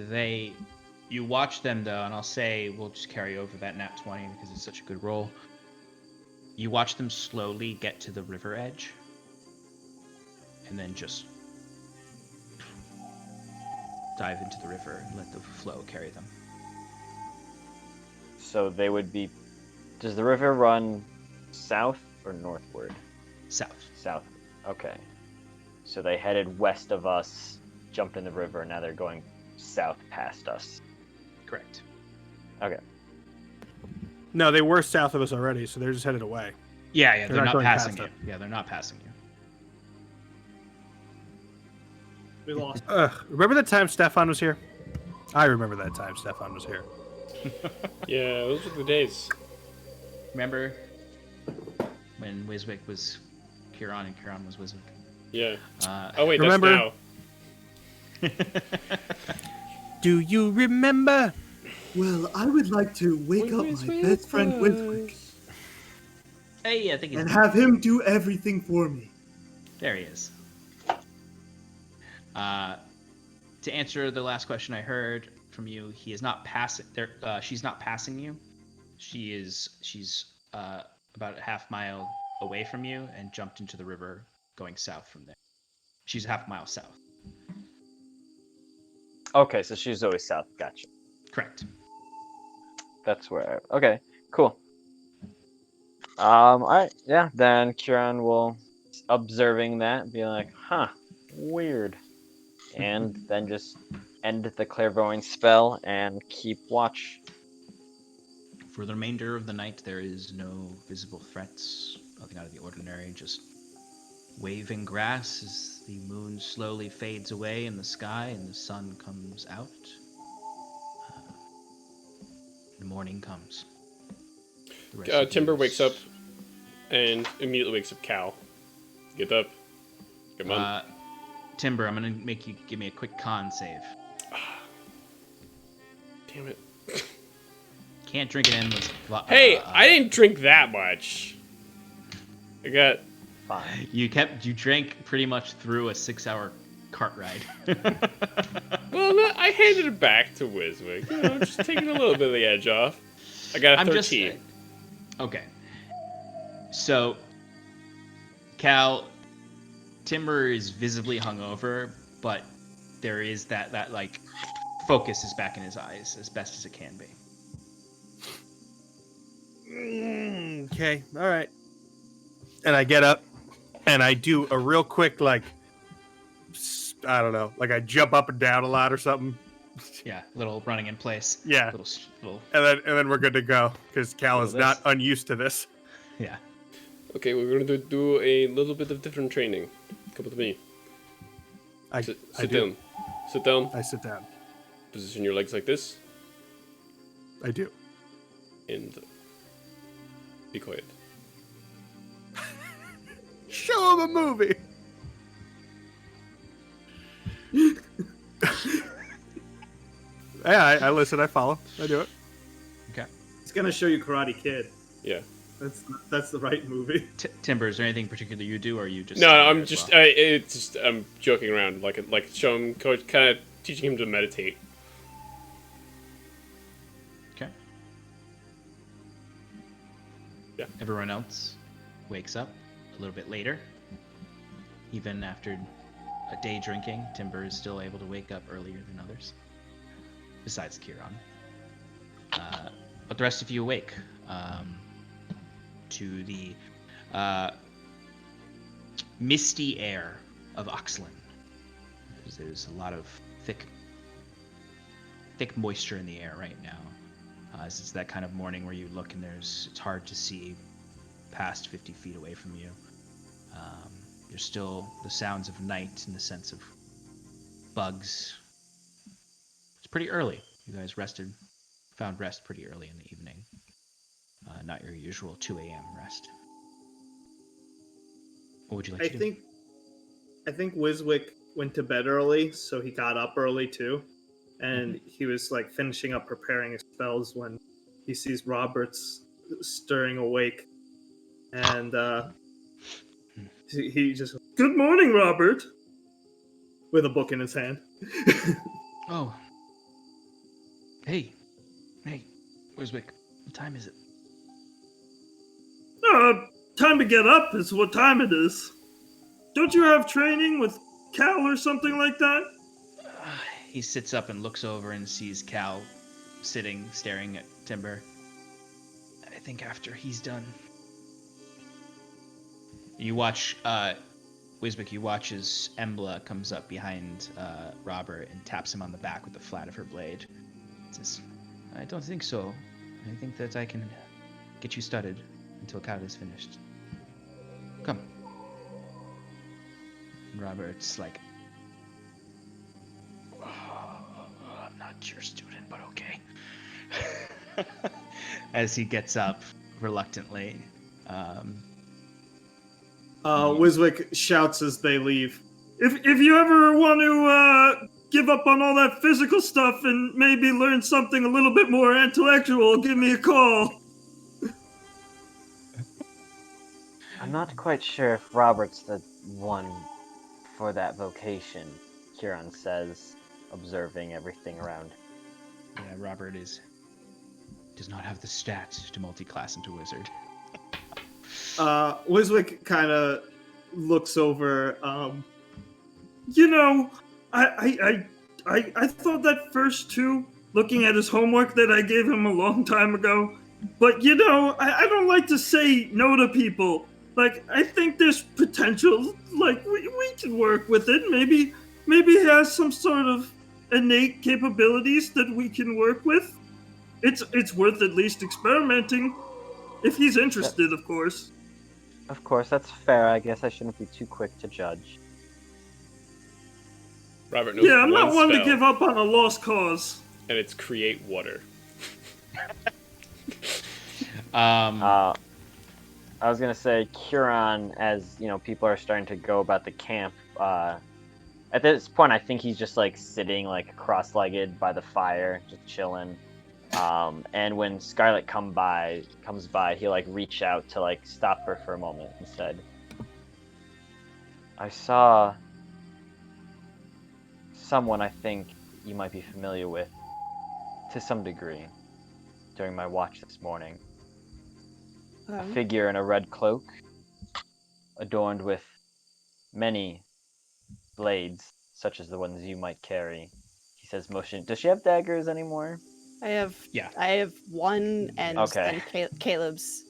Speaker 3: you watch them though, and I'll say we'll just carry over that nat 20 because it's such a good roll. You watch them slowly get to the river edge, and then just dive into the river and let the flow carry them.
Speaker 4: So they would be. Does the river run south or northward?
Speaker 3: South.
Speaker 4: South. Okay. So they headed west of us, jumped in the river, and now they're going south past us.
Speaker 3: Correct.
Speaker 4: Okay.
Speaker 6: No, they were south of us already, so they're just headed away.
Speaker 3: Yeah, they're not
Speaker 6: going
Speaker 3: passing
Speaker 6: past
Speaker 3: you. Yeah, they're not passing you.
Speaker 7: We lost.
Speaker 6: Remember the time Stefan was here? I remember that time Stefan was here.
Speaker 1: Yeah, those were the days.
Speaker 3: Remember when Wiswick was Kieran and Kieran was Wiswick?
Speaker 1: Yeah.
Speaker 3: Uh,
Speaker 1: Oh wait,
Speaker 6: remember-
Speaker 1: that's now.
Speaker 6: Do you remember?
Speaker 7: Well, I would like to wake up my best friend Wiswick
Speaker 3: Hey, I think he's
Speaker 7: and have him do everything for me.
Speaker 3: There he is. To answer the last question I heard from you, he is not passing. She's not passing you. She's about a half mile away from you and jumped into the river, going south from there. She's a half mile south.
Speaker 4: Okay, so she's always south. Gotcha.
Speaker 3: Correct.
Speaker 4: That's where. Okay, cool. All right, yeah. Then Kieran will, observing that, be like, "Huh, weird," and then just end the clairvoyance spell and keep watch.
Speaker 3: For the remainder of the night, there is no visible threats, nothing out of the ordinary, just waving grass as the moon slowly fades away in the sky and the sun comes out. The morning comes. The rest of
Speaker 1: Timber
Speaker 3: you
Speaker 1: wakes up and immediately wakes up Cal. Get up. Come on.
Speaker 3: Timber, I'm gonna make you give me a quick con save.
Speaker 1: Damn it.
Speaker 3: Can't drink an endless.
Speaker 1: Hey, I didn't drink that much. I got.
Speaker 4: Fine.
Speaker 3: You drank pretty much through a 6-hour cart ride.
Speaker 1: Well, no, I handed it back to Wiswick. You know, just taking a little bit of the edge off. I got a 13.
Speaker 3: Okay. So, Cal, Timber is visibly hungover, but there is that like focus is back in his eyes as best as it can be.
Speaker 6: Okay, all right. And I get up, and I do a real quick, like, I don't know, like I jump up and down a lot or something.
Speaker 3: Yeah, little running in place.
Speaker 6: Yeah.
Speaker 3: Little.
Speaker 6: And then we're good to go, because Cal
Speaker 3: Oh,
Speaker 6: is
Speaker 3: this-
Speaker 6: not unused to this.
Speaker 3: Yeah.
Speaker 1: Okay, we're going to do a little bit of different training. Come with me.
Speaker 6: I
Speaker 1: Sit
Speaker 6: do.
Speaker 1: down. Sit down.
Speaker 6: I sit down.
Speaker 1: Position your legs like this.
Speaker 6: I do.
Speaker 1: And be quiet.
Speaker 6: Show him a movie. Yeah, I listen. I follow. I do it.
Speaker 3: Okay.
Speaker 7: He's gonna show you Karate Kid.
Speaker 1: Yeah.
Speaker 7: That's the right movie.
Speaker 3: Timber, is there anything particular you do, or are you just?
Speaker 1: No,
Speaker 3: standing
Speaker 1: I'm
Speaker 3: there as
Speaker 1: just,
Speaker 3: well?
Speaker 1: it's just, I'm joking around, like show him, kind of teaching him to meditate.
Speaker 3: Okay.
Speaker 1: Yeah.
Speaker 3: Everyone else wakes up a little bit later. Even after a day drinking, Timber is still able to wake up earlier than others. Besides Kieran. But the rest of you awake to the misty air of Oxlin. There's a lot of thick moisture in the air right now. It's that kind of morning where you look and it's hard to see past 50 feet away from you. There's still the sounds of night in the sense of bugs. It's pretty early. You guys found rest pretty early in the evening. Not your usual 2 a.m. rest. What would you like to do?
Speaker 7: I think Wiswick went to bed early, so he got up early too. And he was like finishing up preparing his spells when he sees Robert's stirring awake. And he just, "Good morning, Robert," with a book in his hand.
Speaker 3: Oh. Hey, Wiswick, what time is it?
Speaker 5: Time to get up is what time it is. Don't you have training with Cal or something like that?
Speaker 3: He sits up and looks over and sees Cal sitting, staring at Timber. I think after he's done. You watch, Wiswick, you watch as Embla comes up behind Robert and taps him on the back with the flat of her blade. Says, I don't think so. I think that I can get you started until Cal is finished. Come. And Robert's like, I'm not your student, but okay. As he gets up reluctantly.
Speaker 7: Wiswick shouts as they leave.
Speaker 5: If you ever want to give up on all that physical stuff and maybe learn something a little bit more intellectual, give me a call.
Speaker 4: I'm not quite sure if Robert's the one for that vocation, Kieran says, observing everything around.
Speaker 3: Yeah, Robert does not have the stats to multi-class into wizard.
Speaker 7: Wiswick kind of looks over.
Speaker 5: I thought that first too, looking at his homework that I gave him a long time ago. But I don't like to say no to people. Like, I think there's potential. Like, we can work with it. Maybe he has some sort of innate capabilities that we can work with. It's worth at least experimenting, if he's interested, of course.
Speaker 4: Of course, that's fair. I guess I shouldn't be too quick to judge.
Speaker 1: Robert knows
Speaker 5: I'm not one to
Speaker 1: spell,
Speaker 5: give up on a lost cause.
Speaker 1: and it's create water.
Speaker 4: I was gonna say, Kieran, as people are starting to go about the camp. At this point, I think he's just like sitting like cross-legged by the fire, just chilling. And when Scarlet comes by, he'll like reach out to like stop her for a moment and said, "I saw someone I think you might be familiar with, to some degree, during my watch this morning. A figure in a red cloak, adorned with many blades, such as the ones you might carry." He says, motion. Does she have daggers anymore?
Speaker 9: I have one and Caleb's.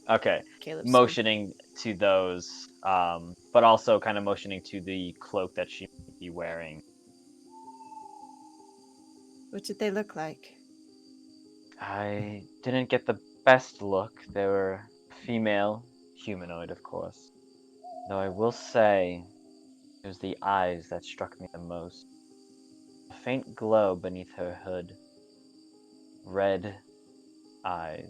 Speaker 4: Okay.
Speaker 9: Caleb's
Speaker 4: motioning to those, but also kind of motioning to the cloak that she might be wearing.
Speaker 9: What did they look like?
Speaker 4: I didn't get the best look. They were female, humanoid, of course. Though I will say, it was the eyes that struck me the most. A faint glow beneath her hood. Red eyes.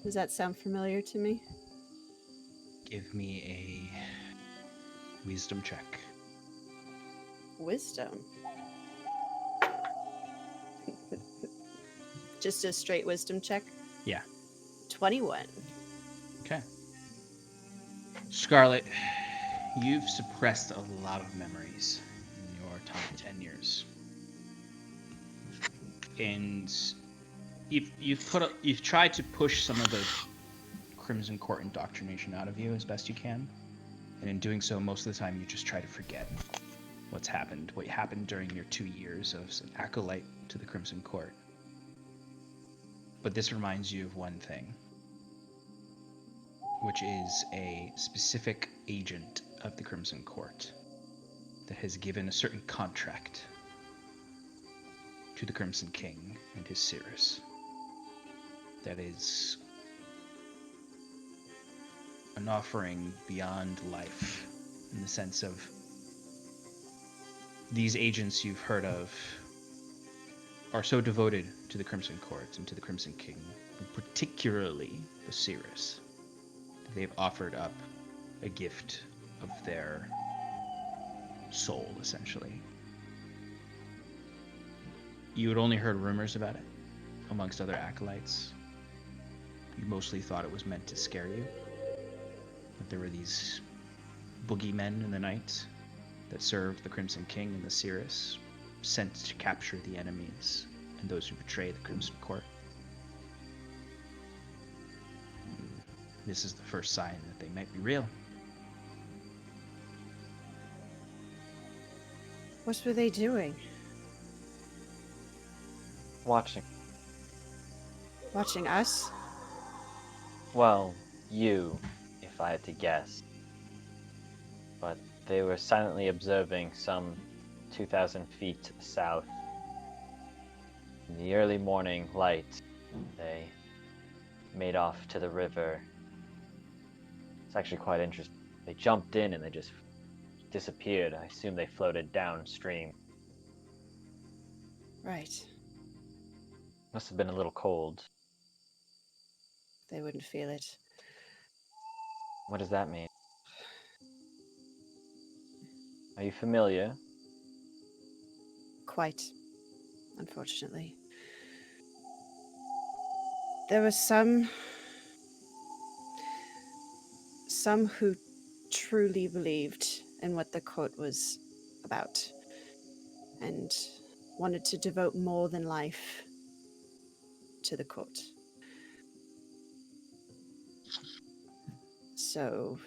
Speaker 9: Does that sound familiar to me?
Speaker 3: Give me a wisdom check.
Speaker 9: Wisdom. Just a straight wisdom check?
Speaker 3: Yeah.
Speaker 9: 21.
Speaker 3: Okay. Scarlet, you've suppressed a lot of memories in your top 10 years. And you've tried to push some of the Crimson Court indoctrination out of you as best you can. And in doing so, most of the time you just try to forget what happened during your 2 years as an acolyte to the Crimson Court. But this reminds you of one thing, which is a specific agent of the Crimson Court that has given a certain contract to the Crimson King and his Cirrus. That is an offering beyond life, in the sense of these agents you've heard of are so devoted to the Crimson Court and to the Crimson King, and particularly the Cirrus, that they've offered up a gift of their soul, essentially. You had only heard rumors about it amongst other acolytes. You mostly thought it was meant to scare you. That there were these boogeymen in the night that served the Crimson King and the Cirrus, sent to capture the enemies and those who betray the Crimson Court. This is the first sign that they might be real.
Speaker 9: What were they doing?
Speaker 4: Watching.
Speaker 9: Watching us?
Speaker 4: Well, you, if I had to guess. But they were silently observing some 2,000 feet to the south. In the early morning light, they made off to the river. It's actually quite interesting. They jumped in and they just disappeared. I assume they floated downstream.
Speaker 9: Right.
Speaker 4: Must have been a little cold.
Speaker 9: They wouldn't feel it.
Speaker 4: What does that mean? Are you familiar?
Speaker 9: Quite, unfortunately. There were some who truly believed in what the court was about and wanted to devote more than life to the court. So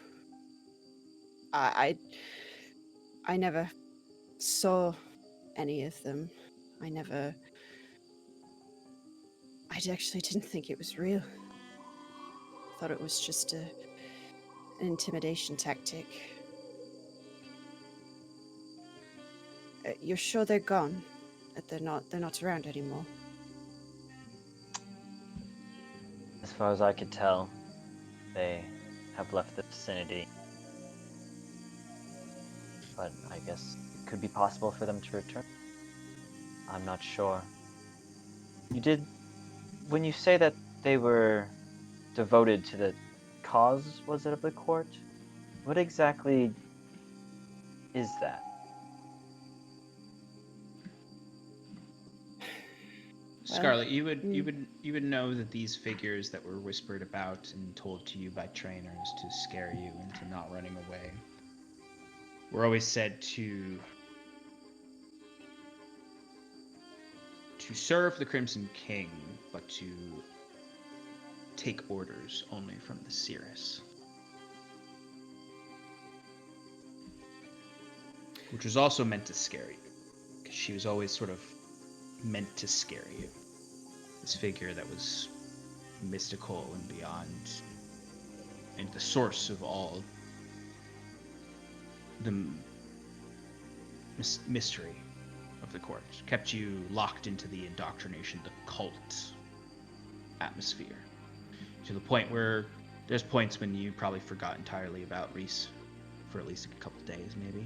Speaker 9: I never saw any of them. I actually didn't think it was real. I thought it was just an intimidation tactic. You're sure they're gone? That they're not around anymore?
Speaker 4: As far as I could tell, they have left the vicinity. But I guess it could be possible for them to return. I'm not sure. When you say that they were devoted to the cause, was it, of the court? What exactly is that?
Speaker 3: Scarlet, you would know that these figures that were whispered about and told to you by trainers to scare you into not running away were always said to serve the Crimson King, but to take orders only from the Cirrus. Which was also meant to scare you, because she was always sort of meant to scare you. This figure that was mystical and beyond, and the source of all the mystery of the court, kept you locked into the indoctrination, the cult atmosphere, to the point where there's points when you probably forgot entirely about Reese for at least a couple days, maybe,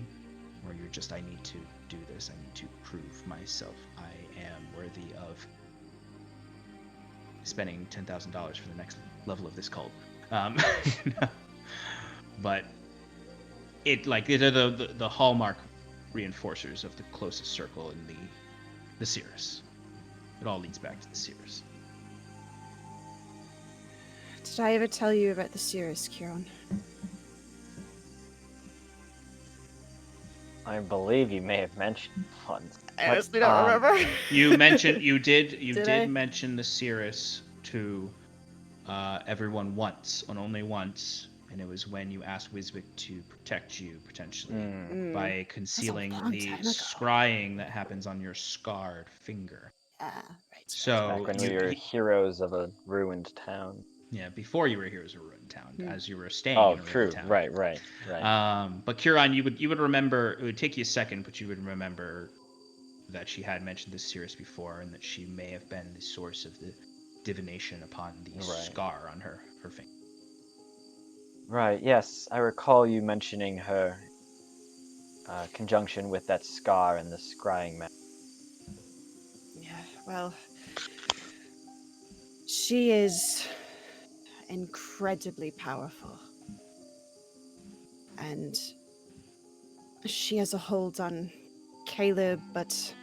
Speaker 3: where you're just, I need to do this, I need to prove myself, I am worthy of spending $10,000 for the next level of this cult. But it are the hallmark reinforcers of the closest circle in the Cirrus. It all leads back to the Cirrus.
Speaker 9: Did I ever tell you about the Cirrus, Kieran?
Speaker 4: I believe you may have mentioned once.
Speaker 9: I honestly don't remember.
Speaker 3: You mentioned you did
Speaker 9: I?
Speaker 3: mention the Cirrus to everyone once, and only once, and it was when you asked Wiswick to protect you potentially by concealing
Speaker 9: long
Speaker 3: the
Speaker 9: time ago.
Speaker 3: scrying that happens on your scarred finger.
Speaker 9: Right.
Speaker 3: So
Speaker 4: Back when we were heroes of a ruined town.
Speaker 3: yeah, before you were heroes of a ruined town, as you were staying
Speaker 4: Oh,
Speaker 3: in a
Speaker 4: true.
Speaker 3: ruined town.
Speaker 4: Right.
Speaker 3: But Kieran, you would remember. It would take you a second, but you would remember that she had mentioned the Cirrus before, and that she may have been the source of the divination upon the
Speaker 4: Right.
Speaker 3: scar on her finger.
Speaker 4: Right, yes, I recall you mentioning her conjunction with that scar and the scrying man.
Speaker 9: Yeah, well, she is incredibly powerful. And she has a hold on Caleb, but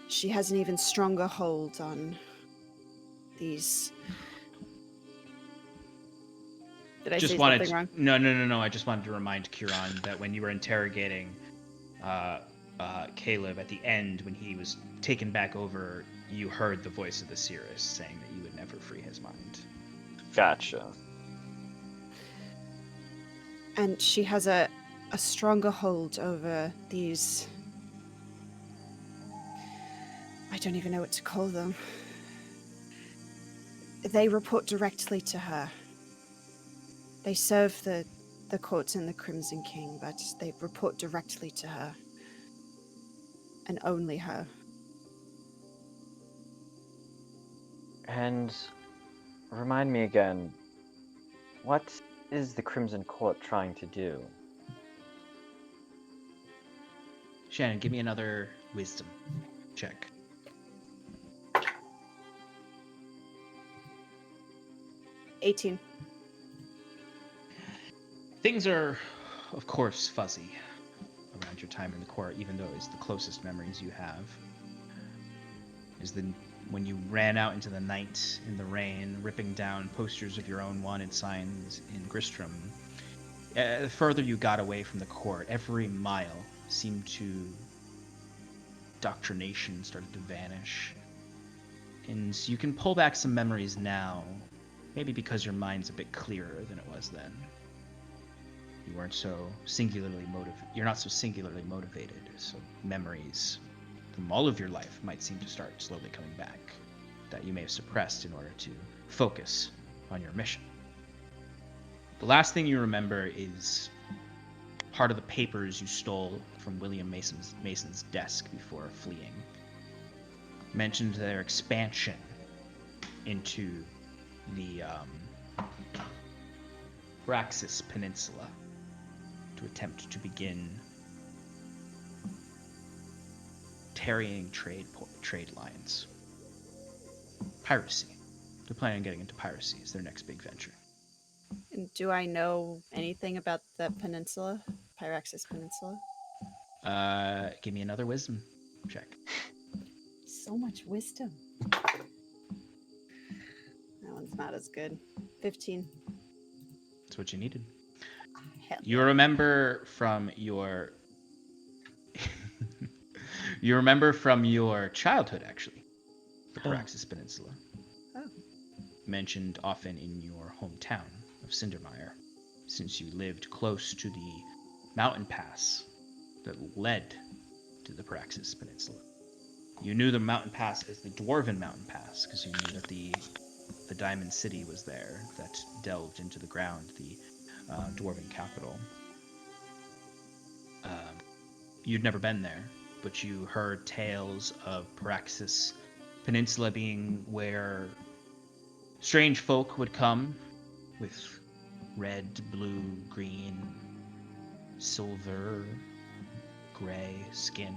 Speaker 9: she has an even stronger hold on these. Did I say something wrong?
Speaker 3: No. I just wanted to remind Kieran that when you were interrogating Caleb at the end, when he was taken back over, you heard the voice of the Cirrus saying that you would never free his mind.
Speaker 4: Gotcha.
Speaker 9: And she has a stronger hold over these. I don't even know what to call them. They report directly to her. They serve the courts and the Crimson King, but they report directly to her. And only her.
Speaker 4: And remind me again, what is the Crimson Court trying to do?
Speaker 3: Shannon, give me another wisdom check.
Speaker 9: $18.
Speaker 3: Things are, of course, fuzzy around your time in the court, even though it's the closest memories you have. When you ran out into the night in the rain, ripping down posters of your own wanted signs in Gristrom. The further you got away from the court, every mile seemed to doctrination started to vanish. And you can pull back some memories now, maybe because your mind's a bit clearer than it was then. You weren't so singularly you're not so singularly motivated, so memories from all of your life might seem to start slowly coming back that you may have suppressed in order to focus on your mission. The last thing you remember is part of the papers you stole from William Mason's desk before fleeing. Mentioned their expansion into the Praxis Peninsula to attempt to begin tarrying trade lines. Piracy. They're planning on getting into piracy as their next big venture.
Speaker 9: And do I know anything about that peninsula? Pyraxis Peninsula?
Speaker 3: Give me another wisdom check.
Speaker 9: So much wisdom. That one's not as good. 15.
Speaker 3: That's what you needed.
Speaker 9: Hell
Speaker 3: You
Speaker 9: yeah.
Speaker 3: remember from your childhood, actually, the Praxis Peninsula.
Speaker 9: Oh.
Speaker 3: Mentioned often in your hometown of Cindermire, since you lived close to the mountain pass that led to the Praxis Peninsula. You knew the mountain pass as the Dwarven Mountain Pass, because you knew that the Diamond City was there that delved into the ground, the Dwarven capital. You'd never been there, but you heard tales of Praxis Peninsula being where strange folk would come with red, blue, green, silver, gray skin,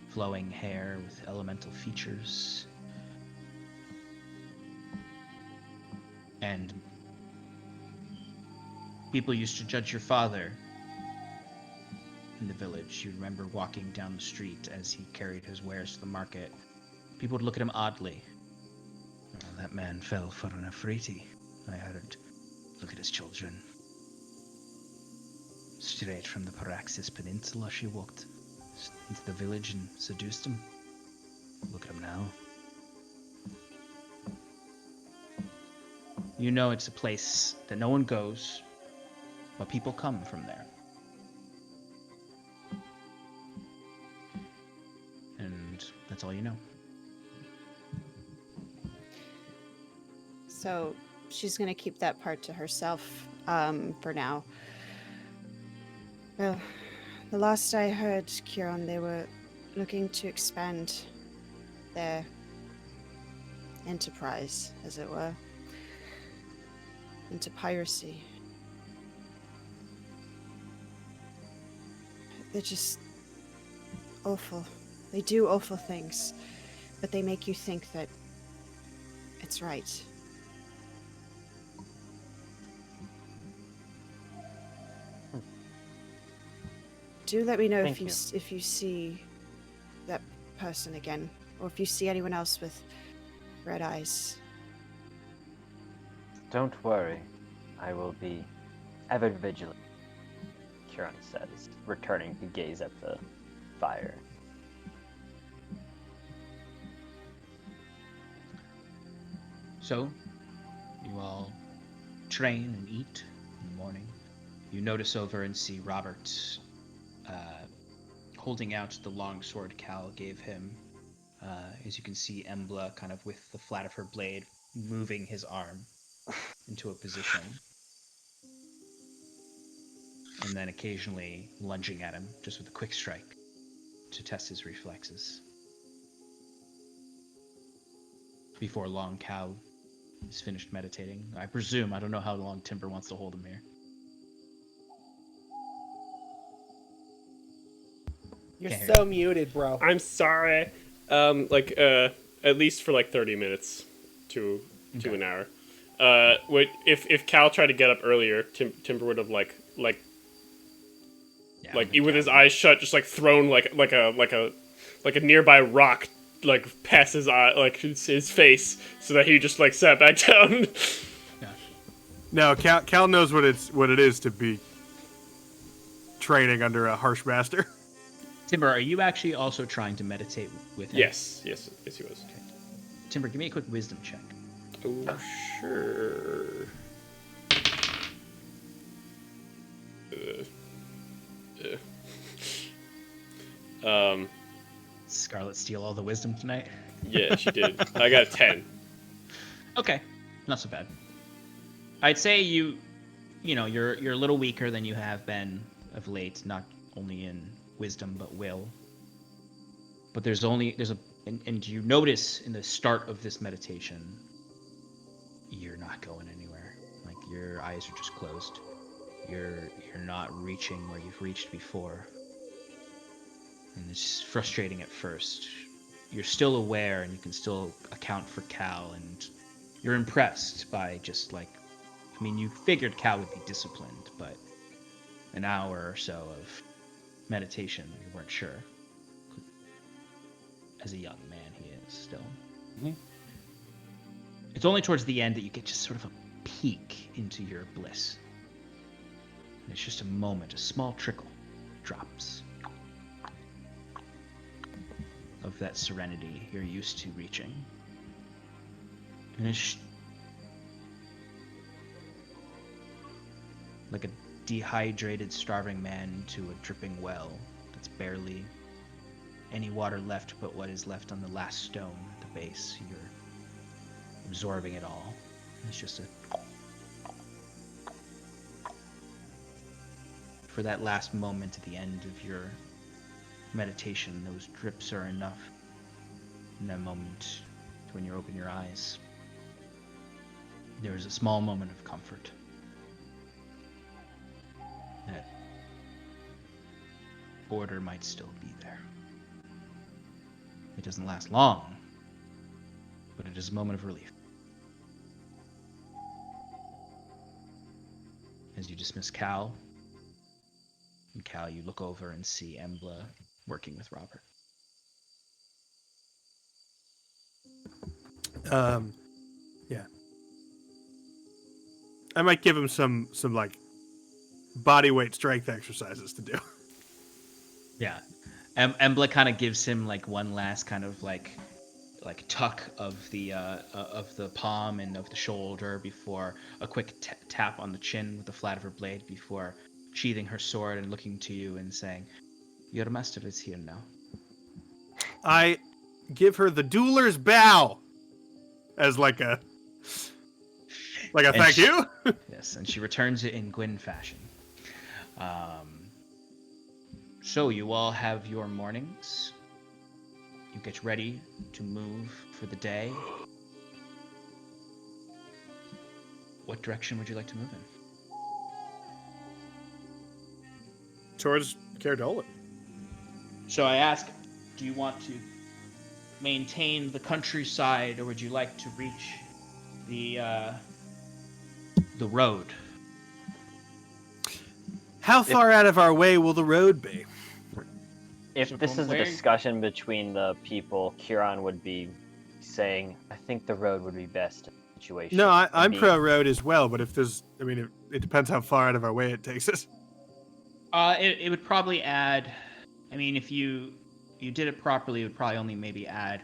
Speaker 3: flowing hair with elemental features. And people used to judge your father in the village. You remember walking down the street as he carried his wares to the market. People would look at him oddly. Oh, that man fell for an Afriti, I heard. Look at his children. Straight from the Praxis Peninsula she walked into the village and seduced him. Look at him now. You know it's a place that no one goes, but people come from there. And that's all you know.
Speaker 9: So she's going to keep that part to herself for now. Well, the last I heard, Kieran, they were looking to expand their enterprise, as it were, into piracy. They're just awful. They do awful things, but they make you think that it's right. Do let me know
Speaker 4: Thank
Speaker 9: if you see that person again, or if you see anyone else with red eyes.
Speaker 4: Don't worry. I will be ever vigilant, Kieran says, returning to gaze at the fire.
Speaker 3: So, you all train and eat in the morning. You notice over and see Robert holding out the long sword Cal gave him. As you can see, Embla kind of with the flat of her blade moving his arm into a position. And then occasionally lunging at him just with a quick strike to test his reflexes. Before long, Cal is finished meditating. I presume, I don't know how long Timber wants to hold him here.
Speaker 8: You're
Speaker 3: Can't hear
Speaker 8: so muted, bro.
Speaker 1: I'm sorry. At least for like 30 minutes to an hour. If Cal tried to get up earlier, Timber would have with his eyes shut, just like thrown like a nearby rock like past his eye, like his face, so that he just like sat back down.
Speaker 3: Yeah.
Speaker 6: No, Cal knows what it is to be training under a harsh master.
Speaker 3: Timber, are you actually also trying to meditate with him?
Speaker 1: Yes, he was.
Speaker 3: Okay. Timber, give me a quick wisdom check.
Speaker 1: Oh, sure.
Speaker 3: Scarlet steal all the wisdom tonight?
Speaker 1: Yeah, she did. I got a 10.
Speaker 3: Okay, not so bad. I'd say you're a little weaker than you have been of late, not only in wisdom but will. But and you notice in the start of this meditation, you're not going anywhere. Like your eyes are just closed. You're not reaching where you've reached before. And it's frustrating at first. You're still aware and you can still account for Cal, and you're impressed by just you figured Cal would be disciplined, but an hour or so of meditation, you weren't sure. As a young man, he is still.
Speaker 1: Mm-hmm.
Speaker 3: It's only towards the end that you get just sort of a peek into your bliss. And it's just a moment, a small trickle drops of that serenity you're used to reaching. And it's like a dehydrated, starving man into a dripping well that's barely any water left but what is left on the last stone at the base. You're absorbing it all. It's just for that last moment at the end of your meditation, those drips are enough. In that moment, when you open your eyes, there is a small moment of comfort. That order might still be there. It doesn't last long, but it is a moment of relief. As you dismiss Cal, and Cal, you look over and see Embla working with Robert.
Speaker 6: Yeah. I might give him some like body weight strength exercises to do.
Speaker 3: Yeah. Embla kind of gives him like one last kind of like tuck of the palm and of the shoulder before a quick tap on the chin with the flat of her blade before sheathing her sword and looking to you and saying, "Your master is here now."
Speaker 6: I give her the dueler's bow as like a thank you.
Speaker 3: Yes, and she returns it in Gwyn fashion. So you all have your mornings. you get ready to move for the day. What direction would you like to move in?
Speaker 6: Towards Caerdolan.
Speaker 3: So I ask, do you want to maintain the countryside, or would you like to reach the road?
Speaker 6: How far out of our way will the road be?
Speaker 4: If
Speaker 3: So
Speaker 4: this
Speaker 3: from
Speaker 4: is a
Speaker 3: where-
Speaker 4: discussion between the people, Kieran would be saying, I think the road would be best in this situation.
Speaker 6: No,
Speaker 4: And
Speaker 6: I'm
Speaker 4: being-
Speaker 6: pro road as well, but if there's, I mean, it depends how far out of our way it takes us.
Speaker 3: It would probably add. I mean, if you did it properly, it would probably only maybe add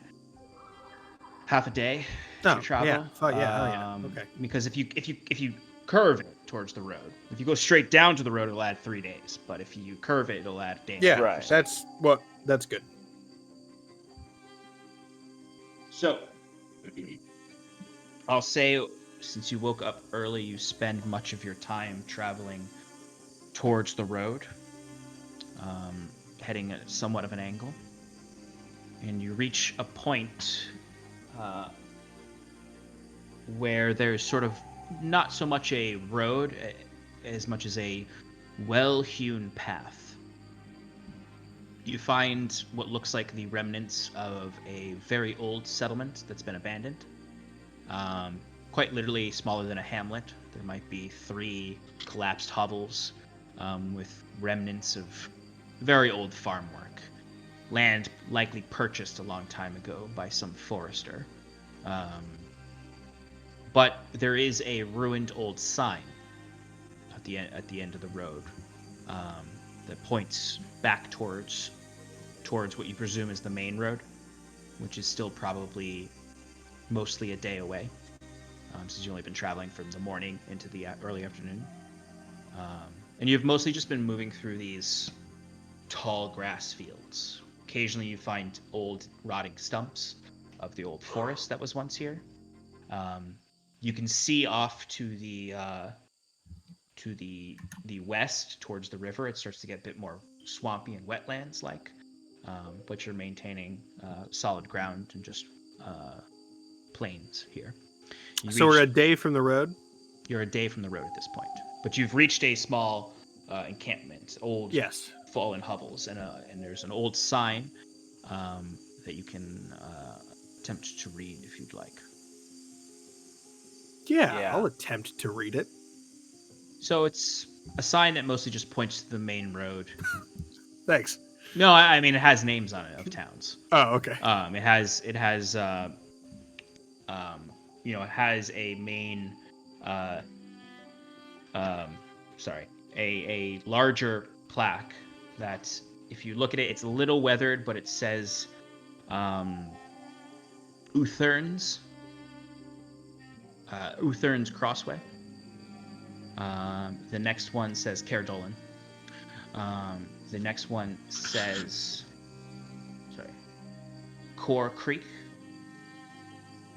Speaker 3: half a day to
Speaker 6: Oh,
Speaker 3: your travel.
Speaker 6: yeah, fuck yeah, hell yeah, okay.
Speaker 3: Because if you curve it towards the road, if you go straight down to the road, it'll add 3 days. But if you curve it, it'll add a day. and a
Speaker 6: Yeah,
Speaker 3: half.
Speaker 4: Right.
Speaker 6: that's good.
Speaker 3: So, I'll say, since you woke up early, you spend much of your time traveling towards the road, heading at somewhat of an angle, and you reach a point where there's sort of not so much a road as much as a well-hewn path. You find what looks like the remnants of a very old settlement that's been abandoned. Quite literally smaller than a hamlet. There might be 3 collapsed hovels with remnants of very old farm work. Land likely purchased a long time ago by some forester. But there is a ruined old sign at the end of the road that points back towards what you presume is the main road, which is still probably mostly a day away, since you've only been traveling from the morning into the early afternoon. And you've mostly just been moving through these tall grass fields. Occasionally you find old rotting stumps of the old forest that was once here. You can see off to the west towards the river. It starts to get a bit more swampy and wetlands like, but you're maintaining solid ground and just plains here.
Speaker 6: So we're a day from the road?
Speaker 3: You're a day from the road at this point, but you've reached a small encampment, old fallen hovels, and there's an old sign that you can attempt to read if you'd like.
Speaker 6: Yeah, I'll attempt to read it.
Speaker 3: So it's a sign that mostly just points to the main road.
Speaker 6: Thanks.
Speaker 3: No, I mean it has names on it of towns.
Speaker 6: Oh, okay.
Speaker 3: It has it has a main a larger plaque that if you look at it, it's a little weathered, but it says Uthern's Crossway. The next one says Caerdolan. The next one says Core Creek.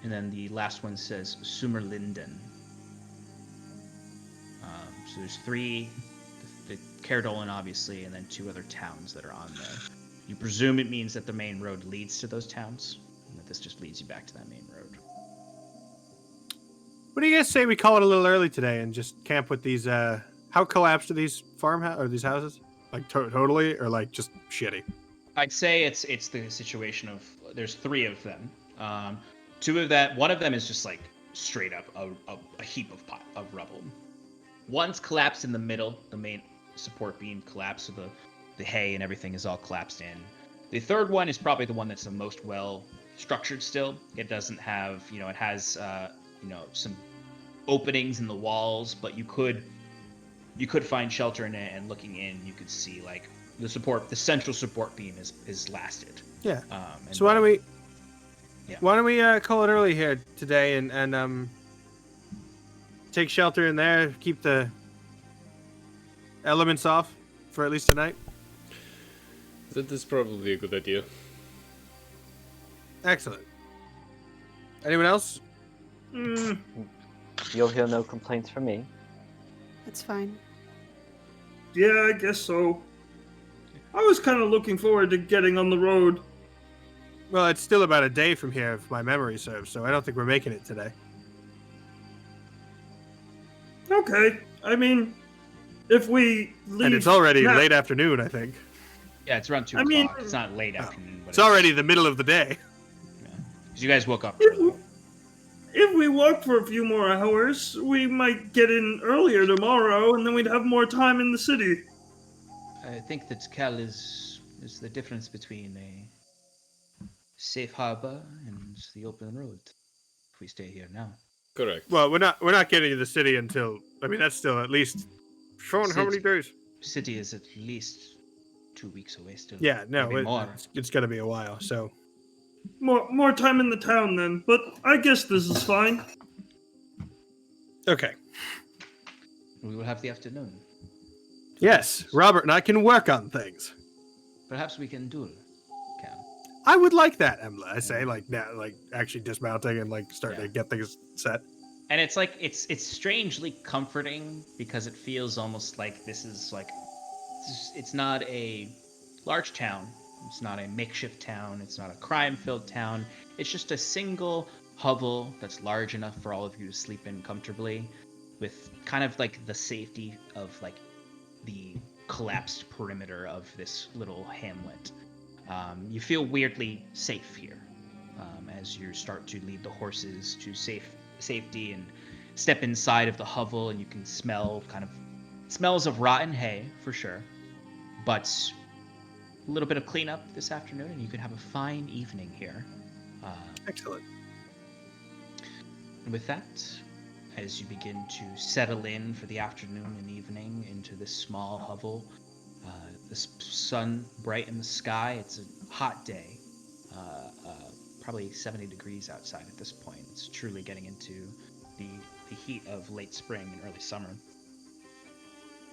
Speaker 3: And then the last one says Sumerlinden. So there's 3, the Caerdolan obviously, and then 2 other towns that are on there. You presume it means that the main road leads to those towns, and that this just leads you back to that main road.
Speaker 6: What do you guys say we call it a little early today and just camp with these? How collapsed are these or these houses? Like totally, or like just shitty?
Speaker 3: I'd say it's the situation of there's 3 of them. 2 of that, one of them is just like straight up a heap of rubble. One's collapsed in the middle. The main support beam collapsed, so the hay and everything is all collapsed in. The third one is probably the one that's the most well structured still. It doesn't have, it has some openings in the walls, but you could find shelter in it, and looking in you could see like the central support beam is lasted.
Speaker 6: Yeah. So why don't we call it early here today and take shelter in there, keep the elements off for at least tonight?
Speaker 1: That is probably a good idea.
Speaker 6: Excellent. Anyone else?
Speaker 4: You'll hear no complaints from me.
Speaker 9: That's fine.
Speaker 5: Yeah, I guess so. I was kind of looking forward to getting on the road.
Speaker 6: Well, it's still about a day from here, if my memory serves, so I don't think we're making it today.
Speaker 5: Okay. I mean, if we leave
Speaker 6: And it's already
Speaker 5: now-
Speaker 6: late afternoon, I think.
Speaker 3: Yeah, it's around 2
Speaker 5: I mean-
Speaker 3: o'clock. It's not late afternoon, but
Speaker 6: It's already the middle of the day.
Speaker 3: Because you guys woke up
Speaker 5: If
Speaker 3: early.
Speaker 5: we, if we walk for a few more hours, we might get in earlier tomorrow, and then we'd have more time in the city.
Speaker 3: I think that Cal is the difference between a safe harbor and the open road. If we stay here now.
Speaker 1: Correct.
Speaker 6: Well, we're not getting to the city until. I mean, that's still at least. Sean, how many days?
Speaker 3: City is at least 2 weeks away still.
Speaker 6: Yeah, no,
Speaker 3: Maybe more.
Speaker 6: it's gonna be a while. So
Speaker 5: More time in the town then, but I guess this is fine.
Speaker 6: okay.
Speaker 3: We will have the afternoon.
Speaker 6: Yes, Robert and I can work on things.
Speaker 3: Perhaps we can duel, Cal.
Speaker 6: I would like that, Emla. I say, like now, like actually dismounting and like starting
Speaker 3: Yeah.
Speaker 6: to get things set.
Speaker 3: And it's like it's strangely comforting because it feels almost like this is like it's not a large town. It's not a makeshift town. It's not a crime-filled town. It's just a single hovel that's large enough for all of you to sleep in comfortably, with kind of like the safety of like the collapsed perimeter of this little hamlet. You feel weirdly safe here as you start to lead the horses to safety and step inside of the hovel, and you can smell smells of rotten hay for sure, but a little bit of cleanup this afternoon, and you can have a fine evening here.
Speaker 6: Excellent.
Speaker 3: And with that, as you begin to settle in for the afternoon and evening into this small hovel, the sun bright in the sky. It's a hot day, probably 70 degrees outside at this point. It's truly getting into the heat of late spring and early summer.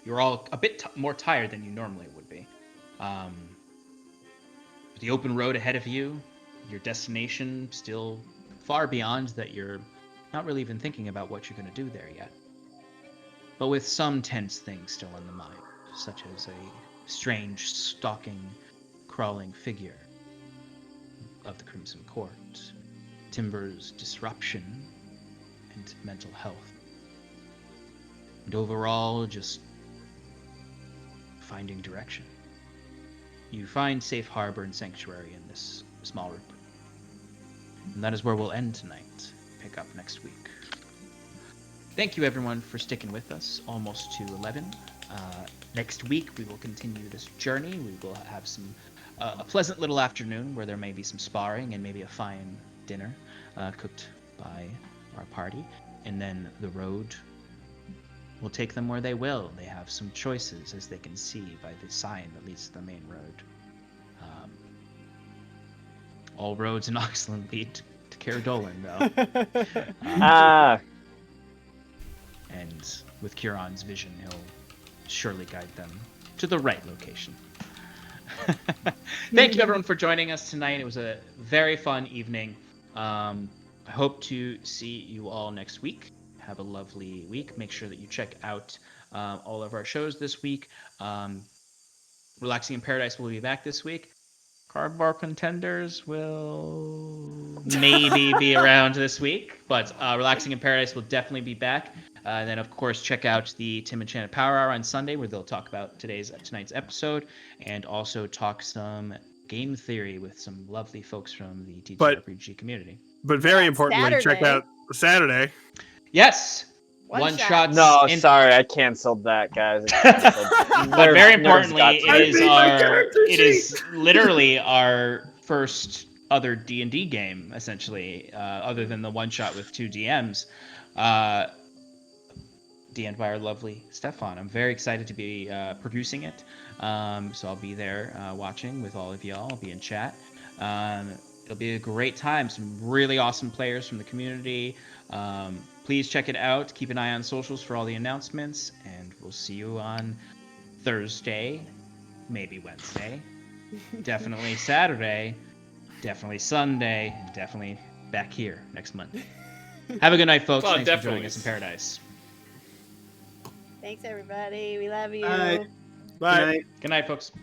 Speaker 3: You're all a bit more tired than you normally would be. The open road ahead of you, your destination still far beyond that you're not really even thinking about what you're going to do there yet. But with some tense things still in the mind, such as a strange, stalking, crawling figure of the Crimson Court, Timber's disruption, and mental health. And overall, just finding direction. You find safe harbor and sanctuary in this small group. And that is where we'll end tonight. Pick up next week. Thank you everyone for sticking with us, almost to 11. Next week we will continue this journey. We will have a pleasant little afternoon where there may be some sparring and maybe a fine dinner cooked by our party. And then the road will take them where they will. They have some choices, as they can see by the sign that leads to the main road. All roads in Oxland lead to Caradolin, though. And with Curon's vision, he'll surely guide them to the right location. Thank you, everyone, for joining us tonight. It was a very fun evening. I hope to see you all next week. Have a lovely week. Make sure that you check out all of our shows this week. Relaxing in Paradise will be back this week. Cardboard Contenders will maybe be around this week, but Relaxing in Paradise will definitely be back. And then, of course, check out the Tim Enchanted Power Hour on Sunday, where they'll talk about tonight's episode, and also talk some game theory with some lovely folks from the TTRPG community.
Speaker 6: But very importantly, check
Speaker 2: Saturday.
Speaker 6: out Saturday.
Speaker 3: Yes.
Speaker 2: One
Speaker 3: shots.
Speaker 4: No, sorry, I canceled that, guys.
Speaker 3: But very importantly,
Speaker 5: it.
Speaker 3: it is literally our first other D&D game, essentially, other than the one shot with 2 DMs. DM'd by our lovely Stefan. I'm very excited to be producing it. So I'll be there watching with all of y'all. I'll be in chat. It'll be a great time. Some really awesome players from the community. Please check it out. Keep an eye on socials for all the announcements. And we'll see you on Thursday, maybe Wednesday, definitely Saturday, definitely Sunday, and definitely back here next month. Have a good night, folks.
Speaker 1: Well,
Speaker 3: Thanks for
Speaker 1: definitely.
Speaker 3: joining us in Paradise.
Speaker 2: Thanks, everybody. We love you.
Speaker 7: Bye.
Speaker 6: Bye.
Speaker 3: Good night, folks.